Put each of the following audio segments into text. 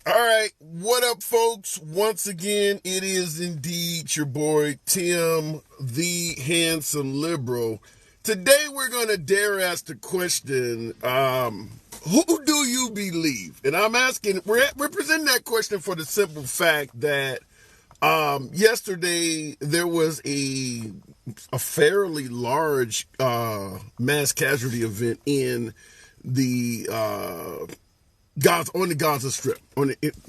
All right, what up, folks? Once again, it is indeed your boy, Tim, the handsome liberal. Today, we're going to dare ask the question, who do you believe? And I'm asking, we're presenting that question for the simple fact that yesterday there was a fairly large mass casualty event in the Gaza, on the Gaza Strip,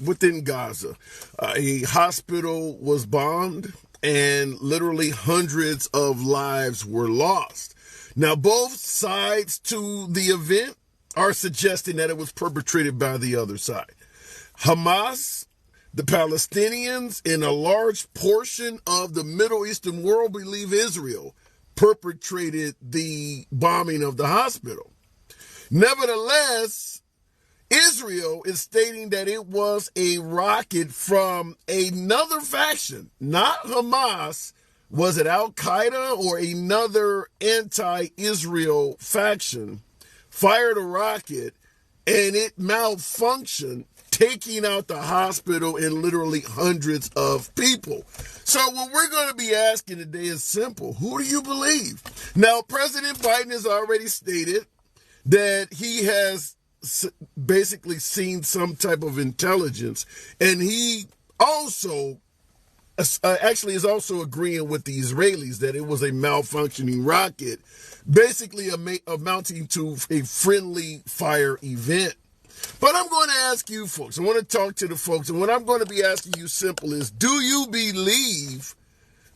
within Gaza. A hospital was bombed and literally hundreds of lives were lost. Now, both sides to the event are suggesting that it was perpetrated by the other side. Hamas, the Palestinians, and a large portion of the Middle Eastern world believe Israel perpetrated the bombing of the hospital. Nevertheless, Israel is stating that it was a rocket from another faction, not Hamas. Was it Al-Qaeda or another anti-Israel faction? Fired a rocket and it malfunctioned, taking out the hospital and literally hundreds of people. So what we're going to be asking today is simple. Who do you believe? Now, President Biden has already stated that he has basically seen some type of intelligence, and he also actually is also agreeing with the Israelis that it was a malfunctioning rocket, basically amounting to a friendly fire event. But I'm going to ask you folks, I want to talk to the folks, and what I'm going to be asking you simple is, do you believe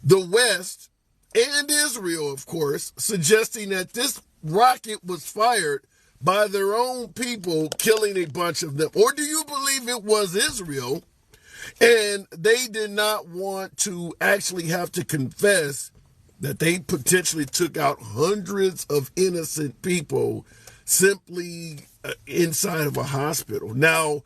the West and Israel, of course, suggesting that this rocket was fired by their own people, killing a bunch of them? Or do you believe it was Israel and they did not want to actually have to confess that they potentially took out hundreds of innocent people simply inside of a hospital? Now,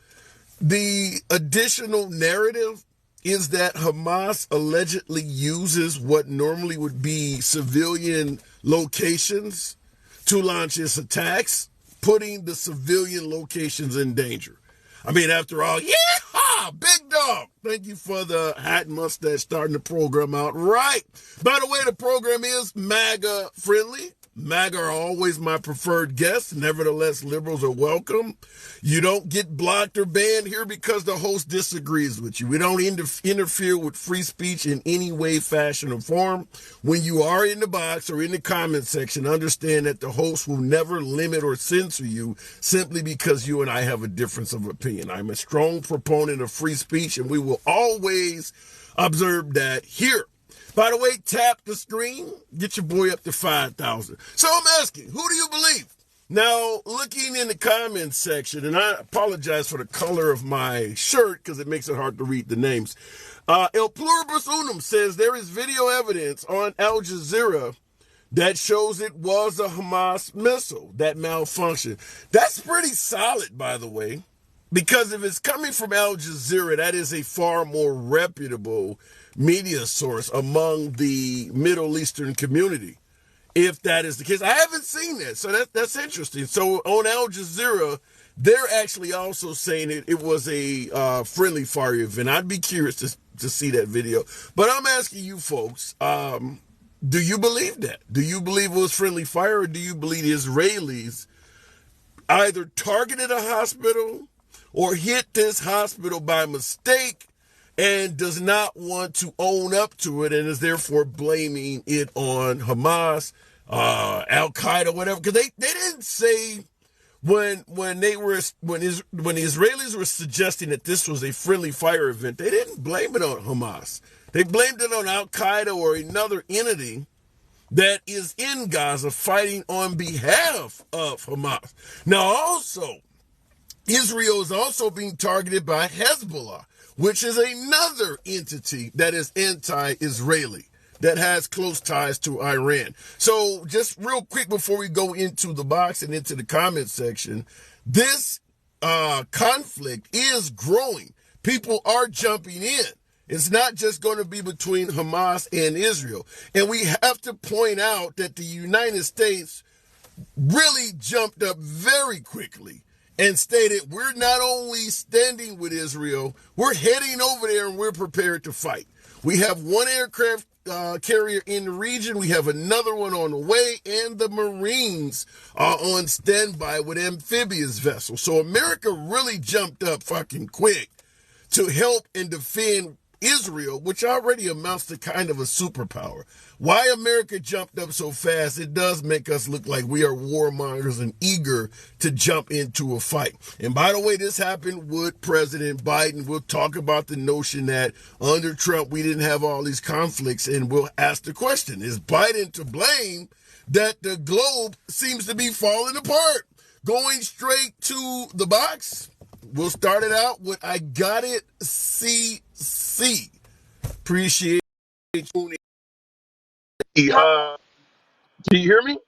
the additional narrative is that Hamas allegedly uses what normally would be civilian locations to launch its attacks, putting the civilian locations in danger. I mean, after all, yeah, big dog. Thank you for the hat and mustache starting the program out right. By the way, the program is MAGA friendly. MAGA are always my preferred guests. Nevertheless, liberals are welcome. You don't get blocked or banned here because the host disagrees with you. We don't interfere with free speech in any way, fashion, or form. When you are in the box or in the comment section, understand that the host will never limit or censor you simply because you and I have a difference of opinion. I'm a strong proponent of free speech, and we will always observe that here. By the way, tap the screen, get your boy up to 5,000. So I'm asking, who do you believe? Now, looking in the comments section, and I apologize for the color of my shirt because it makes it hard to read the names. El Pluribus Unum says there is video evidence on Al Jazeera that shows it was a Hamas missile that malfunctioned. That's pretty solid, by the way, because if it's coming from Al Jazeera, that is a far more reputable media source among the Middle Eastern community, if that is the case. I haven't seen that, so that's interesting. So on Al Jazeera, they're actually also saying it was a friendly fire event. I'd be curious to see that video. But I'm asking you folks, do you believe that? Do you believe it was friendly fire, or do you believe the Israelis either targeted a hospital or hit this hospital by mistake and does not want to own up to it and is therefore blaming it on Hamas, Al-Qaeda, whatever? Because they didn't say when the Israelis were suggesting that this was a friendly fire event, they didn't blame it on Hamas. They blamed it on Al-Qaeda or another entity that is in Gaza fighting on behalf of Hamas. Now, also, Israel is also being targeted by Hezbollah, which is another entity that is anti-Israeli, that has close ties to Iran. So just real quick before we go into the box and into the comment section, this conflict is growing. People are jumping in. It's not just going to be between Hamas and Israel. And we have to point out that the United States really jumped up very quickly and stated, we're not only standing with Israel, we're heading over there and we're prepared to fight. We have one aircraft carrier in the region. We have another one on the way, and the Marines are on standby with amphibious vessels. So America really jumped up fucking quick to help and defend Israel, which already amounts to kind of a superpower. Why America jumped up so fast, it does make us look like we are warmongers and eager to jump into a fight. And by the way, this happened with President Biden. We'll talk about the notion that under Trump, we didn't have all these conflicts, and we'll ask the question, is Biden to blame that the globe seems to be falling apart? Going straight to the box, we'll start it out with I Got It CC. Appreciate you. Can you hear me?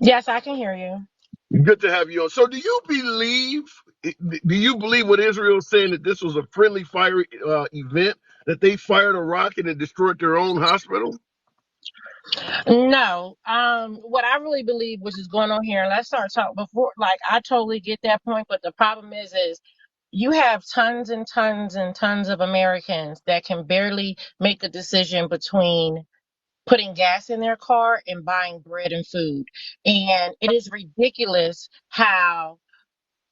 Yes, I can hear you. Good to have you on. So do you believe what Israel is saying, that this was a friendly fire event, that they fired a rocket and destroyed their own hospital? No, what I really believe, which is going on here, and let's start talking before. Like, I totally get that point, but the problem is you have tons and tons and tons of Americans that can barely make a decision between putting gas in their car and buying bread and food, and it is ridiculous how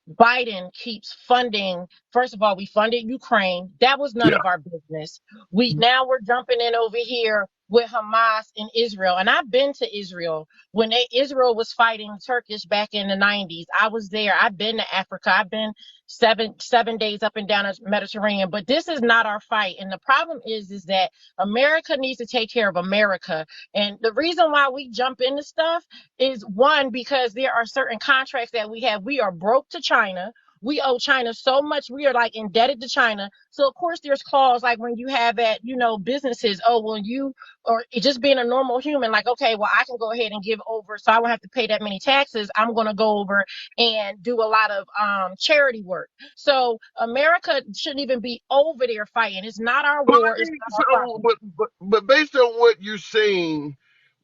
Biden keeps funding. First of all, we funded Ukraine. That was none Yeah. of our business. We're jumping in over here with Hamas in Israel. And I've been to Israel when Israel was fighting Turkish back in the 90s. I was there. I've been to Africa. I've been seven days up and down the Mediterranean. But this is not our fight. And the problem is that America needs to take care of America. And the reason why we jump into stuff is one, because there are certain contracts that we have. We are broke to China. We owe China so much. We are like indebted to China. So of course there's clause like when you have at, businesses, oh, well, you or just being a normal human, like, okay, well, I can go ahead and give over so I won't have to pay that many taxes. I'm going to go over and do a lot of charity work. So America shouldn't even be over there fighting. It's not our But, war. It's not our so, problem. but based on what you're saying,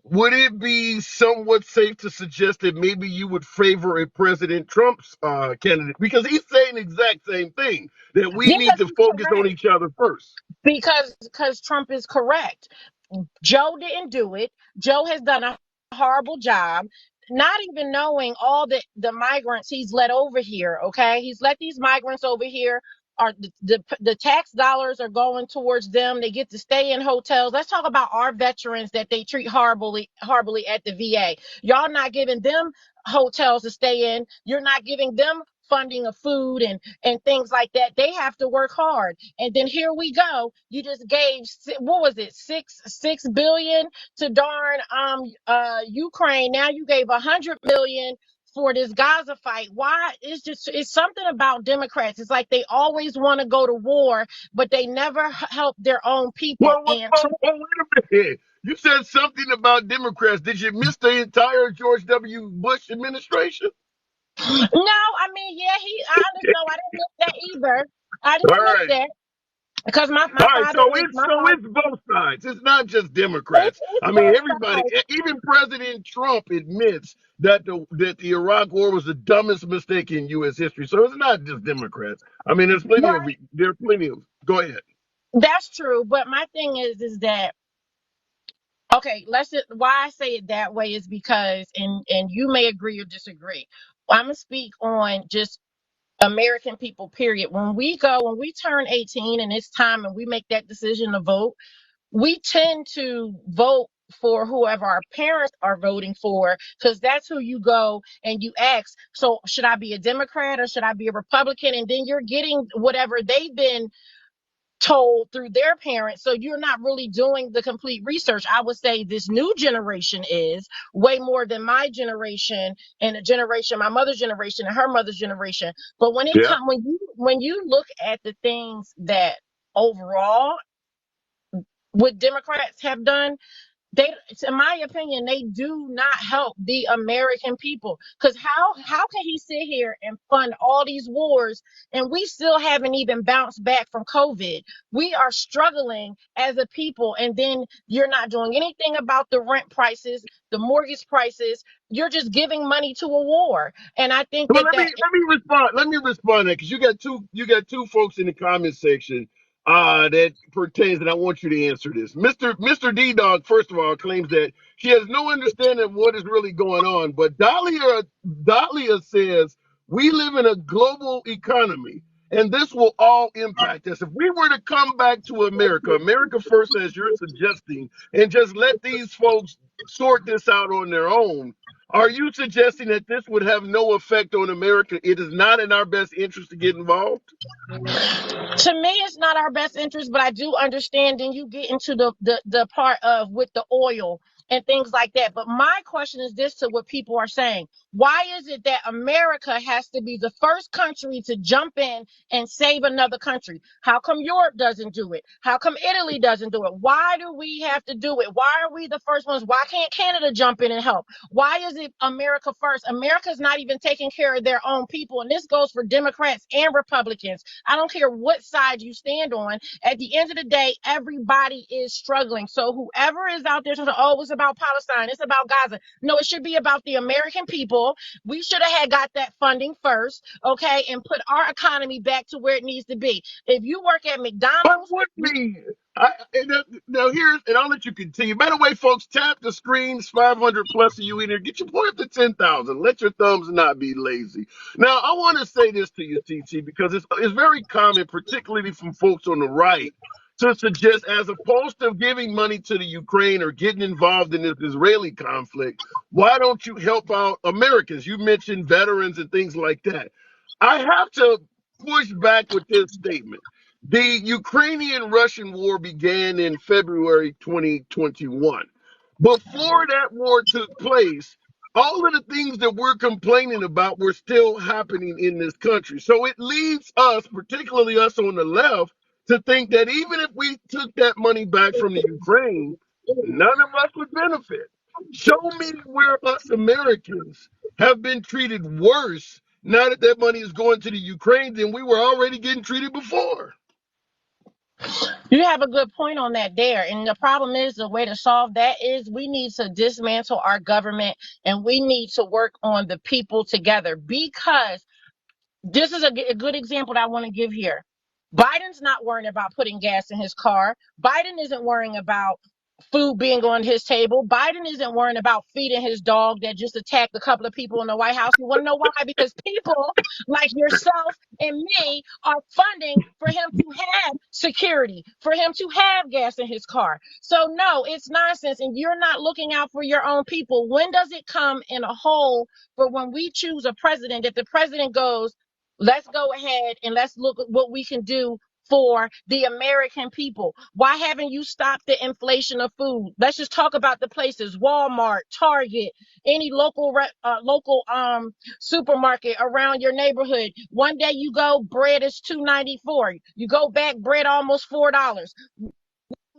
would it be somewhat safe to suggest that maybe you would favor a President Trump's candidate? Because he's saying the exact same thing, that we Yeah, need because to he's focus on correct. each other first. Because Trump is correct. Joe didn't do it. Joe has done a horrible job, not even knowing all the migrants he's let over here. Okay, he's let these migrants over here. Are the tax dollars are going towards them? They get to stay in hotels. Let's talk about our veterans that they treat horribly at the VA. Y'all not giving them hotels to stay in. You're not giving them funding of food and things like that. They have to work hard. And then here we go. You just gave, what was it, six billion to darn Ukraine. Now you gave 100 million for this Gaza fight. Why? It's something about Democrats. It's like they always want to go to war, but they never help their own people. And Wait a minute. You said something about Democrats. Did you miss the entire George W. Bush administration? no, I mean, yeah, I no, I didn't miss that either. I All didn't miss right. that because my, All my right, father is my so father. it's both sides. It's not just It's, Democrats. it's I mean, both everybody, sides. even President Trump admits that the Iraq War was the dumbest mistake in U.S. history. So it's not just Democrats. I mean, there's plenty of. Go ahead. That's true, but my thing is that okay, why I say it that way is because and you may agree or disagree. I'm gonna speak on just American people, period. When we turn 18 and it's time and we make that decision to vote, we tend to vote for whoever our parents are voting for because that's who you go and you ask, so should I be a Democrat or should I be a Republican? And then you're getting whatever they've been told through their parents. So you're not really doing the complete research. I would say this new generation is way more than my generation and the generation, my mother's generation and her mother's generation. But Yeah. when you look at the things that overall what Democrats have done, they, in my opinion, they do not help the American people. Because how can he sit here and fund all these wars and we still haven't even bounced back from COVID? We are struggling as a people, and then you're not doing anything about the rent prices, the mortgage prices. You're just giving money to a war, and I think Well, that let me that let me respond. Let me respond to that because you got two folks in the comment section that pertains, and I want you to answer this. Mr. D Dog, first of all, claims that she has no understanding of what is really going on, but Dahlia says we live in a global economy. And this will all impact us. If we were to come back to America, America first, as you're suggesting, and just let these folks sort this out on their own, are you suggesting that this would have no effect on America? It is not in our best interest to get involved? to me it's not our best interest, but I do understand. Then you get into the part of with the oil and things like that. But my question is this: to what people are saying, why is it that America has to be the first country to jump in and save another country? How come Europe doesn't do it? How come Italy doesn't do it? Why do we have to do it? Why are we the first ones? Why can't Canada jump in and help? Why is it America first? America's not even taking care of their own people, and this goes for Democrats and Republicans. I don't care what side you stand on. At the end of the day, everybody is struggling. So whoever is out there saying, oh, it's about Palestine, it's about Gaza. No, it should be about the American people. We should have had got that funding first, okay, and put our economy back to where it needs to be. If you work at But McDonald's, would be. Now here's, and I'll let you continue. By the way, folks, tap the screens. 500 plus of you in here. Get your point up to 10,000. Let your thumbs not be lazy. Now, I want to say this to you, TT, because it's very common, particularly from folks on the right, to suggest, as opposed to giving money to the Ukraine or getting involved in this Israeli conflict, why don't you help out Americans? You mentioned veterans and things like that. I have to push back with this statement. The Ukrainian Russian war began in February 2021. Before that war took place, all of the things that we're complaining about were still happening in this country. So it leads us, particularly us on the left, to think that even if we took that money back from the Ukraine, none of us would benefit. Show me where us Americans have been treated worse now that that money is going to the Ukraine than we were already getting treated before. you have a good point on that there. And the problem is, the way to solve that is we need to dismantle our government and we need to work on the people together, because this is a good example that I want to give here. Biden's not worrying about putting gas in his car. Biden isn't worrying about food being on his table. Biden isn't worrying about feeding his dog that just attacked a couple of people in the White House. You want to know why? Because people like yourself and me are funding for him to have security, for him to have gas in his car. So, no, it's nonsense. And you're not looking out for your own people. When does it come in a whole for when we choose a president, if the president goes, let's go ahead and let's look at what we can do for the American people? Why haven't you stopped the inflation of food? Let's just talk about the places: Walmart, Target, any local supermarket around your neighborhood. One day you go, bread is $2.94. You go back, bread almost $4.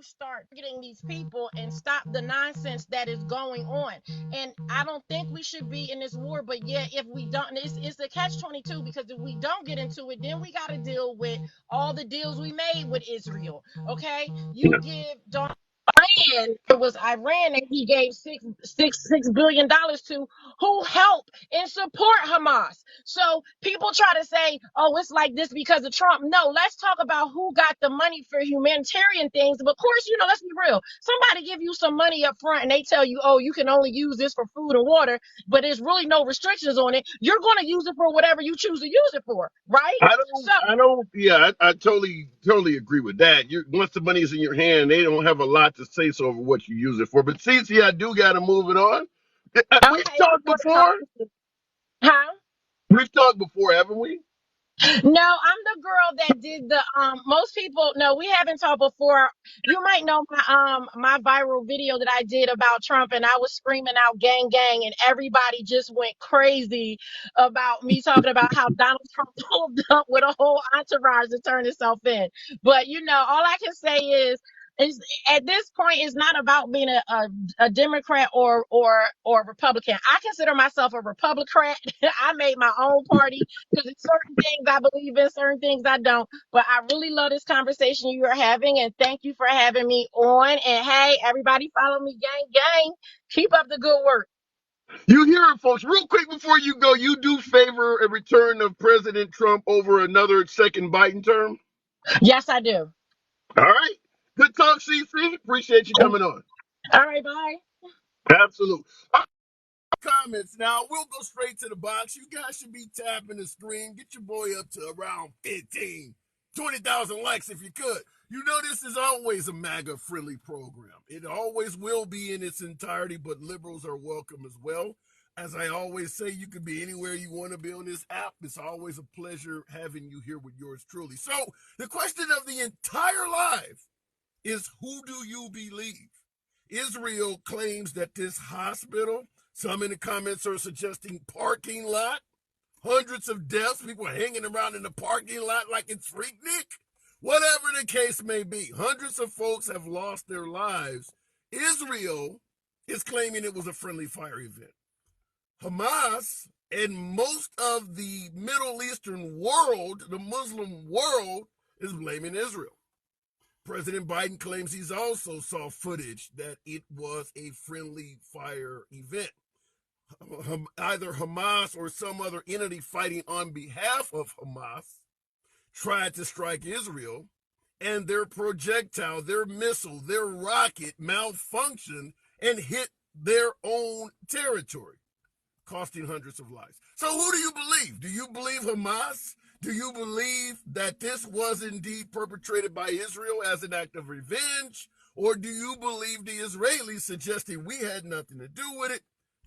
Start getting these people and stop the nonsense that is going on. And I don't think we should be in this war, but yeah, if we don't, it's a catch-22, because if we don't get into it, then we got to deal with all the deals we made with Israel. Okay, you give Iran, it was Iran that he gave $6 billion to, who help and support Hamas. So people try to say, oh, it's like this because of Trump. No, let's talk about who got the money for humanitarian things. But of course, let's be real. Somebody give you some money up front and they tell you, oh, you can only use this for food and water, but there's really no restrictions on it. You're going to use it for whatever you choose to use it for, right? So Yeah, I totally agree with that. Once the money is in your hand, they don't have a lot to say so over what you use it for. But see, I do got to move it on. We've okay, talked before. huh? We've talked before, haven't we? No, I'm the girl that did the most people, no, we haven't talked before. You might know my viral video that I did about Trump, and I was screaming out gang gang, and everybody just went crazy about me talking about how Donald Trump pulled up with a whole entourage to turn himself in. But all I can say is, It's, at this point, it's not about being a Democrat or Republican. I consider myself a Republican. I made my own party because it's certain things I believe in, certain things I don't. But I really love this conversation you are having, and thank you for having me on. And hey, everybody, follow me, gang, gang. Keep up the good work. You hear it, folks. Real quick before you go, you do favor a return of President Trump over another second Biden term? Yes, I do. All right. Good talk, CC. Appreciate you coming on. All right, bye. Absolutely. Comments now. We'll go straight to the box. You guys should be tapping the screen. Get your boy up to around 15, 20,000 likes if you could. You know, this is always a MAGA friendly program. It always will be in its entirety, but liberals are welcome as well. As I always say, you can be anywhere you want to be on this app. It's always a pleasure having you here with yours truly. So, the question of the entire live is, who do you believe? Israel claims that this hospital, some in the comments are suggesting parking lot, hundreds of deaths, people hanging around in the parking lot like it's Freaknik. Whatever the case may be, hundreds of folks have lost their lives. Israel is claiming it was a friendly fire event. Hamas and most of the Middle Eastern world, the Muslim world, is blaming Israel. President Biden claims he's also saw footage that it was a friendly fire event. Either Hamas or some other entity fighting on behalf of Hamas tried to strike Israel, and their projectile, their missile, their rocket malfunctioned and hit their own territory, costing hundreds of lives. So who do you believe? Do you believe Hamas? Do you believe that this was indeed perpetrated by Israel as an act of revenge? Or do you believe the Israelis suggesting we had nothing to do with it?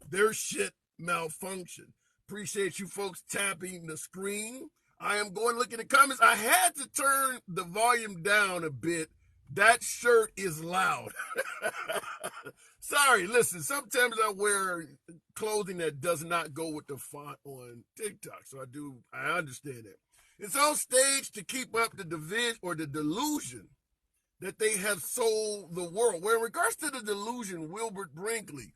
Their shit malfunctioned. Appreciate you folks tapping the screen. I am going to look at the comments. I had to turn the volume down a bit. That shirt is loud. Sorry, listen, sometimes I wear clothing that does not go with the font on TikTok. So I understand that. It's on stage to keep up the division or the delusion that they have sold the world. Well, in regards to the delusion, Wilbert Brinkley,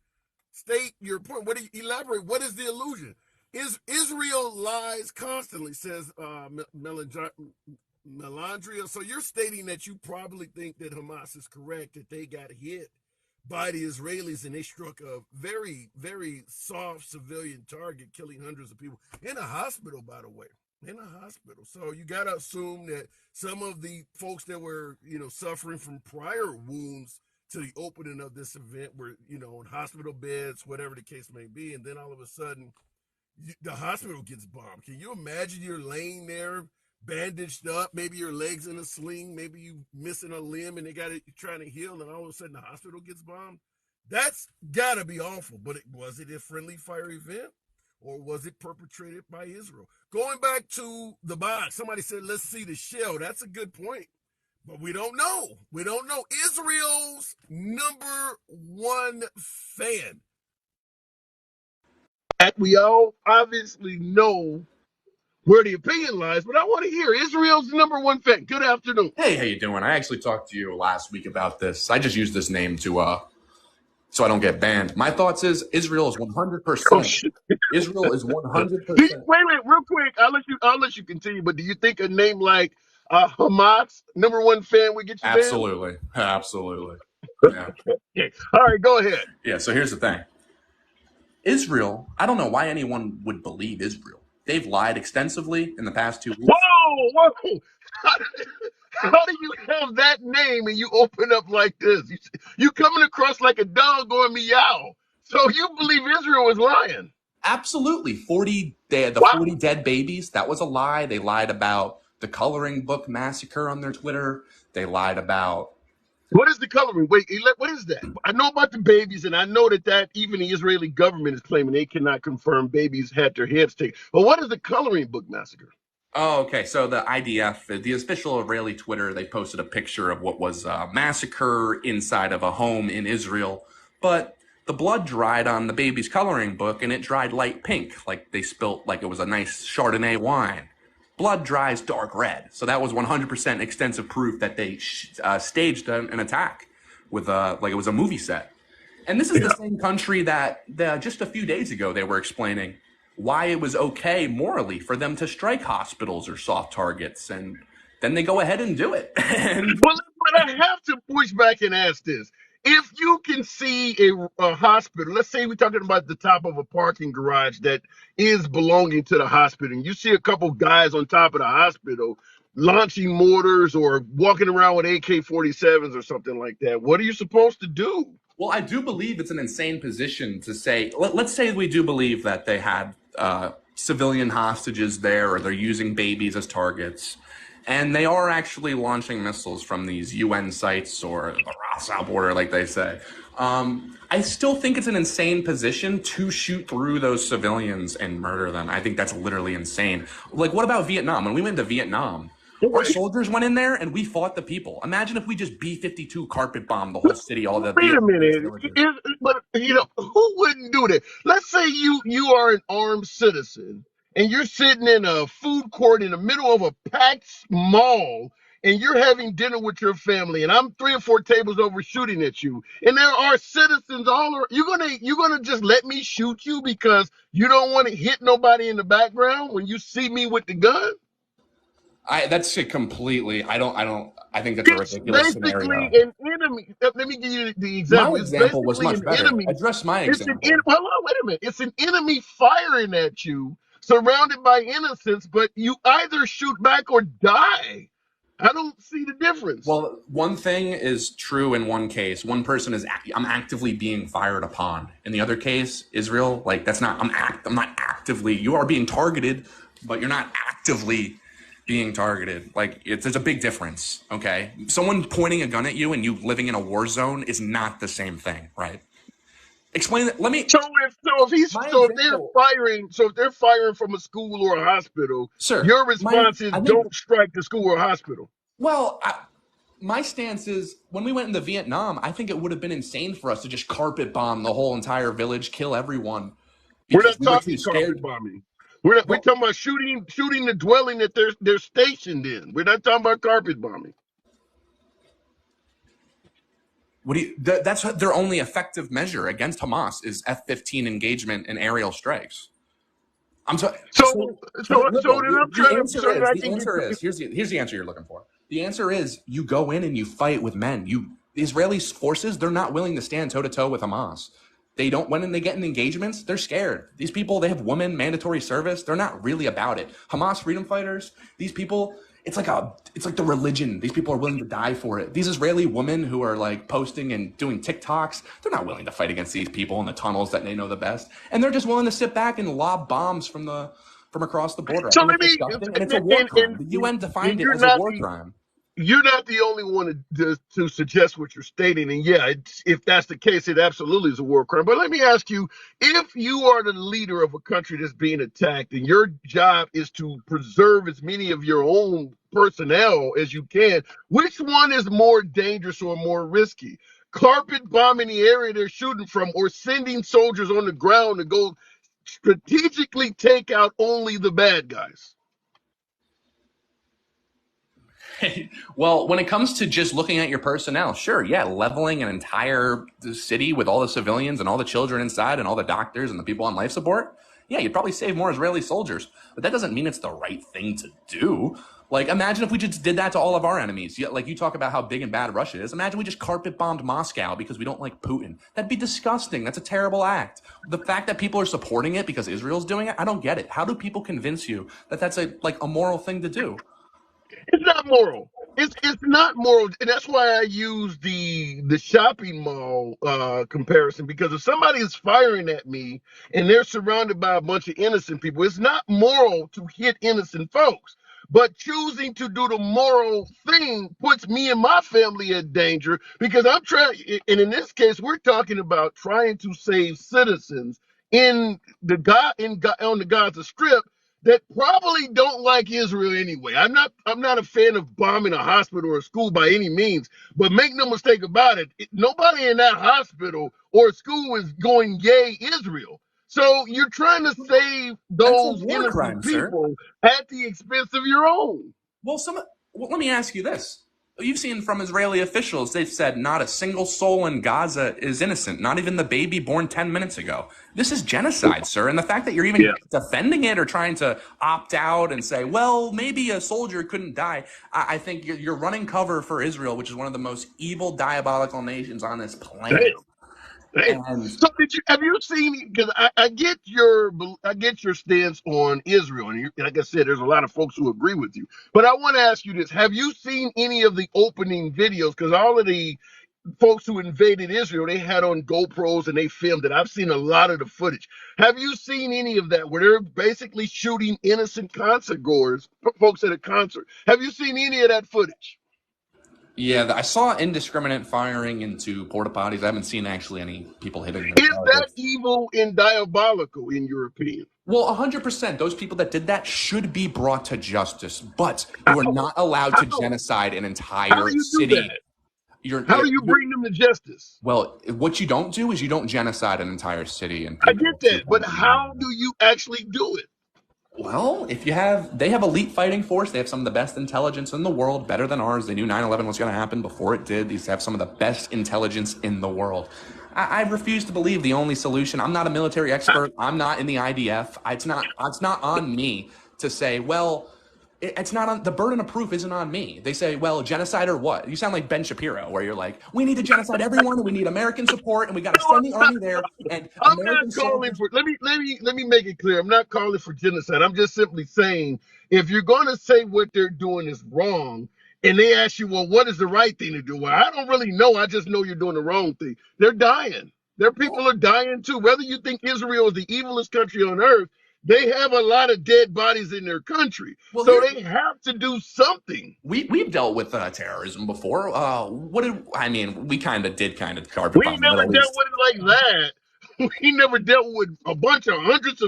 state your point. Elaborate? What is the illusion? Israel lies constantly, says Melandria. So you're stating that you probably think that Hamas is correct, that they got hit by the Israelis and they struck a very, very soft civilian target, killing hundreds of people in a hospital, by the way. In a hospital. So you got to assume that some of the folks that were, suffering from prior wounds to the opening of this event were, in hospital beds, whatever the case may be. And then all of a sudden, the hospital gets bombed. Can you imagine you're laying there, bandaged up, maybe your legs in a sling, maybe you missing a limb and they got it trying to heal, and all of a sudden the hospital gets bombed? That's got to be awful. But was it a friendly fire event? Or was it perpetrated by Israel? Going back to the box, somebody said, let's see the shell. That's a good point. But we don't know. We don't know. Israel's number one fan. And we all obviously know where the opinion lies, but I want to hear Israel's number one fan. Good afternoon. Hey, how you doing? I actually talked to you last week about this. I just used this name to so I don't get banned. My thoughts is Israel is 100%. Oh, shit. Israel is 100%. Wait, real quick. I'll let you continue. But do you think a name like Hamas, number one fan, would get you banned? Absolutely. Absolutely. Yeah. Okay. All right, go ahead. Yeah, so here's the thing. Israel, I don't know why anyone would believe Israel. They've lied extensively in the past 2 weeks. Whoa! How do you have that name and you open up like this? You coming across like a dog going meow. So you believe Israel was lying? Absolutely. 40 dead babies, that was a lie. They lied about the coloring book massacre on their Twitter. They lied about... What is the coloring? Wait, what is that? I know about the babies, and I know that even the Israeli government is claiming they cannot confirm babies had their heads taken. But what is the coloring book massacre? Oh, okay. So the IDF, the official Israeli Twitter, they posted a picture of what was a massacre inside of a home in Israel. But the blood dried on the baby's coloring book, and it dried light pink, like they spilt, like it was a nice Chardonnay wine. blood dries dark red. So that was 100% extensive proof that they staged an attack with like it was a movie set. And this is the same country that just a few days ago they were explaining why it was okay morally for them to strike hospitals or soft targets, and then they go ahead and do it. But I have to push back and ask this. If you can see a hospital, let's say we're talking about the top of a parking garage that is belonging to the hospital, and you see a couple guys on top of the hospital launching mortars or walking around with AK-47s or something like that, what are you supposed to do? Well, I do believe it's an insane position to say. Let's say we do believe that they had civilian hostages there, or they're using babies as targets, and they are actually launching missiles from these UN sites or the Rafah border, like they say. I still think it's an insane position to shoot through those civilians and murder them. I think that's literally insane. Like, what about Vietnam? When we went to Vietnam, our soldiers went in there and we fought the people. Imagine if we just B-52 carpet bombed the whole city, all the Wait a minute, villages. but who wouldn't do that? Let's say you are an armed citizen and you're sitting in a food court in the middle of a packed mall and you're having dinner with your family, and I'm 3 or 4 tables over shooting at you, and there are citizens all around. You're gonna just let me shoot you because you don't want to hit nobody in the background when you see me with the gun? That's it completely. I think that's a It's ridiculous basically scenario. an enemy. Let me give you the My example. It's example was basically much an better. enemy. Address my It's an example. hold on, wait a minute. It's an enemy firing at you, surrounded by innocents, but you either shoot back or die. I don't see the difference. Well, one thing is true in one case. One person is I'm actively being fired upon. In the other case, Israel, like that's not I'm not actively. You are being targeted, but you're not actively being targeted. Like there's a big difference. Okay, someone pointing a gun at you and you living in a war zone is not the same thing, right? Explain it. Let me. My example, If they're firing from a school or a hospital, sir. your response is I think. don't strike the school or hospital. Well, my stance is when we went into Vietnam, I think it would have been insane for us to just carpet bomb the whole entire village, kill everyone, We're because not we were too talking carpet scared. bombing. We're Well, talking about shooting the dwelling that they're stationed in. We're not talking about carpet bombing. what do you? That's their only effective measure against Hamas is F-15 engagement and aerial strikes. I'm sorry. So But so so liberal, then I'm the trying to answer so that is I the can get answer to is here's the answer you're looking for. The answer is you go in and you fight with men. The Israeli forces, they're not willing to stand toe to toe with Hamas. They don't when they get in engagements, they're scared. These people, they have women mandatory service. They're not really about it. Hamas freedom fighters, these people, it's like the religion. These people are willing to die for it. These Israeli women who are like posting and doing TikToks, they're not willing to fight against these people in the tunnels that they know the best. And they're just willing to sit back and lob bombs from across the border. I so think let it's me disgusting, and it's a war crime. The UN and defined it as a war crime. you're not the only one to suggest what you're stating. And yeah, if that's the case, it absolutely is a war crime. But let me ask you, if you are the leader of a country that's being attacked and your job is to preserve as many of your own personnel as you can, which one is more dangerous or more risky? Carpet bombing the area they're shooting from, or sending soldiers on the ground to go strategically take out only the bad guys? Well, when it comes to just looking at your personnel, sure, yeah, leveling an entire city with all the civilians and all the children inside and all the doctors and the people on life support, yeah, you'd probably save more Israeli soldiers. But that doesn't mean it's the right thing to do. Like, imagine if we just did that to all of our enemies. Like, you talk about how big and bad Russia is. Imagine we just carpet bombed Moscow because we don't like Putin. That'd be disgusting. That's a terrible act. The fact that people are supporting it because Israel's doing it, I don't get it. How do people convince you that that's a moral thing to do? It's not moral. It's not moral, and that's why I use the shopping mall comparison. Because if somebody is firing at me and they're surrounded by a bunch of innocent people, it's not moral to hit innocent folks. But choosing to do the moral thing puts me and my family at danger because I'm trying. And in this case, we're talking about trying to save citizens in on the Gaza Strip that probably don't like Israel anyway. I'm not a fan of bombing a hospital or a school by any means, but make no mistake about it, nobody in that hospital or school is going yay Israel. So you're trying to save That's a those war innocent crime, sir. people at the expense of your own. Well, let me ask you this. You've seen from Israeli officials, they've said not a single soul in Gaza is innocent, not even the baby born 10 minutes ago. This is genocide, sir. And the fact that you're even Yeah. defending it or trying to opt out and say, well, maybe a soldier couldn't die, I think you're running cover for Israel, which is one of the most evil, diabolical nations on this Damn. planet. Damn. And So have you seen? Because I get your stance on Israel, and like I said, there's a lot of folks who agree with you. But I want to ask you this: have you seen any of the opening videos? Because all of the folks who invaded Israel, they had on GoPros and they filmed it. I've seen a lot of the footage. Have you seen any of that where they're basically shooting innocent concert goers, folks at a concert? Have you seen any of that footage? yeah, I saw indiscriminate firing into porta potties. I haven't seen actually any people hitting their Is that targets. evil and diabolical in your opinion? Well, 100%. Those people that did that should be brought to justice, but you are How? not allowed to How? genocide an How entire do you do city. that? How do you You're bring them to justice? well, what you don't do is you don't genocide an entire city and I get people to the that, point but where how do you actually do it? well, if they have elite fighting force. They have some of the best intelligence in the world, better than ours. They knew 9/11 was going to happen before it did. These have some of the best intelligence in the world. I refuse to believe the only solution. I'm not a military expert. I'm not in the IDF. It's not on me to say, well, it's not on the burden of proof isn't on me. They say, well, genocide or what? You sound like Ben Shapiro, where you're like, we need to genocide everyone, and we need American support, and we got to No, send the army there, and I'm American not calling soldiers. for. Let me make it clear. I'm not calling for genocide. I'm just simply saying if you're going to say what they're doing is wrong, and they ask you, well, what is the right thing to do? Well, I don't really know. I just know you're doing the wrong thing. They're dying. Their people are dying too. Whether you think Israel is the evilest country on earth, they have a lot of dead bodies in their country. Well, So here they have to do something. we've dealt with terrorism before. What did I mean? We kind of carpet We bomb the never Middle dealt East. with it like that. We never dealt with a bunch of hundreds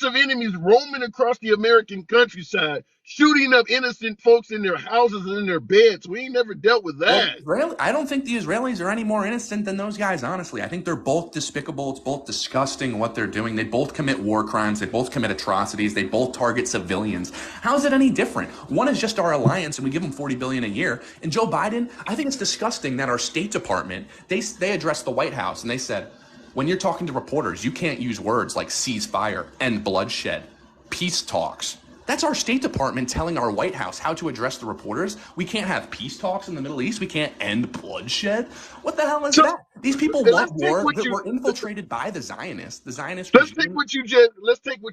of enemies roaming across the American countryside, shooting up innocent folks in their houses and in their beds. We ain't never dealt with Well, that. I don't think the Israelis are any more innocent than those guys, honestly. I think they're both despicable. It's both disgusting what they're doing. They both commit war crimes. They both commit atrocities. They both target civilians. How is it any different? One is just our alliance, and we give them $40 billion a year. And Joe Biden, I think it's disgusting that our State Department, they addressed the White House, and they said, when you're talking to reporters, you can't use words like ceasefire, end bloodshed, peace talks. That's our State Department telling our White House how to address the reporters. We can't have peace talks in the Middle East. We can't end bloodshed. What the hell is So that? These people let's want take war what that you were infiltrated by the Zionists. The Zionist let's take regime. what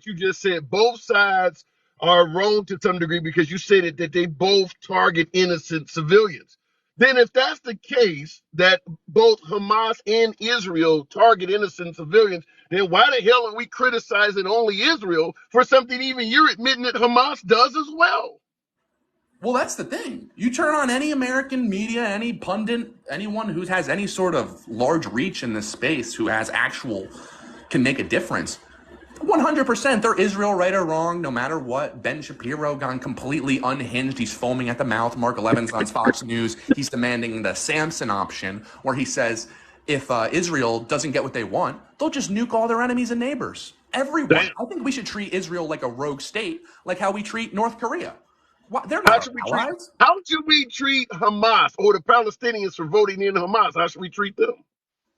you just said. Both sides are wrong to some degree because you said it that they both target innocent civilians. Then, if that's the case, that both Hamas and Israel target innocent civilians, then why the hell are we criticizing only Israel for something even you're admitting that Hamas does as well? Well, that's the thing. You turn on any American media, any pundit, anyone who has any sort of large reach in this space, who has can make a difference. 100%, they're Israel, right or wrong, no matter what. Ben Shapiro gone completely unhinged. He's foaming at the mouth. Mark Levin's on Fox News. He's demanding the Samson option, where he says if Israel doesn't get what they want, they'll just nuke all their enemies and neighbors. Everyone. Damn. I think we should treat Israel like a rogue state, like how we treat North Korea. They're How not our should we treat allies. how should we treat Hamas or the Palestinians for voting in Hamas? How should we treat them?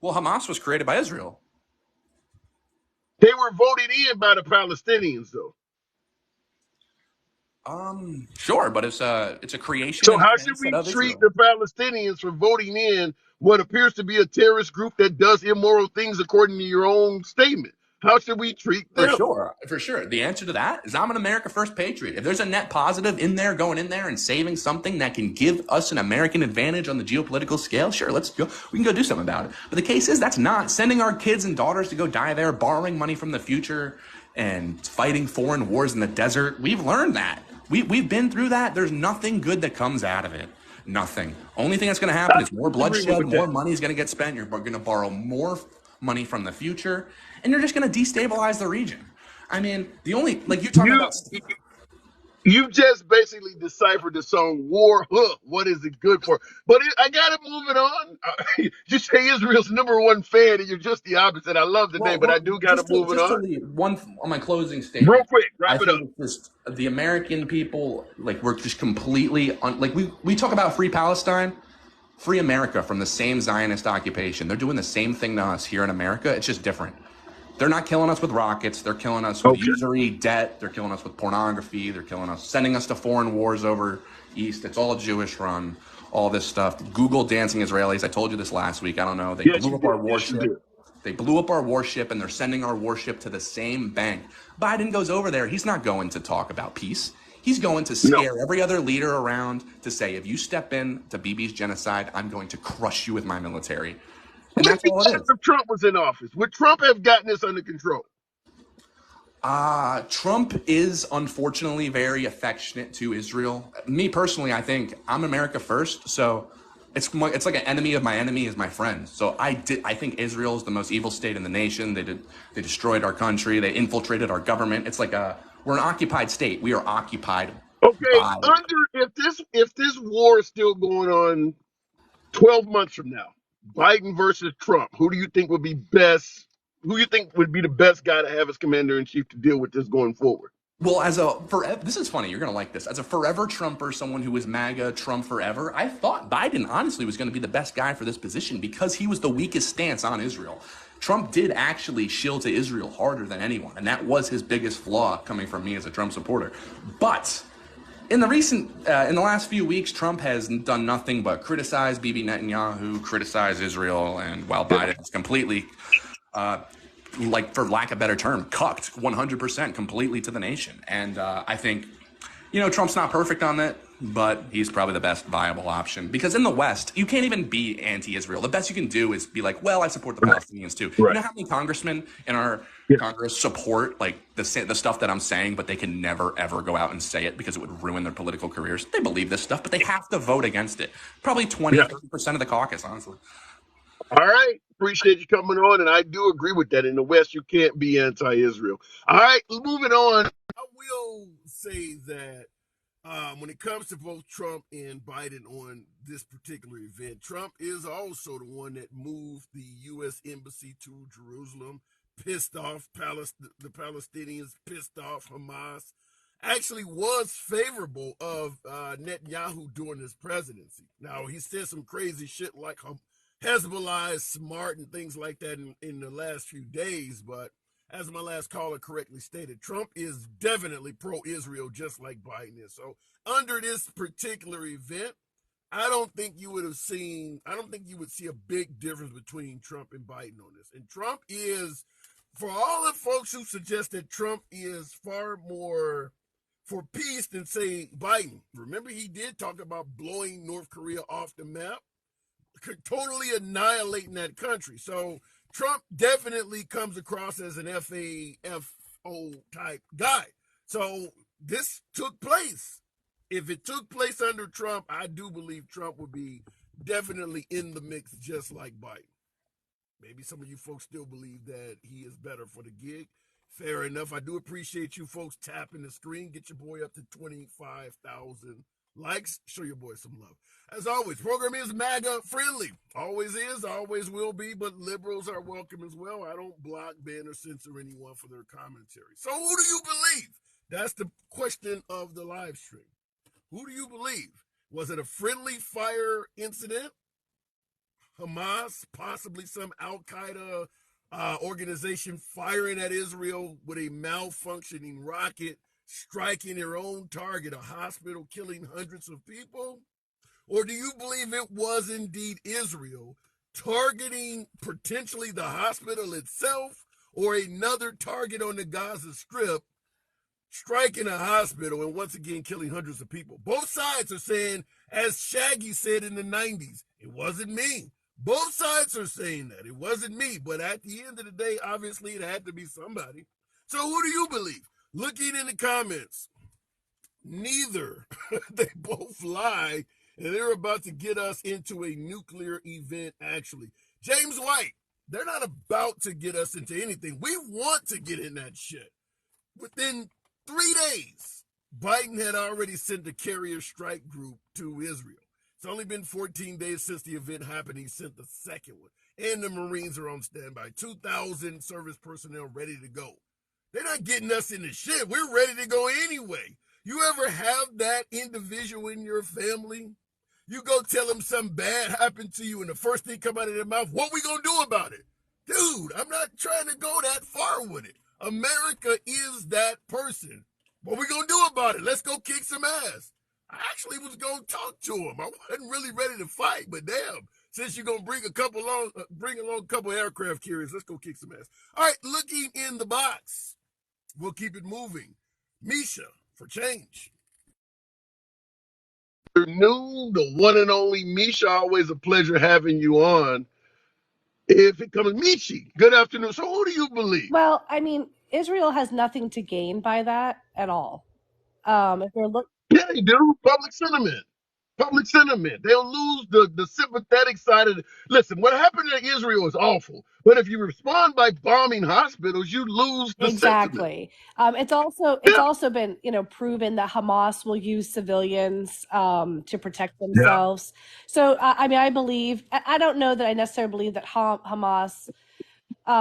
Well, Hamas was created by Israel. They were voted in by the Palestinians, though. Sure, but it's a creation So and a how should handset we of treat Israel. the Palestinians for voting in what appears to be a terrorist group that does immoral things according to your own statement? How should we treat For them? sure, for sure. The answer to that is I'm an America First patriot. If there's a net positive in there, going in there and saving something that can give us an American advantage on the geopolitical scale, sure, let's go. We can go do something about it. But the case is that's not sending our kids and daughters to go die there, borrowing money from the future, and fighting foreign wars in the desert. We've learned that. We've been through that. There's nothing good that comes out of it. Nothing. Only thing that's going to happen I is more disagree bloodshed, with more that. money is going to get spent. You're going to borrow more money from the future, and you're just going to destabilize the region. I mean, the only like you're talking You about. You just basically deciphered the song "War Hook." What is it good for? But I got to move it on. You say Israel's #1 fan, and you're just the opposite. I love the name, but I Well, do got to move it just to on leave one on my closing real statement. quick. I Wrap it up. think it's just the American people, like we're just completely like we talk about free Palestine, free America from the same Zionist occupation. They're doing the same thing to us here in America. It's just different. They're not killing us with rockets. They're killing us with Okay. usury, debt. They're killing us with pornography. They're killing us, sending us to foreign wars over east. It's all Jewish run. All this stuff. Google dancing Israelis. I told you this last week. I don't know. They Yes, blew you up did. our Yes, you warship. did. They blew up our warship, and they're sending our warship to the same bank. Biden goes over there. He's not going to talk about peace. He's going to No. scare every other leader around to say, if you step in to Bibi's genocide, I'm going to crush you with my military. And Would it that's be all it better is. if Trump was in office? Would Trump have gotten this under control? Trump is unfortunately very affectionate to Israel. Me personally, I think I'm America first, so it's like an enemy of my enemy is my friend. So I think Israel is the most evil state in the nation. They destroyed our country. They infiltrated our government. It's like we're an occupied state. We are occupied Okay, by. if this war is still going on 12 months from now, Biden versus Trump, who do you think would be best? Who do you think would be the best guy to have as commander in chief to deal with this going forward? Well, this is funny. You're gonna like this. As a forever Trumper, someone who was MAGA Trump forever, I thought Biden honestly was going to be the best guy for this position because he was the weakest stance on Israel. Trump did actually shield to Israel harder than anyone, and that was his biggest flaw coming from me as a Trump supporter. But in the last few weeks, Trump has done nothing but criticize Bibi Netanyahu, criticize Israel, and while Biden is completely like for lack of a better term, cucked 100% completely to the nation. And I think, Trump's not perfect on that, but he's probably the best viable option. Because in the West, you can't even be anti-Israel. The best you can do is be like, well, I support the Right, Palestinians too. You right. know how many congressmen in our Yeah, Congress support like the stuff that I'm saying, but they can never ever go out and say it because it would ruin their political careers. They believe this stuff, but they have to vote against it. Probably 20, yeah. 30% of the caucus, honestly. All right. Appreciate you coming on, and I do agree with that. In the West, you can't be anti-Israel. All right, moving on. I will say that when it comes to both Trump and Biden on this particular event, Trump is also the one that moved the U.S. Embassy to Jerusalem, pissed off the Palestinians, pissed off Hamas, actually was favorable of Netanyahu during his presidency. Now, he said some crazy shit like Hezbollah is smart and things like that in the last few days, but as my last caller correctly stated, Trump is definitely pro-Israel, just like Biden is. So under this particular event, I don't think you would see a big difference between Trump and Biden on this. And Trump is, for all the folks who suggest that Trump is far more for peace than, say, Biden. Remember, he did talk about blowing North Korea off the map, totally annihilating that country. So Trump definitely comes across as an FAFO type guy. So this took place. If it took place under Trump, I do believe Trump would be definitely in the mix, just like Biden. Maybe some of you folks still believe that he is better for the gig. Fair enough. I do appreciate you folks tapping the screen. Get your boy up to 25,000 likes. Show your boy some love. As always, program is MAGA friendly. Always is, always will be, but liberals are welcome as well. I don't block, ban, or censor anyone for their commentary. So who do you believe? That's the question of the live stream. Who do you believe? Was it a friendly fire incident? Hamas, possibly some Al-Qaeda organization firing at Israel with a malfunctioning rocket, striking their own target, a hospital, killing hundreds of people? Or do you believe it was indeed Israel targeting potentially the hospital itself or another target on the Gaza Strip, striking a hospital and once again killing hundreds of people? Both sides are saying, as Shaggy said in the 90s, it wasn't me. Both sides are saying that. It wasn't me. But at the end of the day, obviously, it had to be somebody. So who do you believe? Looking in the comments, neither. They both lie, and they're about to get us into a nuclear event, actually. James White, they're not about to get us into anything. We want to get in that shit within 3 days. Biden had already sent a carrier strike group to Israel. It's only been 14 days since the event happened. He sent the second one. And the Marines are on standby. 2,000 service personnel ready to go. They're not getting us in the shit. We're ready to go anyway. You ever have that individual in your family? You go tell them something bad happened to you, and the first thing come out of their mouth, what we gonna do about it? Dude, I'm not trying to go that far with it. America is that person. What we gonna do about it? Let's go kick some ass. I actually was gonna talk to him. I wasn't really ready to fight, but damn, since you're gonna bring along a couple aircraft carriers, let's go kick some ass. All right, looking in the box. We'll keep it moving. Misha for change. Good afternoon, the one and only Misha. Always a pleasure having you on. If it comes, Michi, good afternoon. So, who do you believe? Well, I mean, Israel has nothing to gain by that at all. If they're look, Yeah, they do. Public sentiment. Public sentiment. They'll lose the sympathetic side of it. Listen, what happened to Israel is awful. But if you respond by bombing hospitals, you lose the sentiment. exactly. It's Yeah. also been proven that Hamas will use civilians to protect Yeah. themselves. So I mean, I believe I don't know that I necessarily believe that Hamas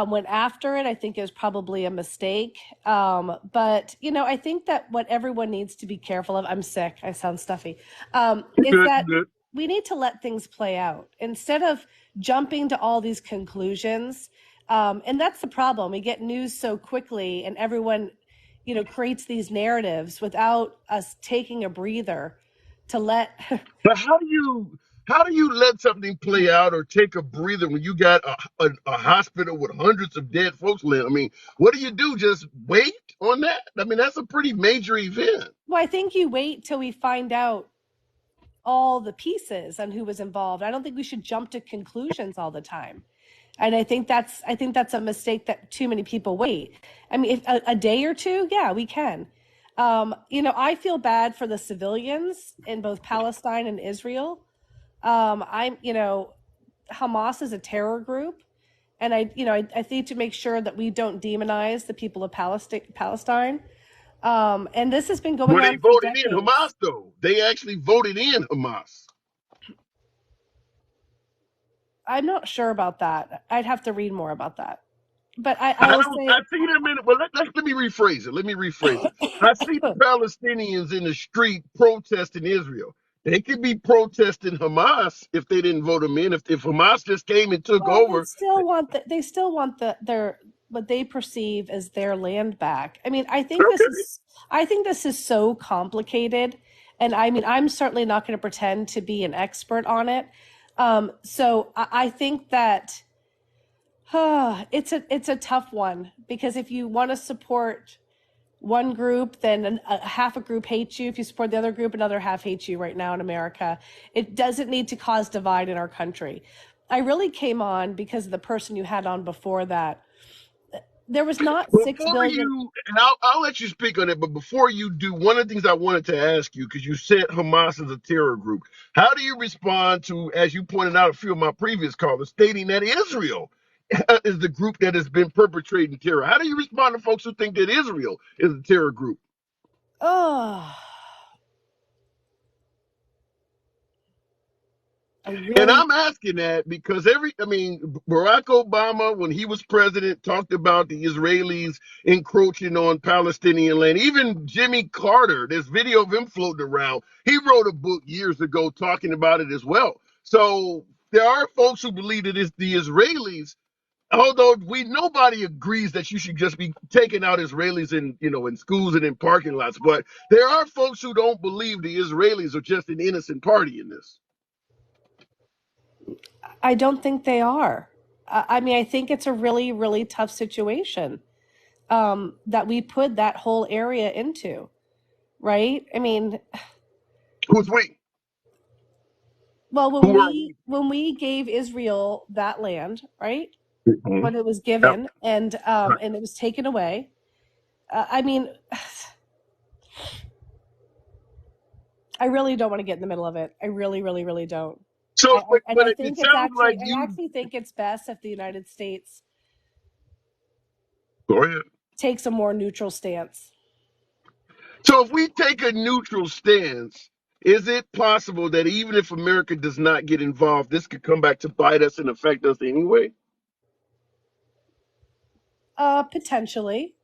went after it. I think it was probably a mistake. But I think that what everyone needs to be careful of, I'm sick, I sound stuffy, is Good, that good. we need to let things play out instead of jumping to all these conclusions. And that's the problem. We get news so quickly and everyone, creates these narratives without us taking a breather to let But how do you let something play out or take a breather when you got a hospital with hundreds of dead folks in? I mean, what do you do? Just wait on that? I mean, that's a pretty major event. well, I think you wait till we find out all the pieces and who was involved. I don't think we should jump to conclusions all the time. And I think that's a mistake that too many people wait. I mean, if a day or two, yeah, we can. I feel bad for the civilians in both Palestine and Israel. Hamas is a terror group, and I think to make sure that we don't demonize the people of Palestine. And this has been going Well, they on for voted in decades. Hamas, though. They actually voted in Hamas. I'm not sure about that. I'd have to read more about that. But I I will don't. I say, see them in. Well, let me rephrase it. Let me rephrase it. I see the Palestinians in the street protesting Israel. They could be protesting Hamas if they didn't vote them in. If Hamas just came and took well, they over. still want their what they perceive as their land back. I mean, Okay. I think this is so complicated, and I mean, I'm certainly not going to pretend to be an expert on it. So I think that it's a tough one because if you want to support one group, then half a group hates you. If you support the other group, another half hates you right now in America. It doesn't need to cause divide in our country. I really came on because of the person you had on before that. There was not 6 Before billion. you, and I'll let you speak on it, but before you do, one of the things I wanted to ask you, because you said Hamas is a terror group, how do you respond to, as you pointed out a few of my previous callers, stating that Israel is the group that has been perpetrating terror? How do you respond to folks who think that Israel is a terror group? Oh, I And really. I'm asking that because Barack Obama, when he was president, talked about the Israelis encroaching on Palestinian land. Even Jimmy Carter, there's video of him floating around. He wrote a book years ago talking about it as well. So there are folks who believe that it's the Israelis, although nobody agrees that you should just be taking out Israelis in schools and in parking lots. But there are folks who don't believe the Israelis are just an innocent party in this. I don't think they are. I mean, I think it's a really, really tough situation that we put that whole area into, right? I mean, Who's we? well, Who are we? when we gave Israel that land, right? Mhm. When it was Yep. given Right. and it was taken away. I mean, I really don't want to get in the middle of it. I really, really, really don't. So, And but I it think it's sounds like I you. actually think it's best if the United States Go ahead. takes a more neutral stance. So if we take a neutral stance, is it possible that even if America does not get involved, this could come back to bite us and affect us anyway? Potentially.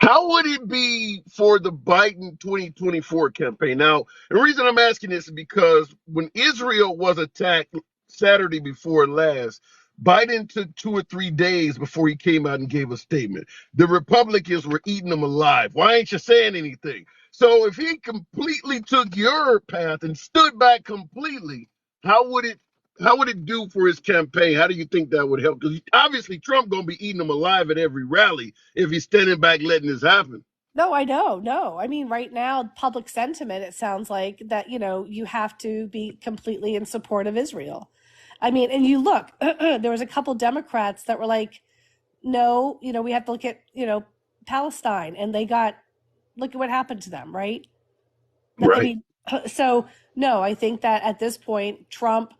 How would it be for the Biden 2024 campaign? Now, the reason I'm asking this is because when Israel was attacked Saturday before last, Biden took 2 or 3 days before he came out and gave a statement. The Republicans were eating him alive. Why ain't you saying anything? So if he completely took your path and stood back completely, how would it do for his campaign? How do you think that would help? Because obviously Trump gonna be eating him alive at every rally if he's standing back letting this happen. No, I know. No, I mean, right now, public sentiment, it sounds like that, you have to be completely in support of Israel. I mean, and you look, there was a couple Democrats that were like, no, we have to look at, Palestine, and look at what happened to them, right? I Right. mean, so no, I think that at this point, Trump,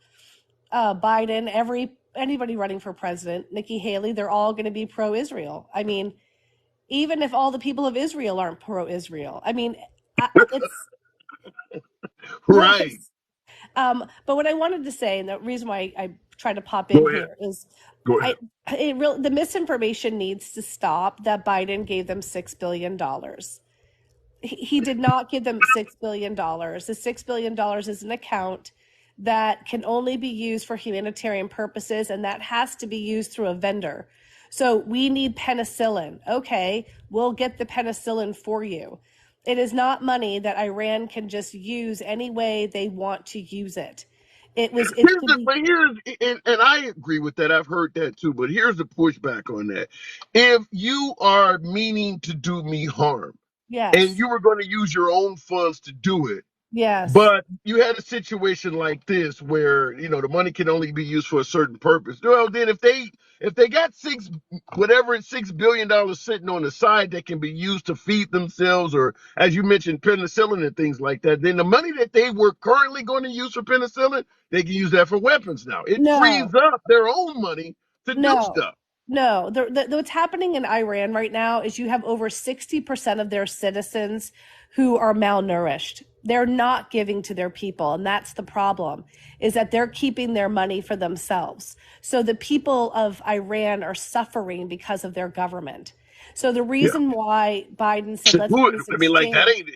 Biden, anybody running for president, Nikki Haley, they're all going to be pro-Israel. I mean, even if all the people of Israel aren't pro-Israel. I mean, it's Right. yes. But what I wanted to say, and the reason why I tried to pop in Go ahead. here is, Go ahead. I the misinformation needs to stop that Biden gave them $6 billion. He did not give them $6 billion. The $6 billion is an account that can only be used for humanitarian purposes, and that has to be used through a vendor. So we need penicillin. Okay, we'll get the penicillin for you. It is not money that Iran can just use any way they want to use it. It Here's should the, be, but here's, and I agree with that. I've heard that too. But here's the pushback on that. If you are meaning to do me harm and yes, you were going to use your own funds to do it, yes. but you had a situation like this where the money can only be used for a certain purpose. Well, then if they got $6 billion sitting on the side that can be used to feed themselves, or as you mentioned, penicillin and things like that, then the money that they were currently going to use for penicillin, they can use that for weapons now. It frees No, up their own money to do no. stuff. No, what's happening in Iran right now is you have over 60% of their citizens who are malnourished. They're not giving to their people, and that's the problem, is that they're keeping their money for themselves. So the people of Iran are suffering because of their government. So the Yeah. reason why Biden said, To let's do do it. this I mean, like that exchange. ain't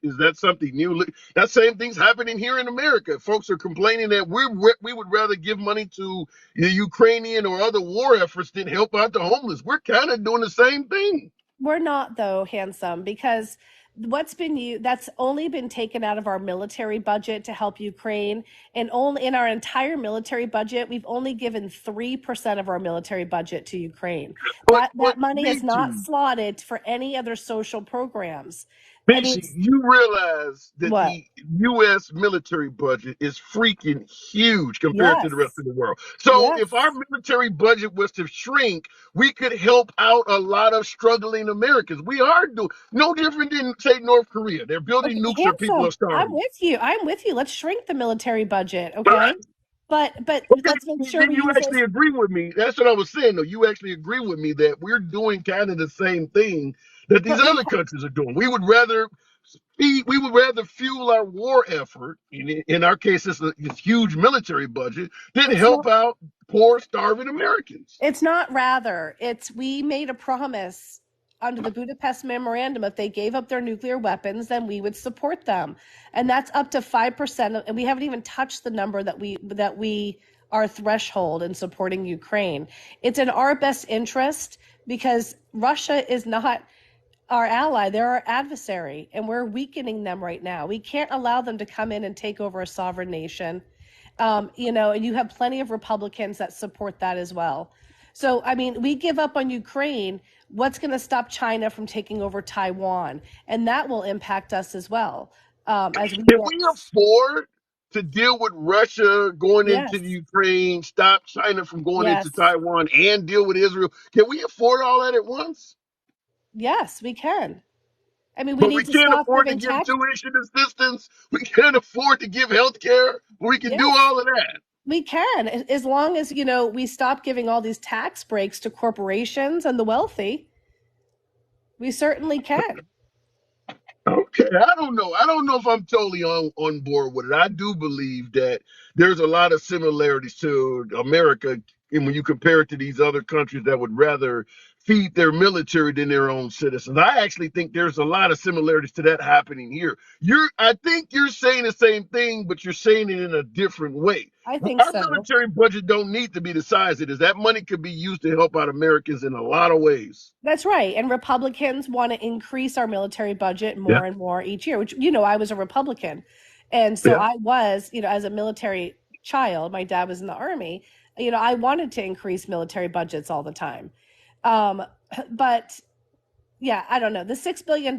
is that something new? That same thing's happening here in America. Folks are complaining that we would rather give money to the Ukrainian or other war efforts than help out the homeless. We're kind of doing the same thing. We're not, though, handsome, because that's only been taken out of our military budget to help Ukraine. And only in our entire military budget, we've only given 3% of our military budget to Ukraine. But That money is not Michi, slotted for any other social programs. I mean, Michi, you realize that what? the U.S. military budget is freaking huge compared to the rest Yes. of the world. So if our Yes. military budget was to shrink, we could help out a lot of struggling Americans. We are doing no different than, say, North Korea. They're building Okay, nukes or people are handsome. I'm starving. with you. I'm with you. Let's shrink the military budget, okay? Right. But Okay, let's make sure then we you use actually those. agree with me. That's what I was saying, though. You actually agree with me that we're doing kind of the same thing that these But we other countries are doing. We would rather fuel our war effort. In our case, it's huge military budget than it's help not. out poor, starving Americans. It's not rather. It's we made a promise under the Budapest Memorandum. If they gave up their nuclear weapons, then we would support them, and that's up to 5%. And we haven't even touched the number that we our threshold in supporting Ukraine. It's in our best interest because Russia is not our ally. They're our adversary, and we're weakening them right now. We can't allow them to come in and take over a sovereign nation. And you have plenty of Republicans that support that as well. So, I mean, we give up on Ukraine. What's going to stop China from taking over Taiwan? And that will impact us as well. As we Can get, we afford to deal with Russia going into the yes, Ukraine, stop China from going into yes, Taiwan, and deal with Israel? Can we afford all that at once? yes, we can. I mean, we But we need to can't stop afford to giving give tax. tuition assistance. We can't afford to give health care. We can do Yes, all of that. we can, as long as, we stop giving all these tax breaks to corporations and the wealthy. We certainly can. Okay, I don't know. I don't know if I'm totally on board with it. I do believe that there's a lot of similarities to America, and when you compare it to these other countries that would rather feed their military than their own citizens. I actually think there's a lot of similarities to that happening here. I think you're saying the same thing, but you're saying it in a different way. I think Our so. military budget don't need to be the size it is. That money could be used to help out Americans in a lot of ways. That's right. And Republicans want to increase our military budget Yeah, more and more each year, which, I was a Republican. And so yeah. I was, as a military child, my dad was in the army, I wanted to increase military budgets all the time. Um, but yeah, I don't know. The $6 billion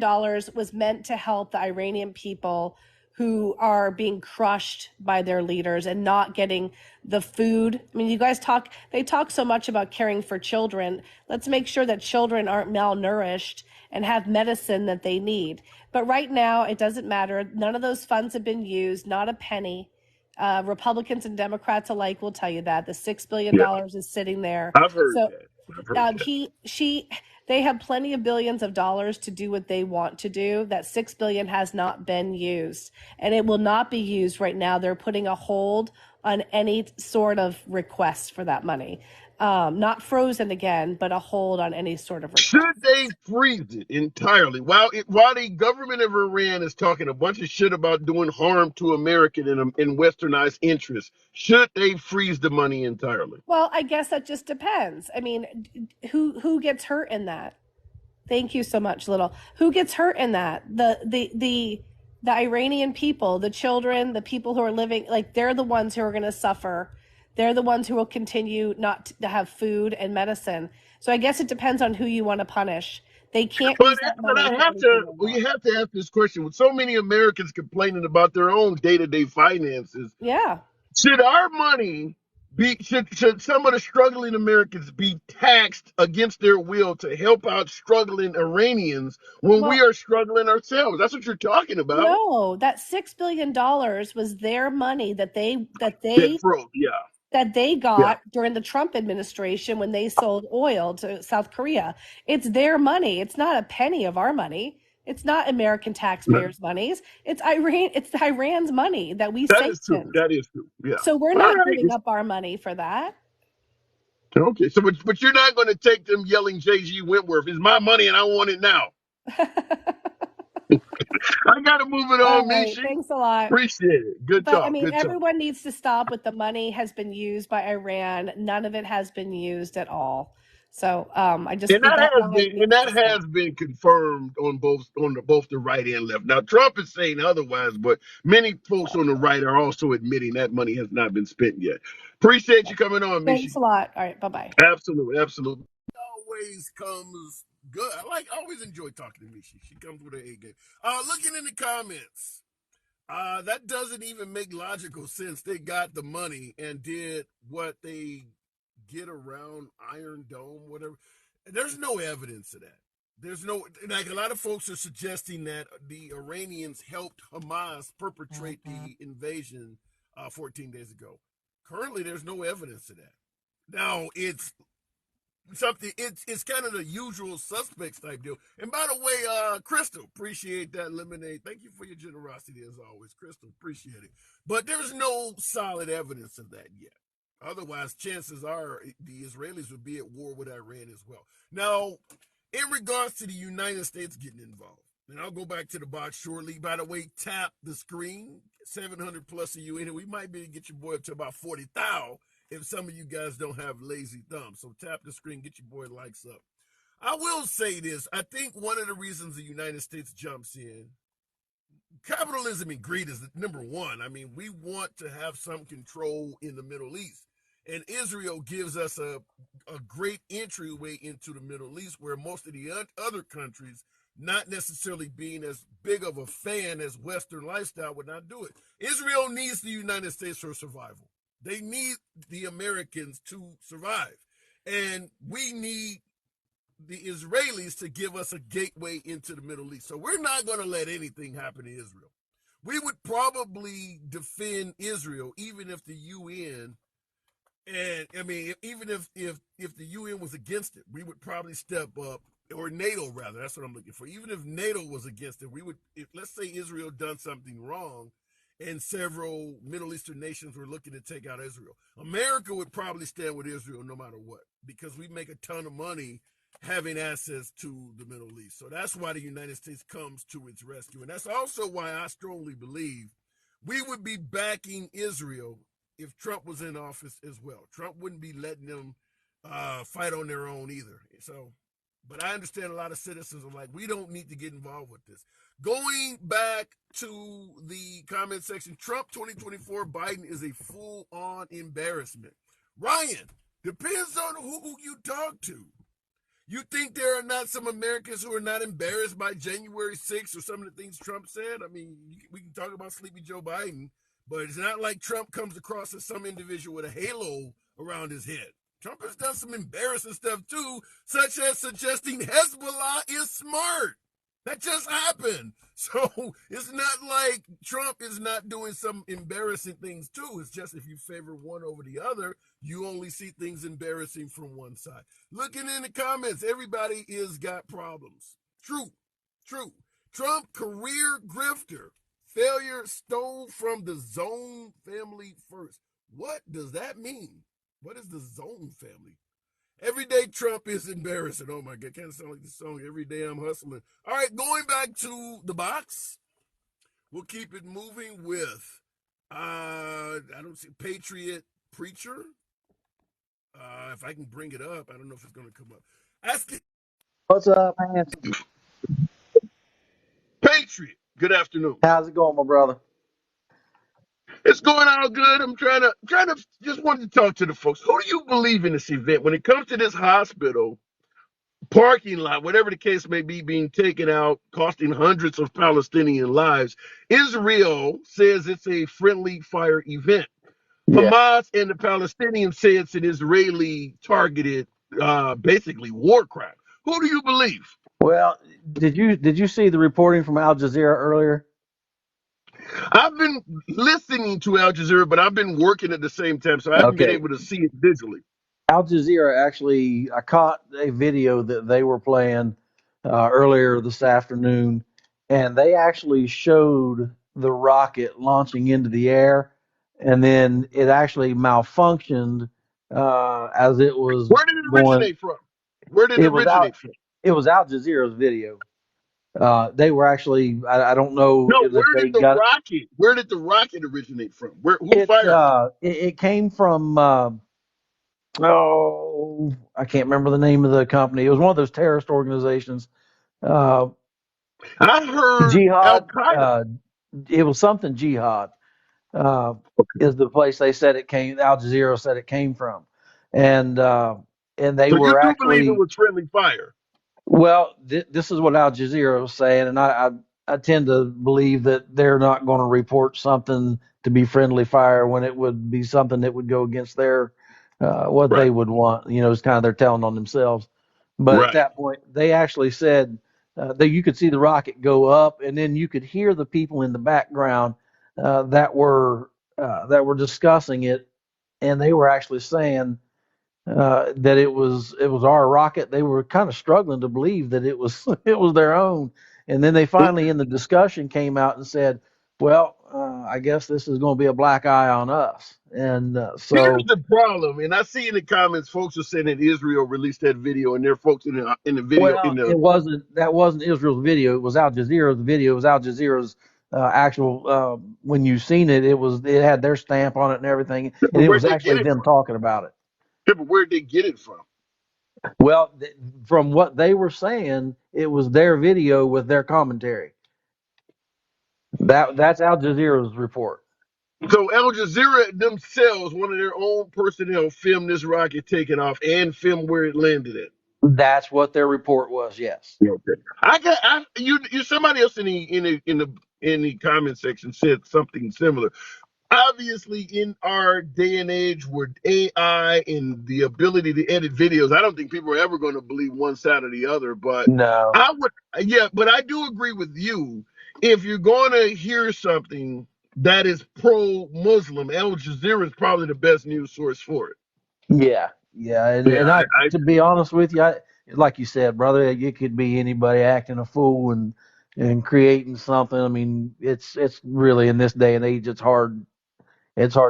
was meant to help the Iranian people who are being crushed by their leaders and not getting the food. I mean, they talk so much about caring for children. Let's make sure that children aren't malnourished and have medicine that they need. But right now, it doesn't matter. None of those funds have been used, not a penny. Republicans and Democrats alike will tell you that the $6 billion Yeah, is sitting there. I've heard So that. I've heard that. they have plenty of billions of dollars to do what they want to do. That 6 billion has not been used, and it will not be used right now. They're putting a hold on any sort of request for that money. Not frozen again, but a hold on any sort of request. Should they freeze it entirely? While the government of Iran is talking a bunch of shit about doing harm to American and westernized interests, should they freeze the money entirely? Well, I guess that just depends. I mean, who gets hurt in that? Thank you so much, Little. Who gets hurt in that? The Iranian people, the children, the people who are living, like, they're the ones who are going to suffer. They're the ones who will continue not to have food and medicine. So I guess it depends on who you want to punish. They can't But use that but money for anything they we want. have to ask this question. With so many Americans complaining about their own day-to-day finances, Yeah. should our money should some of the struggling Americans be taxed against their will to help out struggling Iranians when we Well, are struggling ourselves? That's what you're talking about. no, that $6 billion was their money that they that That they froze, yeah. that they Yeah. got during the Trump administration when they sold oil to South Korea. It's their money. It's not a penny of our money. It's not American taxpayers' monies. It's Iran's money that we That is true. sanctioned. That is true. Yeah. So we're All not right. giving up our money for that. Okay. So, but you're not going to take them yelling J.G. Wentworth, "It's my money and I want it now." I got to move it All on, right. Mishi. Thanks a lot. Appreciate it. Good But I talk. mean, Good talk. everyone needs to stop with the money has been used by Iran. None of it has been used at all. So I just And think that line and needs that to stop. has been confirmed on both the right and left. Now Trump is saying otherwise, but many folks on the right are also admitting that money has not been spent yet. Appreciate you coming on, Thanks Mishi. a lot. All right. Bye bye. Absolutely, absolutely. Always comes good. I always enjoy talking to Mishi. She comes with her A game. Looking in the comments. That doesn't even make logical sense. They got the money and did what they get around Iron Dome, whatever. There's no evidence of that. There's no, like, a lot of folks are suggesting that the Iranians helped Hamas perpetrate the invasion 14 days ago. Currently, there's no evidence of that. Now, it's kind of the usual suspects type deal. And by the way, Crystal, appreciate that lemonade. Thank you for your generosity as always, Crystal. Appreciate it. But there's no solid evidence of that yet. Otherwise, chances are the Israelis would be at war with Iran as well. Now, in regards to the United States getting involved, and I'll go back to the box shortly. By the way, tap the screen. 700 plus of you in it. We might be able to get your boy up to about 40,000 if some of you guys don't have lazy thumbs. So tap the screen, get your boy likes up. I will say this. I think one of the reasons the United States jumps in, capitalism and greed is number one. I mean, we want to have some control in the Middle East. And Israel gives us a great entryway into the Middle East where most of the other countries, not necessarily being as big of a fan as Western lifestyle, would not do it. Israel needs the United States for survival. They need the Americans to survive. And we need the Israelis to give us a gateway into the Middle East. So we're not going to let anything happen to Israel. We would probably defend Israel even if the UN, and I mean, even if the UN was against it, we would probably step up or NATO rather, that's what I'm looking for. Even if NATO was against it, we would, if, let's say Israel done something wrong and several Middle Eastern nations were looking to take out Israel. America would probably stand with Israel no matter what, because we make a ton of money having access to the Middle East. So that's why the United States comes to its rescue. And that's also why I strongly believe we would be backing Israel if Trump was in office as well. Trump wouldn't be letting them fight on their own either. So, but I understand a lot of citizens are like, we don't need to get involved with this. Going back to the comment section, Trump 2024, Biden is a full-on embarrassment. Ryan, depends on who you talk to. You think there are not some Americans who are not embarrassed by January 6th or some of the things Trump said? I mean, we can talk about Sleepy Joe Biden, but it's not like Trump comes across as some individual with a halo around his head. Trump has done some embarrassing stuff too, such as suggesting Hezbollah is smart. That just happened. So it's not like Trump is not doing some embarrassing things too. It's just if you favor one over the other, you only see things embarrassing from one side. Looking in the comments, everybody is got problems. True. Trump, career grifter. Failure stole from the Zone family first. What does that mean? What is the Zone family? Everyday Trump is embarrassing. Oh my God, kind of sound like the song, Every Day I'm Hustling. All right, going back to the box. We'll keep it moving with, I don't see, Patriot Preacher. If I can bring it up, I don't know if it's going to come up. Ask it. What's up, Hanson? Patriot, good afternoon. How's it going, my brother? It's going all good. I'm trying to just wanted to talk to the folks. Who do you believe in this event when it comes to this hospital parking lot, whatever the case may be, being taken out, costing hundreds of Palestinian lives? Israel says it's a friendly fire event. Yeah. Hamas and the Palestinians say it's an Israeli targeted, basically war crime. Who do you believe? Well, did you see the reporting from Al Jazeera earlier? I've been listening to Al Jazeera, but I've been working at the same time, so I haven't been Okay. able to see it visually. Al Jazeera actually, I caught a video that they were playing earlier this afternoon, and they actually showed the rocket launching into the air, and then it actually malfunctioned as it was Where did it going. originate from? Where did it It was out. originate from? It was Al Jazeera's video. They were actually. I don't know No, if they got where did the rocket originate from? Who it. fired it? It came from. Oh, I can't remember the name of the company. It was one of those terrorist organizations. Uh, I heard Al Jihad. Qaeda. It was something Jihad. Uh, is the place they said it came. Al Jazeera said it came from, and they So you were do believe it actually. was friendly fire? Well, this is what Al Jazeera was saying, and I tend to believe that they're not going to report something to be friendly fire when it would be something that would go against their what Right, they would want. You know, it's kind of they're telling on themselves. But at right. that point, they actually said that you could see the rocket go up, and then you could hear the people in the background that were discussing it, and they were actually saying that it was our rocket. They were kind of struggling to believe that it was it was their own, and then they finally in the discussion came out and said, "Well, I guess this is going to be a black eye on us." And Here's so, the problem, and I see in the comments folks are saying that Israel released that video, and there are folks in the video in well, the. it wasn't Israel's video. It was Al Jazeera's video. It was Al Jazeera's actual. When you seen it, it had their stamp on it and everything, and But it where'd was they get actually it them from? talking about it. Yeah, but where'd they get it from? Well, from what they were saying, it was their video with their commentary. That's Al Jazeera's report. So Al Jazeera themselves, one of their own personnel, filmed this rocket taking off and filmed where it landed at. That's what their report was. Yes. Okay. You somebody else in the comment section said something similar. Obviously, in our day and age with AI and the ability to edit videos, I don't think people are ever going to believe one side or the other. But No. but I do agree with you. If you're going to hear something that is pro-Muslim, Al Jazeera is probably the best news source for it. Yeah. Yeah. And Yeah, and I, to be honest with you, like you said, brother, it could be anybody acting a fool and creating something. I mean, it's really in this day and age, it's hard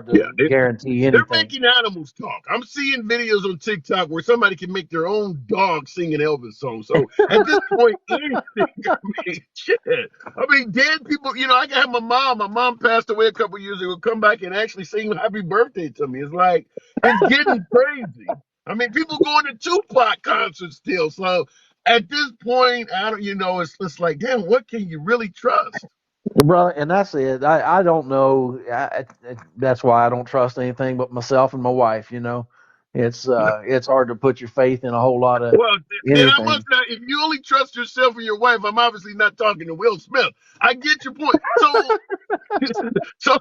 Yeah, to guarantee they're anything. making animals talk. I'm seeing videos on TikTok where somebody can make their own dog sing an Elvis song. So at this point, anything, I mean, shit. I mean, dead people, I can have my mom. My mom passed away a couple years ago, come back and actually sing happy birthday to me. It's like, it's getting crazy. I mean, people going to Tupac concerts still. So at this point, I don't, it's like, damn, what can you really trust? Brother, and that's it. I don't know. That's why I don't trust anything but myself and my wife. It's hard to put your faith in a whole lot of Well, then I must anything. not. If you only trust yourself and your wife, I'm obviously not talking to Will Smith. I get your point. So, so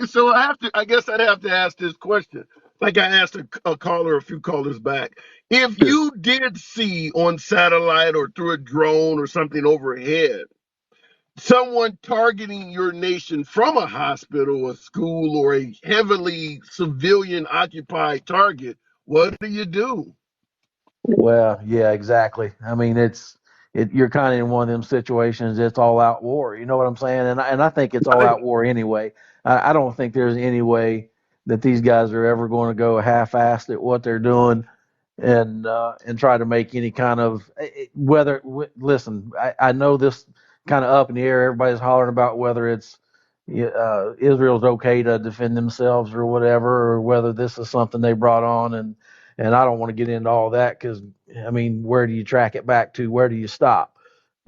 so I have to. I guess I'd have to ask this question, like I asked a caller, a few callers back. If Sure. you did see on satellite or through a drone or something overhead, someone targeting your nation from a hospital, a school, or a heavily civilian occupied target, what do you do? Well, yeah, exactly. I mean, you're kind of in one of them situations. It's all out war. You know what I'm saying? And I think it's all Right. out war anyway. I don't think there's any way that these guys are ever going to go half-assed at what they're doing and try to make any kind of listen. I know this kind of up in the air. Everybody's hollering about whether it's Israel's okay to defend themselves or whatever, or whether this is something they brought on and I don't want to get into all that because, I mean, where do you track it back to? Where do you stop?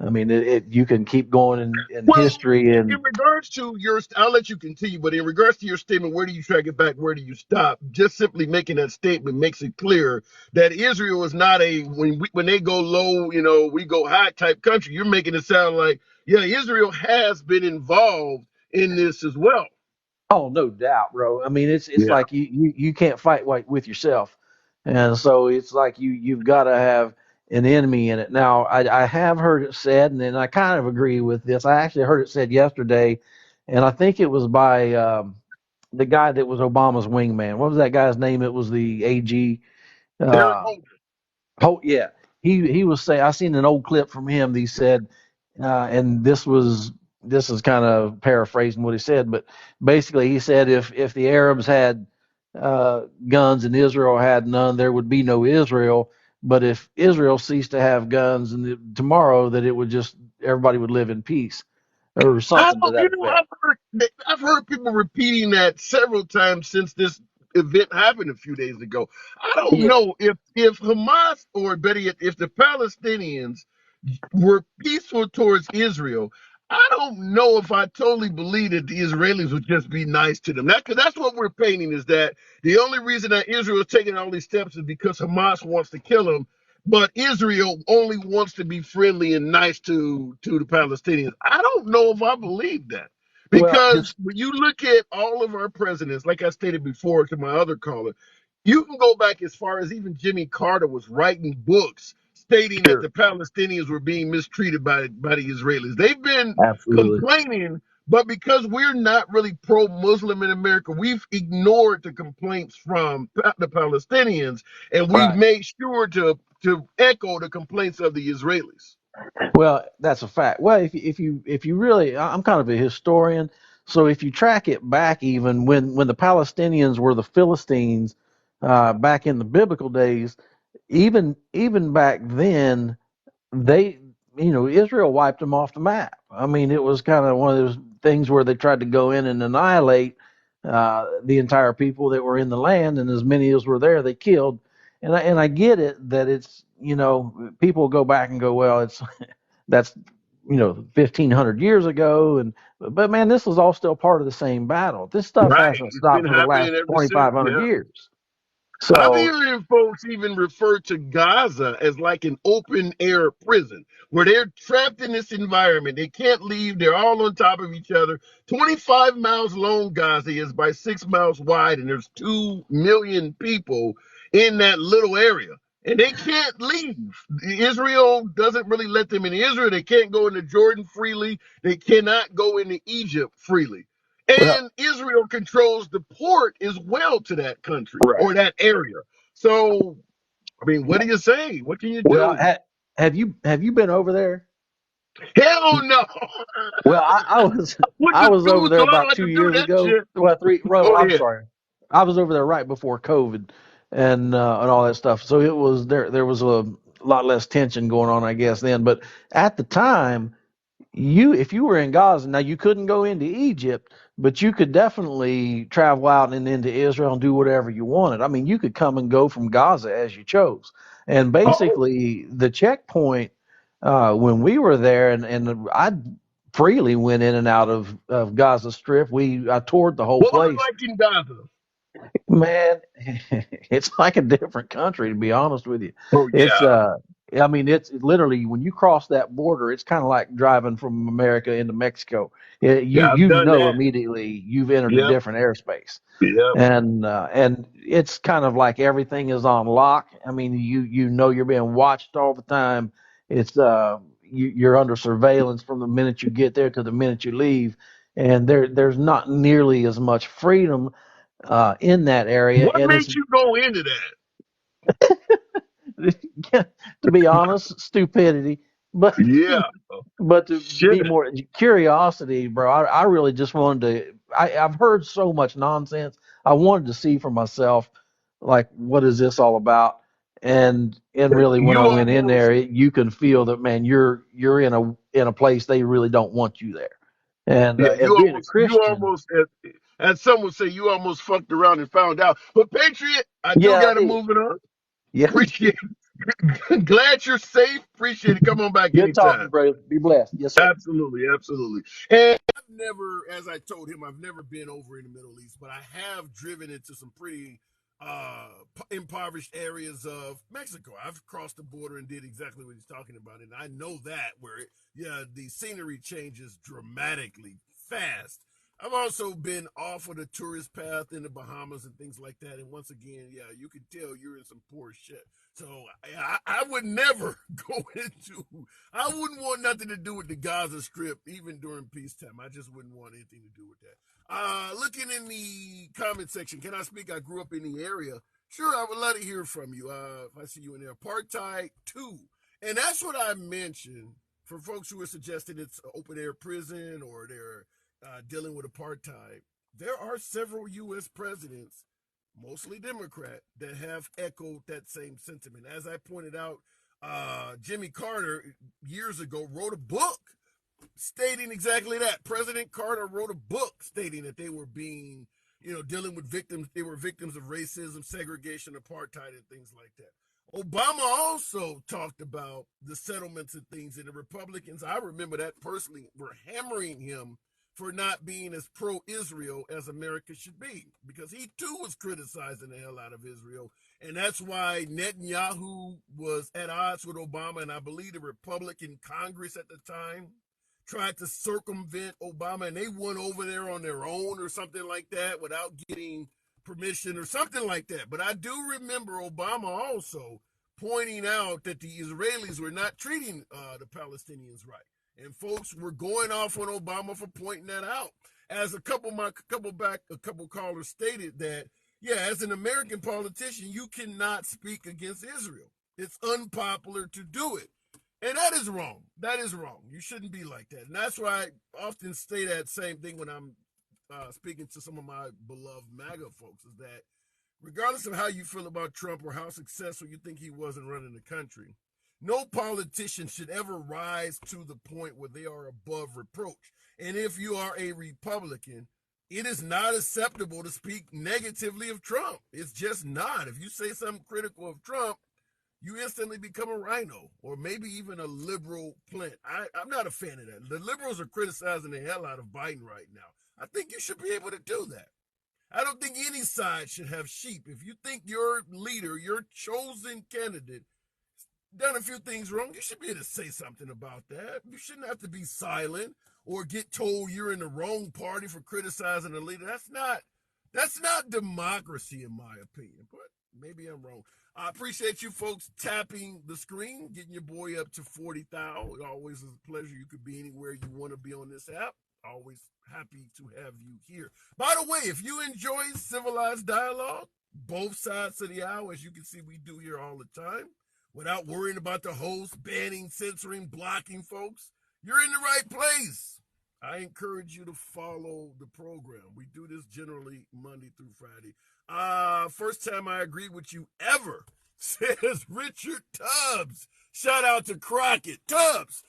I mean, you can keep going in Well, history in and, regards to I'll let you continue, but in regards to your statement, where do you track it back? Where do you stop? Just simply making that statement makes it clear that Israel is not when they go low, we go high type country. You're making it sound like, yeah, Israel has been involved in this as well. oh, no doubt, bro. I mean, it's Yeah. like you can't fight like with yourself. And so it's like you've got to have an enemy in it. Now, I have heard it said, and then I kind of agree with this. I actually heard it said yesterday, and I think it was by the guy that was Obama's wingman. What was that guy's name? It was the AG. Eric Uh, Holder. Oh yeah, he was saying. I seen an old clip from him. That he said, and this is kind of paraphrasing what he said, but basically he said if the Arabs had guns and Israel had none, there would be no Israel. But if Israel ceased to have guns and tomorrow, that it would just everybody would live in peace or I something to don't, that effect. I've heard people repeating that several times since this event happened a few days ago. I don't Yeah. know if Hamas, or better yet, if the Palestinians were peaceful towards Israel, I don't know if I totally believe that the Israelis would just be nice to them. That's what we're painting, is that the only reason that Israel is taking all these steps is because Hamas wants to kill them, but Israel only wants to be friendly and nice to the Palestinians. I don't know if I believe that. Well, Because when you look at all of our presidents, like I stated before to my other caller, you can go back as far as even Jimmy Carter was writing books stating that sure, the Palestinians were being mistreated by the Israelis. They've been absolutely complaining, but because we're not really pro-Muslim in America, we've ignored the complaints from the Palestinians, and we've right. made sure to echo the complaints of the Israelis. Well, that's a fact. Well, if you really, I'm kind of a historian, so if you track it back, even when the Palestinians were the Philistines, back in the biblical days, even back then, they, Israel wiped them off the map. I mean, it was kind of one of those things where they tried to go in and annihilate the entire people that were in the land, and as many as were there, they killed. And I get it that it's, people go back and go, well, that's 1,500 years ago, but man, this is all still part of the same battle. This stuff Right. hasn't It's been stopped for the last happening ever since. 2,500 Yeah. years. I'm So hearing folks even refer to Gaza as like an open air prison where they're trapped in this environment. They can't leave. They're all on top of each other. 25 miles long Gaza is by 6 miles wide, and there's 2 million people in that little area. And they can't leave. Israel doesn't really let them in Israel. They can't go into Jordan freely. They cannot go into Egypt freely. well, And Israel controls the port as well to that country right. or that area. So I mean, what do you say? What can you Well, do? have you been over there? Hell no. Well, I was Went I to was over school there so I about don't have to two do years that ago. shit. Well, three. Well, Go I'm ahead. sorry. I was over there right before COVID and all that stuff. So it was there. There was a lot less tension going on, I guess, then. But at the time, if you were in Gaza, now you couldn't go into Egypt, but you could definitely travel out and into Israel and do whatever you wanted. I mean, you could come and go from Gaza as you chose. And Oh, basically, the checkpoint when we were there, and I freely went in and out of Gaza Strip. I toured the whole what was it place. like in Gaza? Man, it's like a different country, to be honest with you. Oh It's yeah, I mean, it's literally when you cross that border, it's kind of like driving from America into Mexico. yeah, I've You done know that. immediately you've entered a Yep, different airspace, yep. and it's kind of like everything is on lock. I mean, you know you're being watched all the time. It's you're under surveillance from the minute you get there to the minute you leave, and there's not nearly as much freedom in that area, What and made it's you go into that? to be honest, stupidity. But Yeah, to shit. be more curiosity, bro. I really just wanted to. I've heard so much nonsense. I wanted to see for myself, like, what is this all about? And really, when I You went in almost, there, you can feel that, man. You're in a place they really don't want you there. And yeah, as being a you Christian, almost, as some would say, you almost fucked around and found out. But Patriot, I do yeah, I got to did. move it on. Yeah, Appreciate it. Glad you're safe. Appreciate it. Come on back good talking, anytime. brother. Be blessed. Yes, sir. Absolutely, absolutely. And I've never, as I told him, I've never been over in the Middle East, but I have driven into some pretty impoverished areas of Mexico. I've crossed the border and did exactly what he's talking about, and I know that where yeah, the scenery changes dramatically fast. I've also been off of the tourist path in the Bahamas and things like that, and once again, yeah, you can tell you're in some poor shit. So I would never go into. I wouldn't want nothing to do with the Gaza Strip, even during peacetime. I just wouldn't want anything to do with that. Looking in the comment section, can I speak? I grew up in the area. Sure, I would love to hear from you. If I see you in there, apartheid 2, and that's what I mentioned for folks who are suggesting it's an open air prison or they're dealing with apartheid. There are several U.S. presidents, mostly Democrat, that have echoed that same sentiment. As I pointed out, Jimmy Carter years ago wrote a book stating exactly that. President Carter wrote a book stating that they were being, dealing with victims. They were victims of racism, segregation, apartheid, and things like that. Obama also talked about the settlements and things, and the Republicans, I remember that personally, were hammering him for not being as pro-Israel as America should be, because he too was criticizing the hell out of Israel. And that's why Netanyahu was at odds with Obama, and I believe the Republican Congress at the time tried to circumvent Obama, and they went over there on their own or something like that without getting permission or something like that. But I do remember Obama also pointing out that the Israelis were not treating the Palestinians right, and folks were going off on Obama for pointing that out. As a couple callers stated that, yeah, as an American politician, you cannot speak against Israel. It's unpopular to do it. And that is wrong. That is wrong. You shouldn't be like that. And that's why I often say that same thing when I'm speaking to some of my beloved MAGA folks, is that regardless of how you feel about Trump or how successful you think he was in running the country, no politician should ever rise to the point where they are above reproach. And if you are a Republican, it is not acceptable to speak negatively of Trump. It's just not. If you say something critical of Trump, you instantly become a rhino or maybe even a liberal plant. I'm not a fan of that. The liberals are criticizing the hell out of Biden right now. I think you should be able to do that. I don't think any side should have sheep. If you think your leader, your chosen candidate, done a few things wrong, you should be able to say something about that. You shouldn't have to be silent or get told you're in the wrong party for criticizing a leader. That's not democracy, in my opinion. But maybe I'm wrong. I appreciate you folks tapping the screen, getting your boy up to 40,000. It always is a pleasure. You could be anywhere you want to be on this app. Always happy to have you here. By the way, if you enjoy civilized dialogue, both sides of the aisle, as you can see we do here all the time, without worrying about the host banning, censoring, blocking folks. You're in the right place. I encourage you to follow the program. We do this generally Monday through Friday. First time I agree with you ever, says Richard Tubbs. Shout out to Crockett. Tubbs,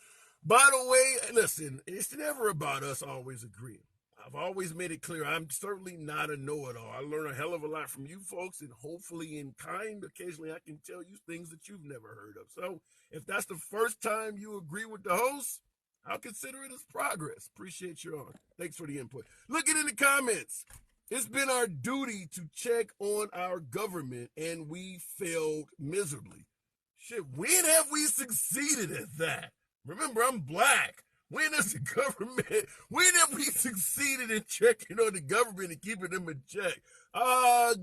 by the way, listen, it's never about us always agreeing. I've always made it clear I'm certainly not a know-it-all. I learn a hell of a lot from you folks, and hopefully in kind, occasionally I can tell you things that you've never heard of. So if that's the first time you agree with the host, I'll consider it as progress. Appreciate your honor. Thanks for the input. Looking in the comments, it's been our duty to check on our government, and we failed miserably. Shit, when have we succeeded at that? Remember, I'm black. When has the government, when have we succeeded in checking on the government and keeping them in check?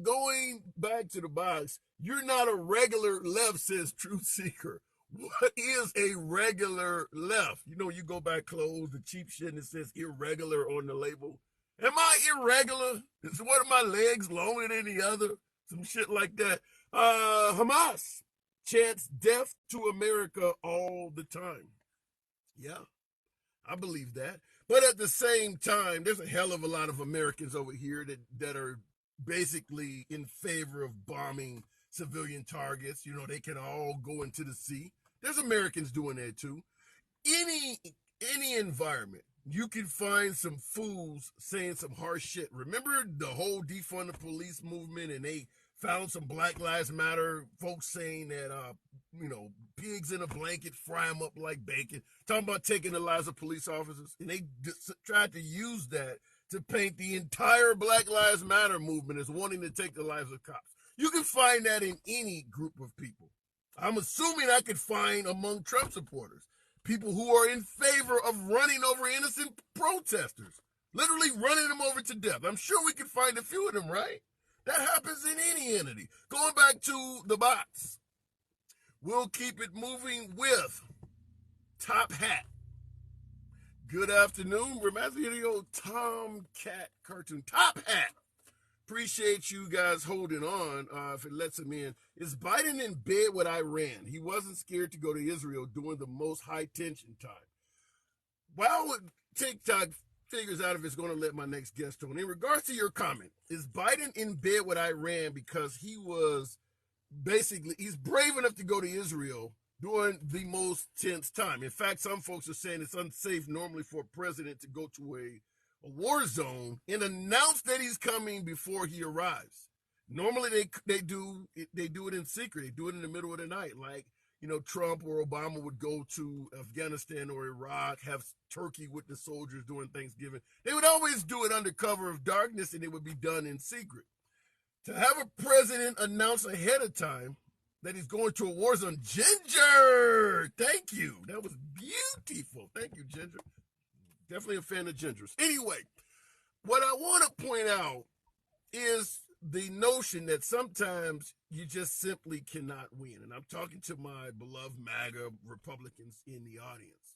Going back to the box, you're not a regular left, says Truth Seeker. What is a regular left? You know, you go buy clothes, the cheap shit, and it says irregular on the label. Am I irregular? Is one of my legs longer than the other? Some shit like that. Hamas chants death to America all the time. Yeah. I believe that. But at the same time, there's a hell of a lot of Americans over here that are basically in favor of bombing civilian targets. You know, they can all go into the sea. There's Americans doing that too. Any environment, you can find some fools saying some harsh shit. Remember the whole defund the police movement, and they found some Black Lives Matter folks saying that, pigs in a blanket, fry them up like bacon, talking about taking the lives of police officers. And they tried to use that to paint the entire Black Lives Matter movement as wanting to take the lives of cops. You can find that in any group of people. I'm assuming I could find among Trump supporters, people who are in favor of running over innocent protesters, literally running them over to death. I'm sure we could find a few of them, right? That happens in any entity. Going back to the box, we'll keep it moving with Top Hat. Good afternoon. Reminds me of the old Tomcat cartoon. Top Hat. Appreciate you guys holding on if it lets him in. Is Biden in bed with Iran? He wasn't scared to go to Israel during the most high tension time. While TikTok figures out if it's going to let my next guest on. In regards to your comment, is Biden in bed with Iran because he's brave enough to go to Israel during the most tense time? In fact, some folks are saying it's unsafe normally for a president to go to a war zone and announce that he's coming before he arrives. Normally they do it in secret. They do it in the middle of the night, like Trump or Obama would go to Afghanistan or Iraq, have turkey with the soldiers during Thanksgiving. They would always do it under cover of darkness, and it would be done in secret. To have a president announce ahead of time that he's going to a war zone, Ginger, thank you. That was beautiful. Thank you, Ginger. Definitely a fan of Gingers. Anyway, what I want to point out is the notion that sometimes you just simply cannot win. And I'm talking to my beloved MAGA Republicans in the audience.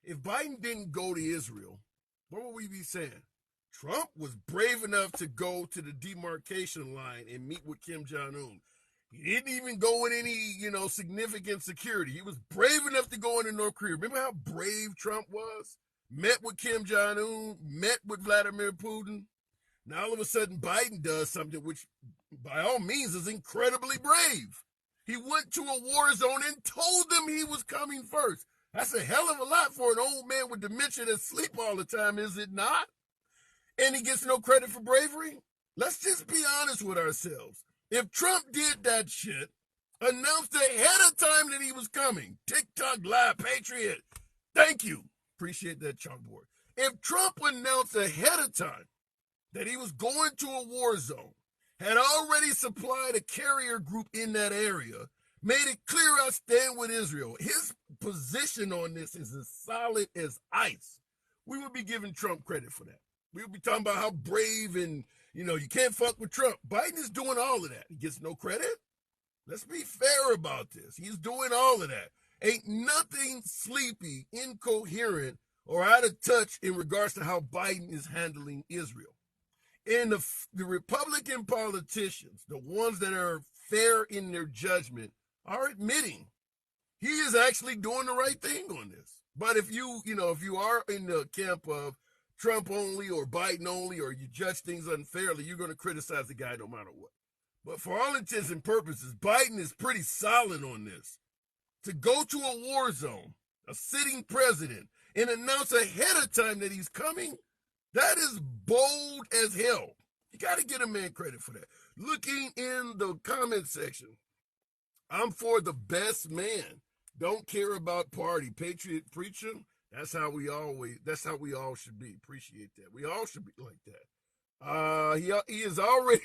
If Biden didn't go to Israel, what would we be saying? Trump was brave enough to go to the demarcation line and meet with Kim Jong-un. He didn't even go with any, significant security. He was brave enough to go into North Korea. Remember how brave Trump was? Met with Kim Jong-un, met with Vladimir Putin. Now all of a sudden Biden does something which by all means is incredibly brave. He went to a war zone and told them he was coming first. That's a hell of a lot for an old man with dementia that sleep all the time, is it not? And he gets no credit for bravery? Let's just be honest with ourselves. If Trump did that shit, announced ahead of time that he was coming, TikTok Live Patriot, thank you. Appreciate that chalkboard. If Trump announced ahead of time that he was going to a war zone, had already supplied a carrier group in that area, made it clear I stand with Israel, his position on this is as solid as ice, we would be giving Trump credit for that. We would be talking about how brave and, you can't fuck with Trump. Biden is doing all of that. He gets no credit. Let's be fair about this. He's doing all of that. Ain't nothing sleepy, incoherent, or out of touch in regards to how Biden is handling Israel. And the Republican politicians, the ones that are fair in their judgment, are admitting he is actually doing the right thing on this. But if if you are in the camp of Trump only or Biden only, or you judge things unfairly, you're going to criticize the guy no matter what. But for all intents and purposes, Biden is pretty solid on this. To go to a war zone, a sitting president, and announce ahead of time that he's coming, that is bold as hell. You got to get a man credit for that. Looking in the comment section, I'm for the best man. Don't care about party. Patriot preacher. That's how we all should be. Appreciate that. We all should be like that. He is already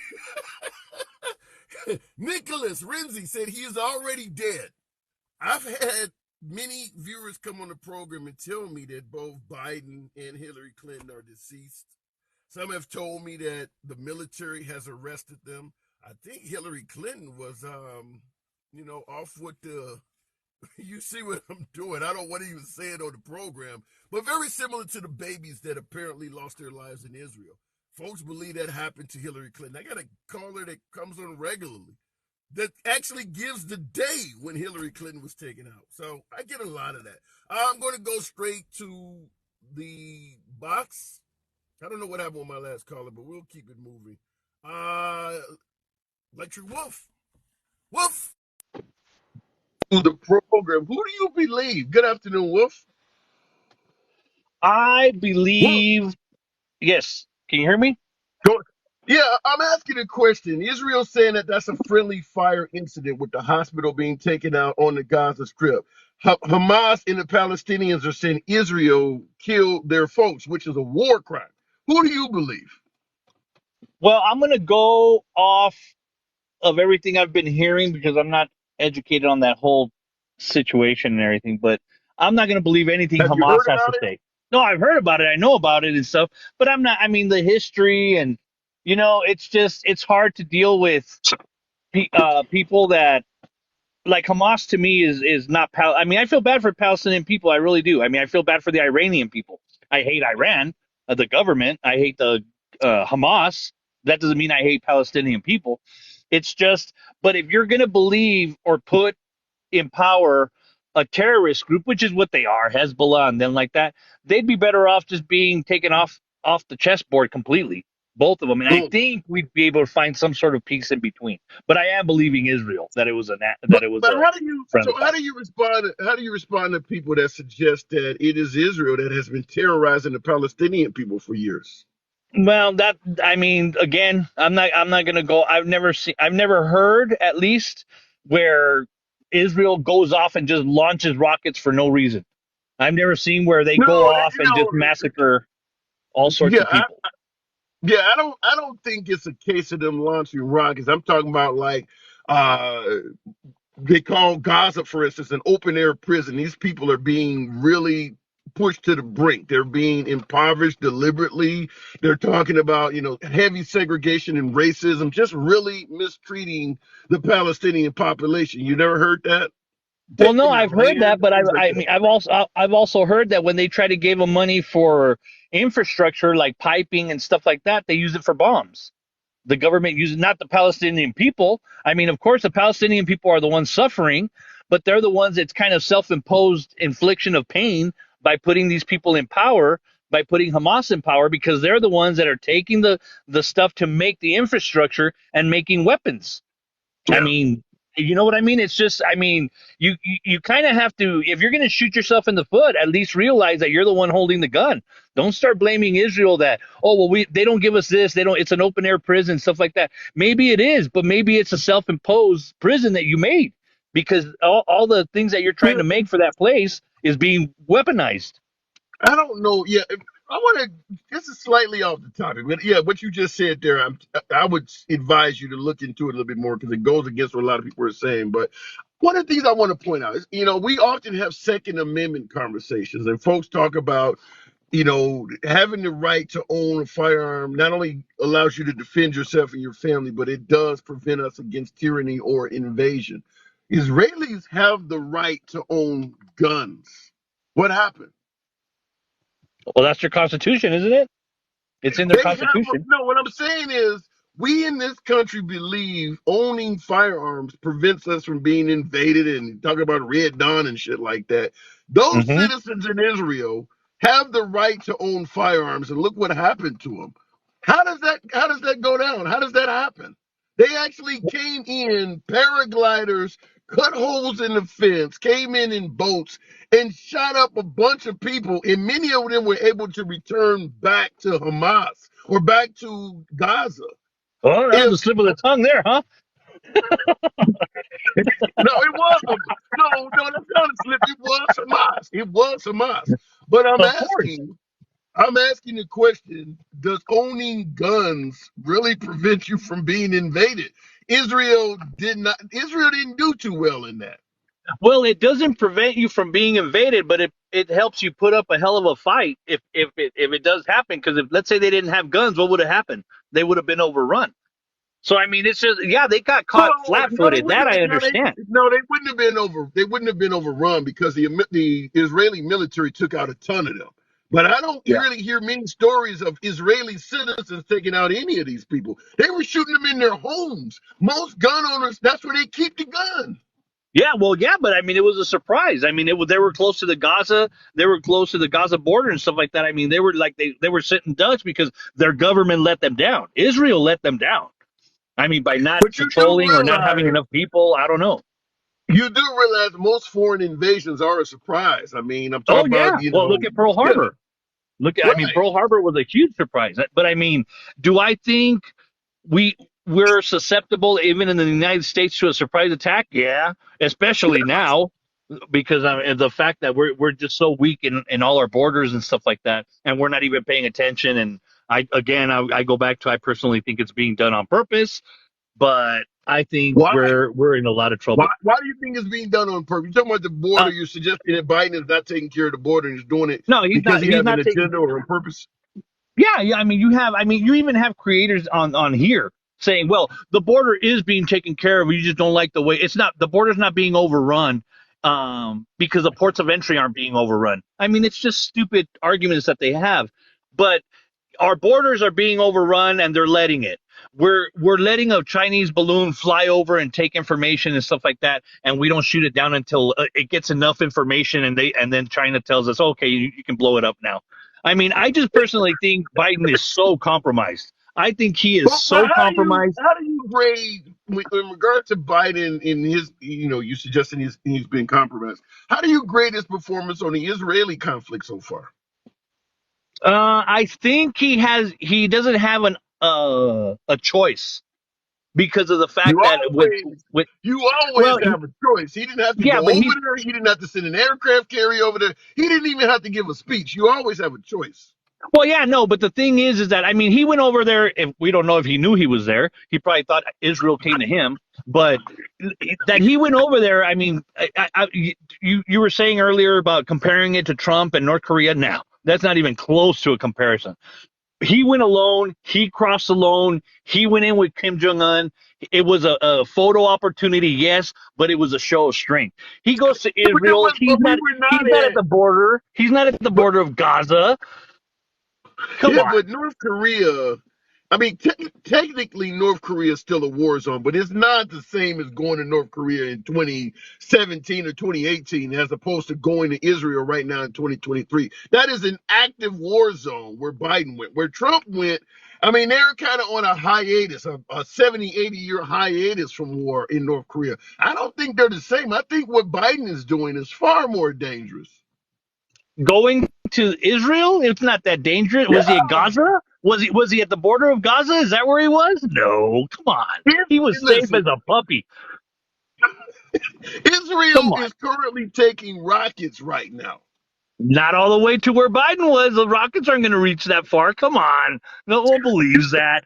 Nicholas Renzi said he is already dead. I've had many viewers come on the program and tell me that both Biden and Hillary Clinton are deceased. Some have told me that the military has arrested them. I think Hillary Clinton was, off with the, you see what I'm doing. I don't want to even say it on the program, but very similar to the babies that apparently lost their lives in Israel. Folks believe that happened to Hillary Clinton. I got a caller that comes on regularly that actually gives the day when Hillary Clinton was taken out. So I get a lot of that. I'm going to go straight to the box. I don't know what happened with my last caller, but we'll keep it moving. Electric Wolf. Wolf. The program. Who do you believe? Good afternoon, Wolf. I Wolf. believe, yes. Can you hear me? Go. Yeah, I'm asking a question. Israel saying that that's a friendly fire incident with the hospital being taken out on the Gaza Strip. Hamas and the Palestinians are saying Israel killed their folks, which is a war crime. Who do you believe? Well, I'm going to go off of everything I've been hearing because I'm not educated on that whole situation and everything, but I'm not going to believe anything Have you Hamas heard has to about it? say. No, I've heard about it. I know about it and stuff, but I'm not, I mean, the history and, it's hard to deal with people that like Hamas to me is not I mean, I feel bad for Palestinian people. I really do. I mean, I feel bad for the Iranian people. I hate Iran, the government. I hate the Hamas. That doesn't mean I hate Palestinian people. It's just, but if you're gonna believe or put in power a terrorist group, which is what they are, Hezbollah and then like that, they'd be better off just being taken off the chessboard completely, both of them. And I Mm. think we'd be able to find some sort of peace in between. But I am believing Israel that it was But that it was but a how do you friendly so how fire. do you respond how do you respond to people that suggest that it is Israel that has been terrorizing the Palestinian people for years? Well, that I mean, again, I'm not gonna go. I've never heard at least where Israel goes off and just launches rockets for no reason. I've never seen where they No, go off and just you massacre all sorts yeah, of people. I don't think it's a case of them launching rockets. I'm talking about like uh they call Gaza, for instance, an open air prison. These people are being really pushed to the brink. They're being impoverished deliberately. They're talking about, heavy segregation and racism, just really mistreating the Palestinian population. You never heard that? Well, no, Taking their I've heard that, land, but things like I that. mean, I've also heard that when they try to give them money for infrastructure like piping and stuff like that, they use it for bombs. The government uses not the Palestinian people. I mean, of course, the Palestinian people are the ones suffering, but they're the ones that's kind of self-imposed infliction of pain by putting these people in power, by putting Hamas in power, because they're the ones that are taking the stuff to make the infrastructure and making weapons. I Yeah. mean, you know what I mean? It's just, I mean, you kind of have to, if you're going to shoot yourself in the foot, at least realize that you're the one holding the gun. Don't start blaming Israel that, oh, well, they don't give us this. They don't, it's an open air prison, stuff like that. Maybe it is, but maybe it's a self imposed prison that you made because all the things that you're trying to make for that place is being weaponized. I don't know. Yeah, I want to. This is slightly off the topic, but yeah, what you just said there, I would advise you to look into it a little bit more because it goes against what a lot of people are saying. But one of the things I want to point out is, we often have Second Amendment conversations, and folks talk about, having the right to own a firearm not only allows you to defend yourself and your family, but it does prevent us against tyranny or invasion. Israelis have the right to own guns. What happened? Well, that's your constitution, isn't it? It's in their They have constitution. no. What I'm saying is, we in this country believe owning firearms prevents us from being invaded, and talk about Red Dawn and shit like that. Those Hmm. citizens in Israel have the right to own firearms, and look what happened to them. How does that? How does that go down? How does that happen? They actually came in paragliders, cut holes in the fence, came in boats, and shot up a bunch of people, and many of them were able to return back to Hamas or back to Gaza. Oh, that was If a slip of the tongue there, huh? no, it was a no, that's not a slip. It was Hamas. It was Hamas. But Of course. I'm asking the question: does owning guns really prevent you from being invaded? Israel did not. Israel didn't do too well in that. Well, it doesn't prevent you from being invaded, but it helps you put up a hell of a fight if it does happen. Because if let's say they didn't have guns, what would have happened? They would have been overrun. So I mean, it's just yeah, they got Well, caught no, they flat-footed. wouldn't That have I been. understand. No, they wouldn't have been over. They wouldn't have been overrun because the Israeli military took out a ton of them. But I don't Yeah. really hear many stories of Israeli citizens taking out any of these people. They were shooting them in their homes. Most gun owners, that's where they keep the gun. Yeah, well, yeah, but I mean, it was a surprise. I mean, they were close to the Gaza, they were close to the Gaza border and stuff like that. I mean, they were like they were sitting ducks because their government let them down. Israel let them down. I mean, by not But patrolling or not having enough people. I don't know. you do realize most foreign invasions are a surprise. I mean, I'm Oh talking about, yeah. Well, look at Pearl yeah, Harbor. I mean, right. Pearl Harbor was a huge surprise. But I mean, do I think we we're susceptible even in the United States to a surprise attack? Yeah, especially now because the fact that we're just so weak in all our borders and stuff like that, and we're not even paying attention. And I go back to I personally think it's being done on purpose, but I think Why? we're in a lot of trouble. Why do you think it's being done on purpose? You're talking about the border. Uh, You're suggesting that Biden is not taking care of the border and is doing it no, he's because not. he He's has an not taking. agenda or on purpose. Yeah, yeah. I mean, you even have creators on here saying, well, the border is being taken care of. You just don't like the way it's not. The border's not being overrun because the ports of entry aren't being overrun. I mean, it's just stupid arguments that they have. But our borders are being overrun and they're letting it. We're letting a Chinese balloon fly over and take information and stuff like that, and we don't shoot it down until it gets enough information, and then China tells us, okay, you can blow it up now. I mean, I just personally think Biden is so compromised. I think he is But so compromised. how do you grade in regard to Biden in his, you suggesting he's been compromised? How do you grade his performance on the Israeli conflict so far? I think he doesn't have a choice because of the You fact that always with you always well, have a choice. He didn't have to yeah, go but over he's there. He didn't have to send an aircraft carrier over there. He didn't even have to give a speech. You always have a choice. well, yeah, no, but the thing is that I mean, he went over there. If we don't know if he knew he was there, he probably thought Israel came to him. But that he went over there, I mean, you were saying earlier about comparing it to Trump and North Korea. Now that's not even close to a comparison. He went alone. He crossed alone. He went in with Kim Jong Un. It was a photo opportunity, yes, but it was a show of strength. He goes to Israel. But we were He's not not at at. the border. He's not at the But border of Gaza. Come yeah, on. but North Korea. I mean, technically, North Korea is still a war zone, but it's not the same as going to North Korea in 2017 or 2018 as opposed to going to Israel right now in 2023. That is an active war zone where Biden went. Where Trump went, I mean, they're kind of on a hiatus, a 70, 80-year hiatus from war in North Korea. I don't think they're the same. I think what Biden is doing is far more dangerous. Going to Israel, it's not that dangerous. Yeah, Was he at Gaza? Was he at the border of Gaza? Is that where he was? No, come on. He was safe listen, as a puppy. Come Israel on. is currently taking rockets right now. Not all the way to where Biden was. The rockets aren't going to reach that far. Come on. No one believes that.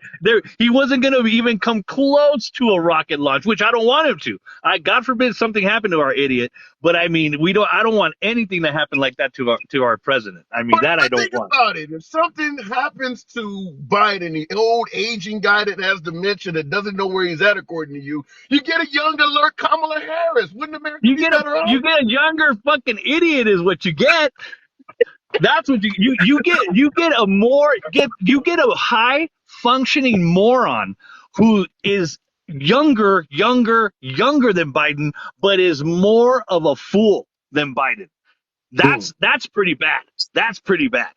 He wasn't going to even come close to a rocket launch, which I don't want him to. God forbid something happened to our idiot. But I mean, I don't want anything to happen like that to our president. I mean, that I But don't think want. about it. If something happens to Biden, the old aging guy that has dementia that doesn't know where he's at, according to you get a young alert Kamala Harris. Wouldn't America be better off? You get a younger fucking idiot is what you get. That's what you get a more get you get a high functioning moron who is younger than Biden, but is more of a fool than Biden. Hmm. That's pretty bad. That's pretty bad.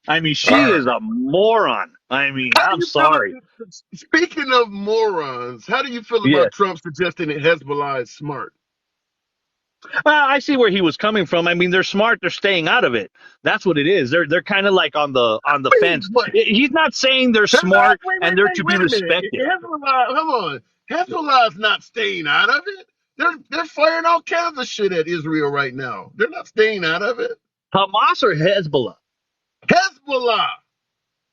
I mean, All she right. is a moron. I mean, How do I'm you feel? sorry. Speaking of morons, how do you feel Yeah. about Trump suggesting that Hezbollah is smart? Well, I see where he was coming from. I mean, they're smart. They're staying out of it. That's what it is. They're kind of like on the Wait, fence. what? He's not saying they're smart and they're to be Wait a minute. respected. Hezbollah, hold on. Hezbollah is not staying out of it. They're firing all kinds of shit at Israel right now. They're not staying out of it. Hamas or Hezbollah? Hezbollah,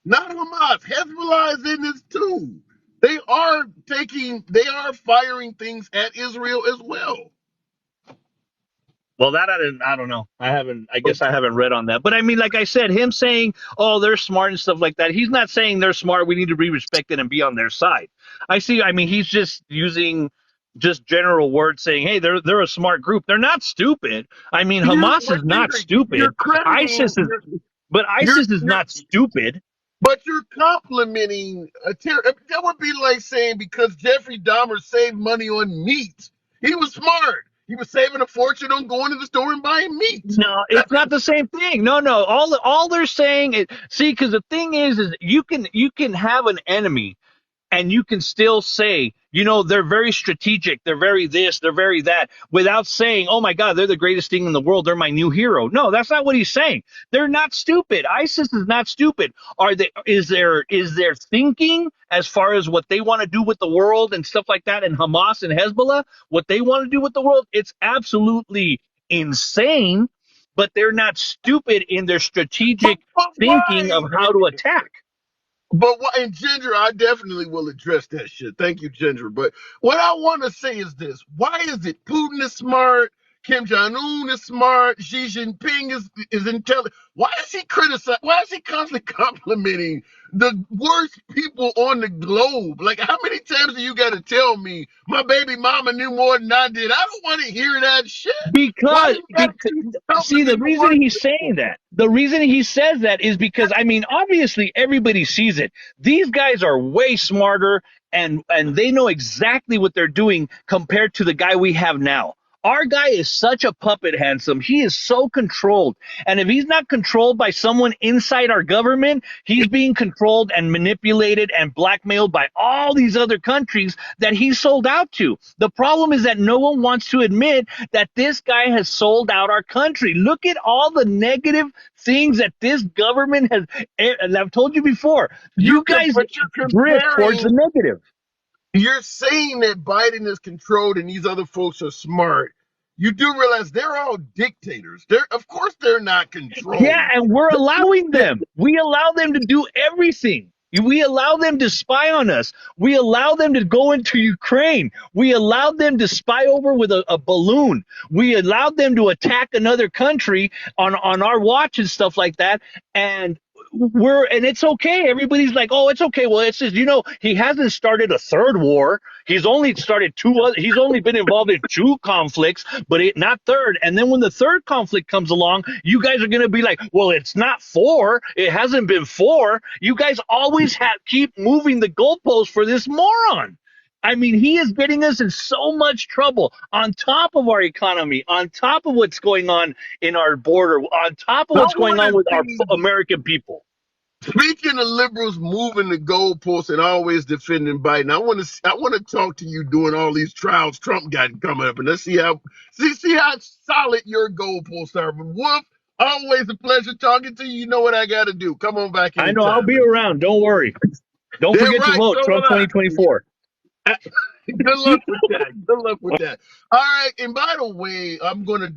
not Hamas. Hezbollah is in this too. They are firing things at Israel as well. Well, that I don't know. I guess I Okay. haven't read on that. But I mean, like I said, him saying, "Oh, they're smart" and stuff like that. He's not saying they're smart. We need to be respected and be on their side. I see. I mean, he's just using just general words saying, "Hey, they're a smart group. They're not stupid." I mean, Hamas is not You're stupid. crediting, ISIS is, but ISIS is you're not stupid. but you're complimenting a that would be like saying because Jeffrey Dahmer saved money on meat, he was smart. He was saving a fortune on going to the store and buying meat. No, That, it's not the same thing. No, no. All they're saying is, see, because the thing is you can have an enemy and you can still say, they're very strategic, they're very this, they're very that, without saying, oh my God, they're the greatest thing in the world, they're my new hero. No, that's not what he's saying. They're not stupid. ISIS is not stupid. Are they? Is there thinking as far as what they want to do with the world and stuff like that, and Hamas and Hezbollah, what they want to do with the world? It's absolutely insane, but they're not stupid in their strategic but thinking why? of how to attack. But what and Ginger, I definitely will address that shit. Thank you, Ginger. But what I want to say is this: why is it Putin is smart, Kim Jong Un is smart, Xi Jinping is intelligent? Why is he criticizing? Why is he constantly complimenting the worst people on the globe? Like, how many times do you got to tell me my baby mama knew more than I did? I don't want to hear that shit. Why do you got to Because keep see, the complimenting the reason worst he's saying people? that, the reason he says that is because, I mean, obviously everybody sees it. These guys are way smarter and they know exactly what they're doing compared to the guy we have now. Our guy is such a puppet handsome. He is so controlled. And if he's not controlled by someone inside our government, he's being controlled and manipulated and blackmailed by all these other countries that he sold out to. The problem is that no one wants to admit that this guy has sold out our country. Look at all the negative things that this government has. And I've told you before, you guys But you're drift towards the comparing. negative. You're saying that Biden is controlled and these other folks are smart. You do realize they're all dictators. Of course, they're not Yeah, controlled. and we're allowing them. We allow them to do everything. We allow them to spy on us. We allow them to go into Ukraine. We allowed them to spy over with a balloon. We allowed them to attack another country on our watch and stuff like that. And and it's okay. Everybody's like, oh, it's okay. Well, it's just, he hasn't started a third war. He's only started two other, he's only been involved in two conflicts, but not third. And then when the third conflict comes along, you guys are going to be like, well, it's not four. It hasn't been four. You guys always keep moving the goalposts for this moron. I mean, he is getting us in so much trouble on top of our economy, on top of what's going on in our border, on top of I what's going want on to with our see, American people. speaking of liberals moving the goalposts and always defending Biden, I want to talk to you doing all these trials Trump got coming up, and let's see how solid your goalposts are. But Wolf, always a pleasure talking to you. You know what I got to do. Come on back I know I'll anytime, be man. around. Don't worry. Don't Damn forget to right, vote so Trump will I. 2024. Good luck with that. Good luck with that. All right. And by the way, I'm going to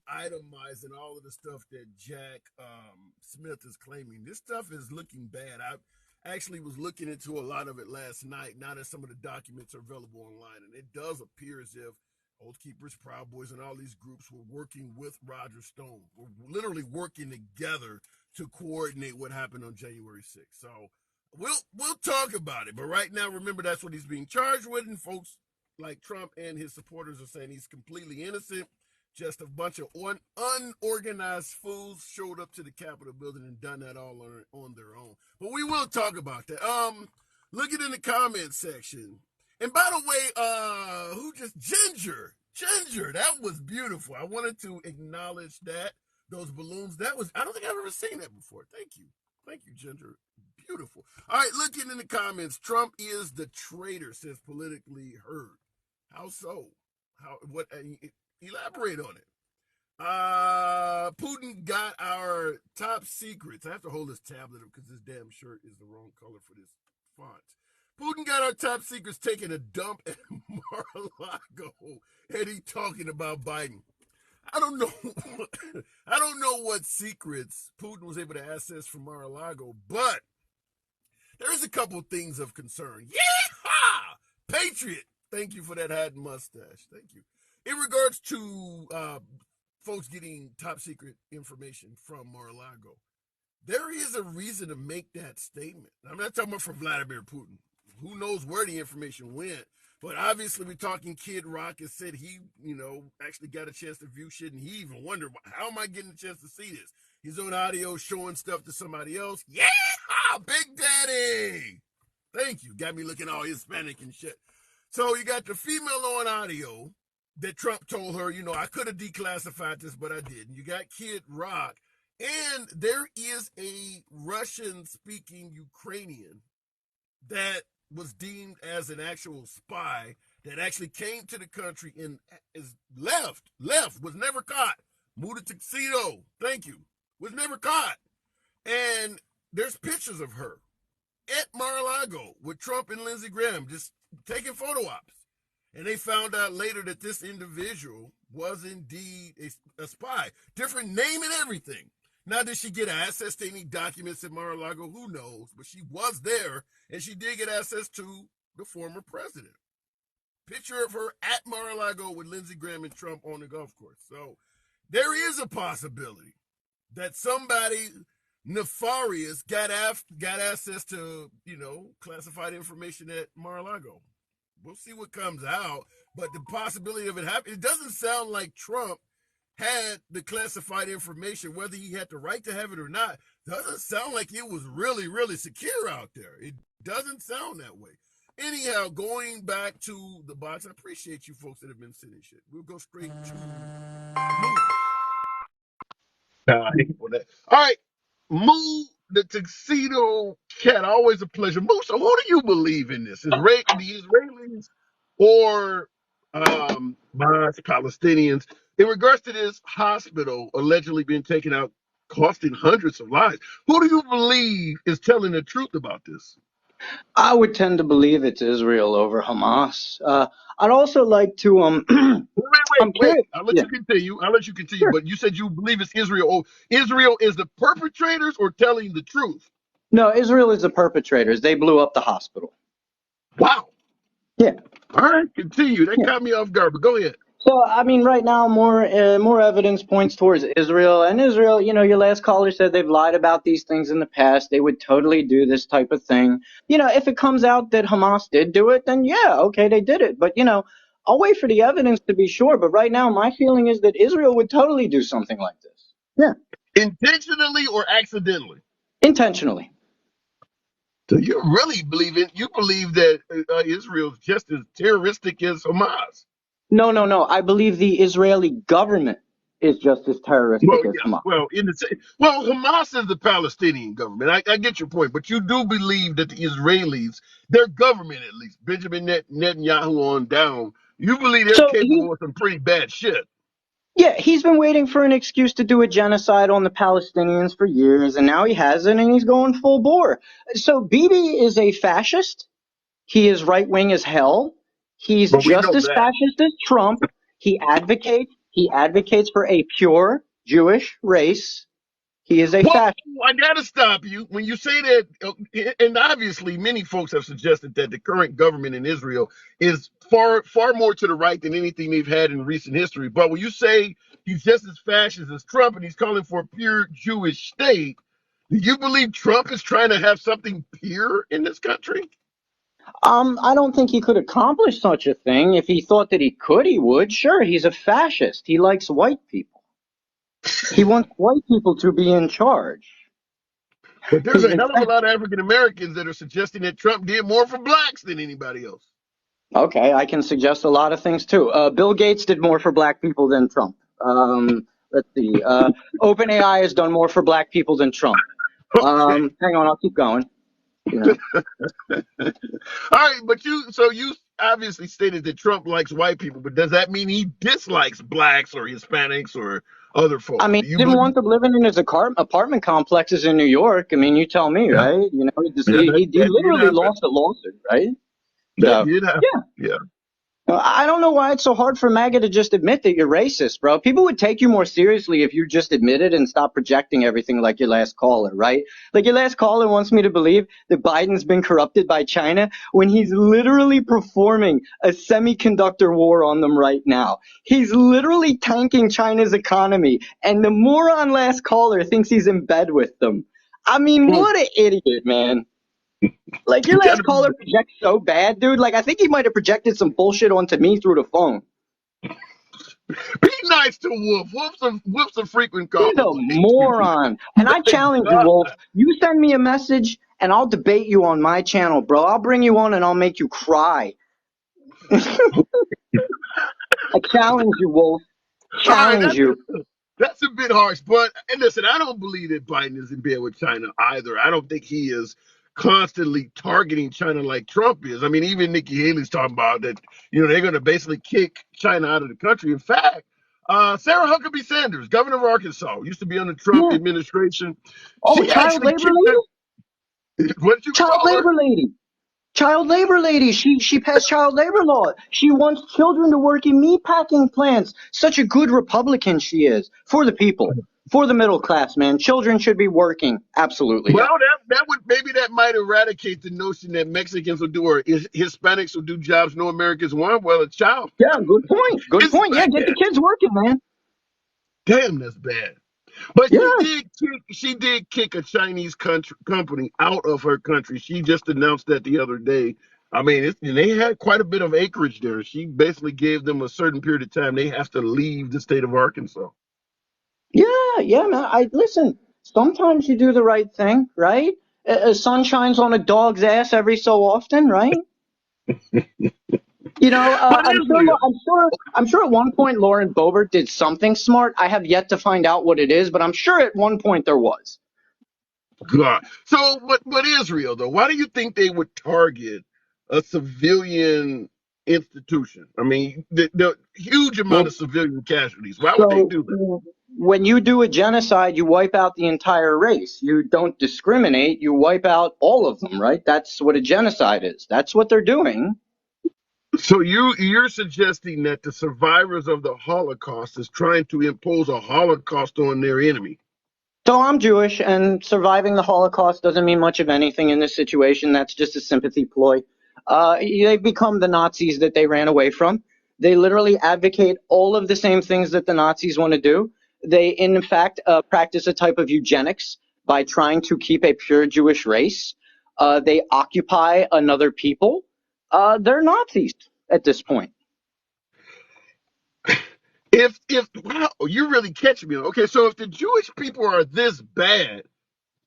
itemizing all of the stuff that Jack Smith is claiming. This stuff is looking bad. I actually was looking into a lot of it last night. Now that some of the documents are available online, and it does appear as if Oath Keepers, Proud Boys, and all these groups were working with Roger Stone. We're literally working together to coordinate what happened on January 6th. So we'll talk about it. But right now, remember that's what he's being charged with, and folks like Trump and his supporters are saying he's completely innocent. Just a bunch of unorganized fools showed up to the Capitol building and done that all on their own. But we will talk about that. Look it in the comment section. And by the way, who just Ginger? Ginger, that was beautiful. I wanted to acknowledge that. Those balloons, that was, I don't think I've ever seen that before. Thank you. Thank you, Ginger. Beautiful. All right, looking in the comments. Trump is the traitor, says politically heard. How so? How? What? Elaborate on it. Putin got our top secrets. I have to hold this tablet up because this damn shirt is the wrong color for this font. Putin got our top secrets taking a dump at Mar-a-Lago, and he talking about Biden. I don't know. I don't know what secrets Putin was able to access from Mar-a-Lago, but there's a couple things of concern. Yeehaw! Patriot. Thank you for that hat and mustache. Thank you. In regards to folks getting top secret information from Mar-a-Lago, there is a reason to make that statement. I'm not talking about for Vladimir Putin. Who knows where the information went? But obviously, we're talking Kid Rock has said he, actually got a chance to view shit, and he even wondered, how am I getting a chance to see this? He's on audio showing stuff to somebody else. Yeah, Big Daddy. Thank you. Got me looking all Hispanic and shit. So you got the female on audio that Trump told her, I could have declassified this, but I didn't. You got Kid Rock. And there is a Russian-speaking Ukrainian that was deemed as an actual spy that actually came to the country and is left, was never caught. Moved a tuxedo. Thank you. Was never caught. And there's pictures of her at Mar-a-Lago with Trump and Lindsey Graham just taking photo ops. And they found out later that this individual was indeed a spy. Different name and everything. Now, did she get access to any documents at Mar-a-Lago? Who knows? But she was there, and she did get access to the former president. Picture of her at Mar-a-Lago with Lindsey Graham and Trump on the golf course. So there is a possibility that somebody nefarious got access to, classified information at Mar-a-Lago. We'll see what comes out, but the possibility of it happening, it doesn't sound like Trump had the classified information, whether he had the right to have it or not. Doesn't sound like it was really, really secure out there. It doesn't sound that way. Anyhow, going back to the box, I appreciate you folks that have been sending shit. We'll go straight to All right, Moo, the tuxedo cat, always a pleasure. Moo, so who do you believe in this? The Israelis or Hamas, Palestinians? In regards to this hospital allegedly being taken out, costing hundreds of lives, who do you believe is telling the truth about this? I would tend to believe it's Israel over Hamas. I'd also like to I'm Wait. curious. I'll let Yeah, you continue. sure. But you said you believe it's Israel. Oh, Israel is the perpetrators or telling the truth? No, Israel is the perpetrators. They blew up the hospital. Wow. Yeah. All right, continue. That Yeah. caught me off guard, but go ahead. So I mean, right now, more evidence points towards Israel. And Israel, your last caller said they've lied about these things in the past. They would totally do this type of thing. If it comes out that Hamas did do it, then yeah, okay, they did it. But I'll wait for the evidence to be sure. But right now, my feeling is that Israel would totally do something like this. Yeah, Intentionally or accidentally? intentionally. So you believe that Israel's just as terroristic as Hamas? No. I believe the Israeli government is just as Well, terroristic as yeah. Hamas. Well, Hamas is the Palestinian government. I get your point, but you do believe that the Israelis, their government at least, Benjamin Netanyahu on down, you believe they're So capable of some pretty bad shit. yeah, he's been waiting for an excuse to do a genocide on the Palestinians for years, and now he has it, and he's going full bore. So Bibi is a fascist. He is right wing as hell. He's But we just know as that. fascist as Trump. He advocates for a pure Jewish race. He is a Well, fascist. I gotta stop you when you say that, and obviously many folks have suggested that the current government in Israel is far, far more to the right than anything they've had in recent history. But when you say he's just as fascist as Trump and he's calling for a pure Jewish state, do you believe Trump is trying to have something pure in this country? I don't think he could accomplish such a thing. If he thought that he could, he would. Sure, he's a fascist. He likes white people. He wants white people to be in charge. But there's a In hell of a fact, lot of African Americans that are suggesting that Trump did more for blacks than anybody else. okay, I can suggest a lot of things too. Bill Gates did more for black people than Trump. Let's see. OpenAI has done more for black people than Trump. Okay. Hang on, I'll keep going. You know. All right, but you obviously stated that Trump likes white people, but does that mean he dislikes blacks or Hispanics or other I folks? mean, Do he you didn't believe? want them living in his apartment complexes in New York. I mean, you tell me, Yeah, right? You know, yeah, he that did literally happen. lost a lawsuit, right? That So, did happen. yeah. Yeah. I don't know why it's so hard for MAGA to just admit that you're racist, bro. People would take you more seriously if you just admitted and stopped projecting everything like your last caller, right? Like your last caller wants me to believe that Biden's been corrupted by China when he's literally performing a semiconductor war on them right now. He's literally tanking China's economy, and the moron last caller thinks he's in bed with them. I mean, Well, what an idiot, man. Like your you last gotta caller projects so bad, dude. Like I think he might have projected some bullshit onto me through the phone. be nice to Wolf. Wolf's a frequent caller. He's a Like, moron. And I my challenge you, God. Wolf. You send me a message and I'll debate you on my channel, bro. I'll bring you on and I'll make you cry. I challenge you, Wolf. All right, Challenge you. that's a bit harsh, but and listen, I don't believe that Biden is in bed with China either. I don't think he is constantly targeting China like Trump is. I mean, even Nikki Haley's talking about that. They're going to basically kick China out of the country. In fact, Sarah Huckabee Sanders, governor of Arkansas, used to be under Trump Yeah. administration. Oh, She child actually labor kicked lady? them. What did you Child call her? labor lady. Child labor lady. She passed child labor law. She wants children to work in meatpacking plants. Such a good Republican she is. For the people. For the middle class, man. Children should be working. Absolutely, Well, yeah. that would maybe that might eradicate the notion that Mexicans will do or Hispanics will do jobs no Americans want. Well, a child, Yeah, good point. Good it's point. Yeah, get the bad. kids working, man. Damn, that's bad. But Yeah. she did kick a Chinese company out of her country. She just announced that the other day. I mean, and they had quite a bit of acreage there. She basically gave them a certain period of time. They have to leave the state of Arkansas. Yeah, yeah, man. I listen. Sometimes you do the right thing, right? Sun shines on a dog's ass every so often, right? You know, But Israel, I'm sure at one point Lauren Boebert did something smart. I have yet to find out what it is, but I'm sure at one point there was. God. So, but Israel though, why do you think they would target a civilian institution? I mean, the huge amount Well, of civilian casualties. Why would they so do that? when you do a genocide, you wipe out the entire race. You don't discriminate. You wipe out all of them, right? That's what a genocide is. That's what they're doing. So you're suggesting that the survivors of the Holocaust is trying to impose a Holocaust on their enemy. So I'm Jewish, and surviving the Holocaust doesn't mean much of anything in this situation. That's just a sympathy ploy. They've become the Nazis that they ran away from. They literally advocate all of the same things that the Nazis want to do. They, in fact, practice a type of eugenics by trying to keep a pure Jewish race. They occupy another people. They're Nazis at this point. If wow, you really catch me. Okay, so if the Jewish people are this bad,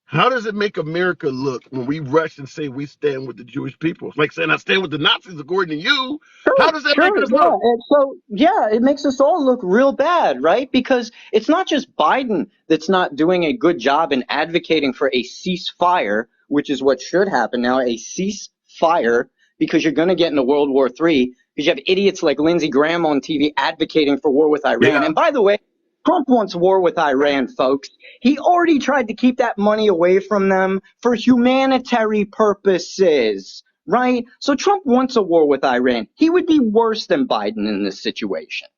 how does it make America look when we rush and say we stand with the Jewish people? It's like saying I stand with the Nazis according to you. How Sure, does that make sure, us yeah. look? And so, yeah, it makes us all look real bad, right? Because it's not just Biden that's not doing a good job in advocating for a ceasefire, which is what should happen now, a ceasefire, because you're going to get into World War III, because you have idiots like Lindsey Graham on TV advocating for war with Iran. Yeah. And by the way, Trump wants war with Iran, folks. He already tried to keep that money away from them for humanitarian purposes. Right? So Trump wants a war with Iran. He would be worse than Biden in this situation.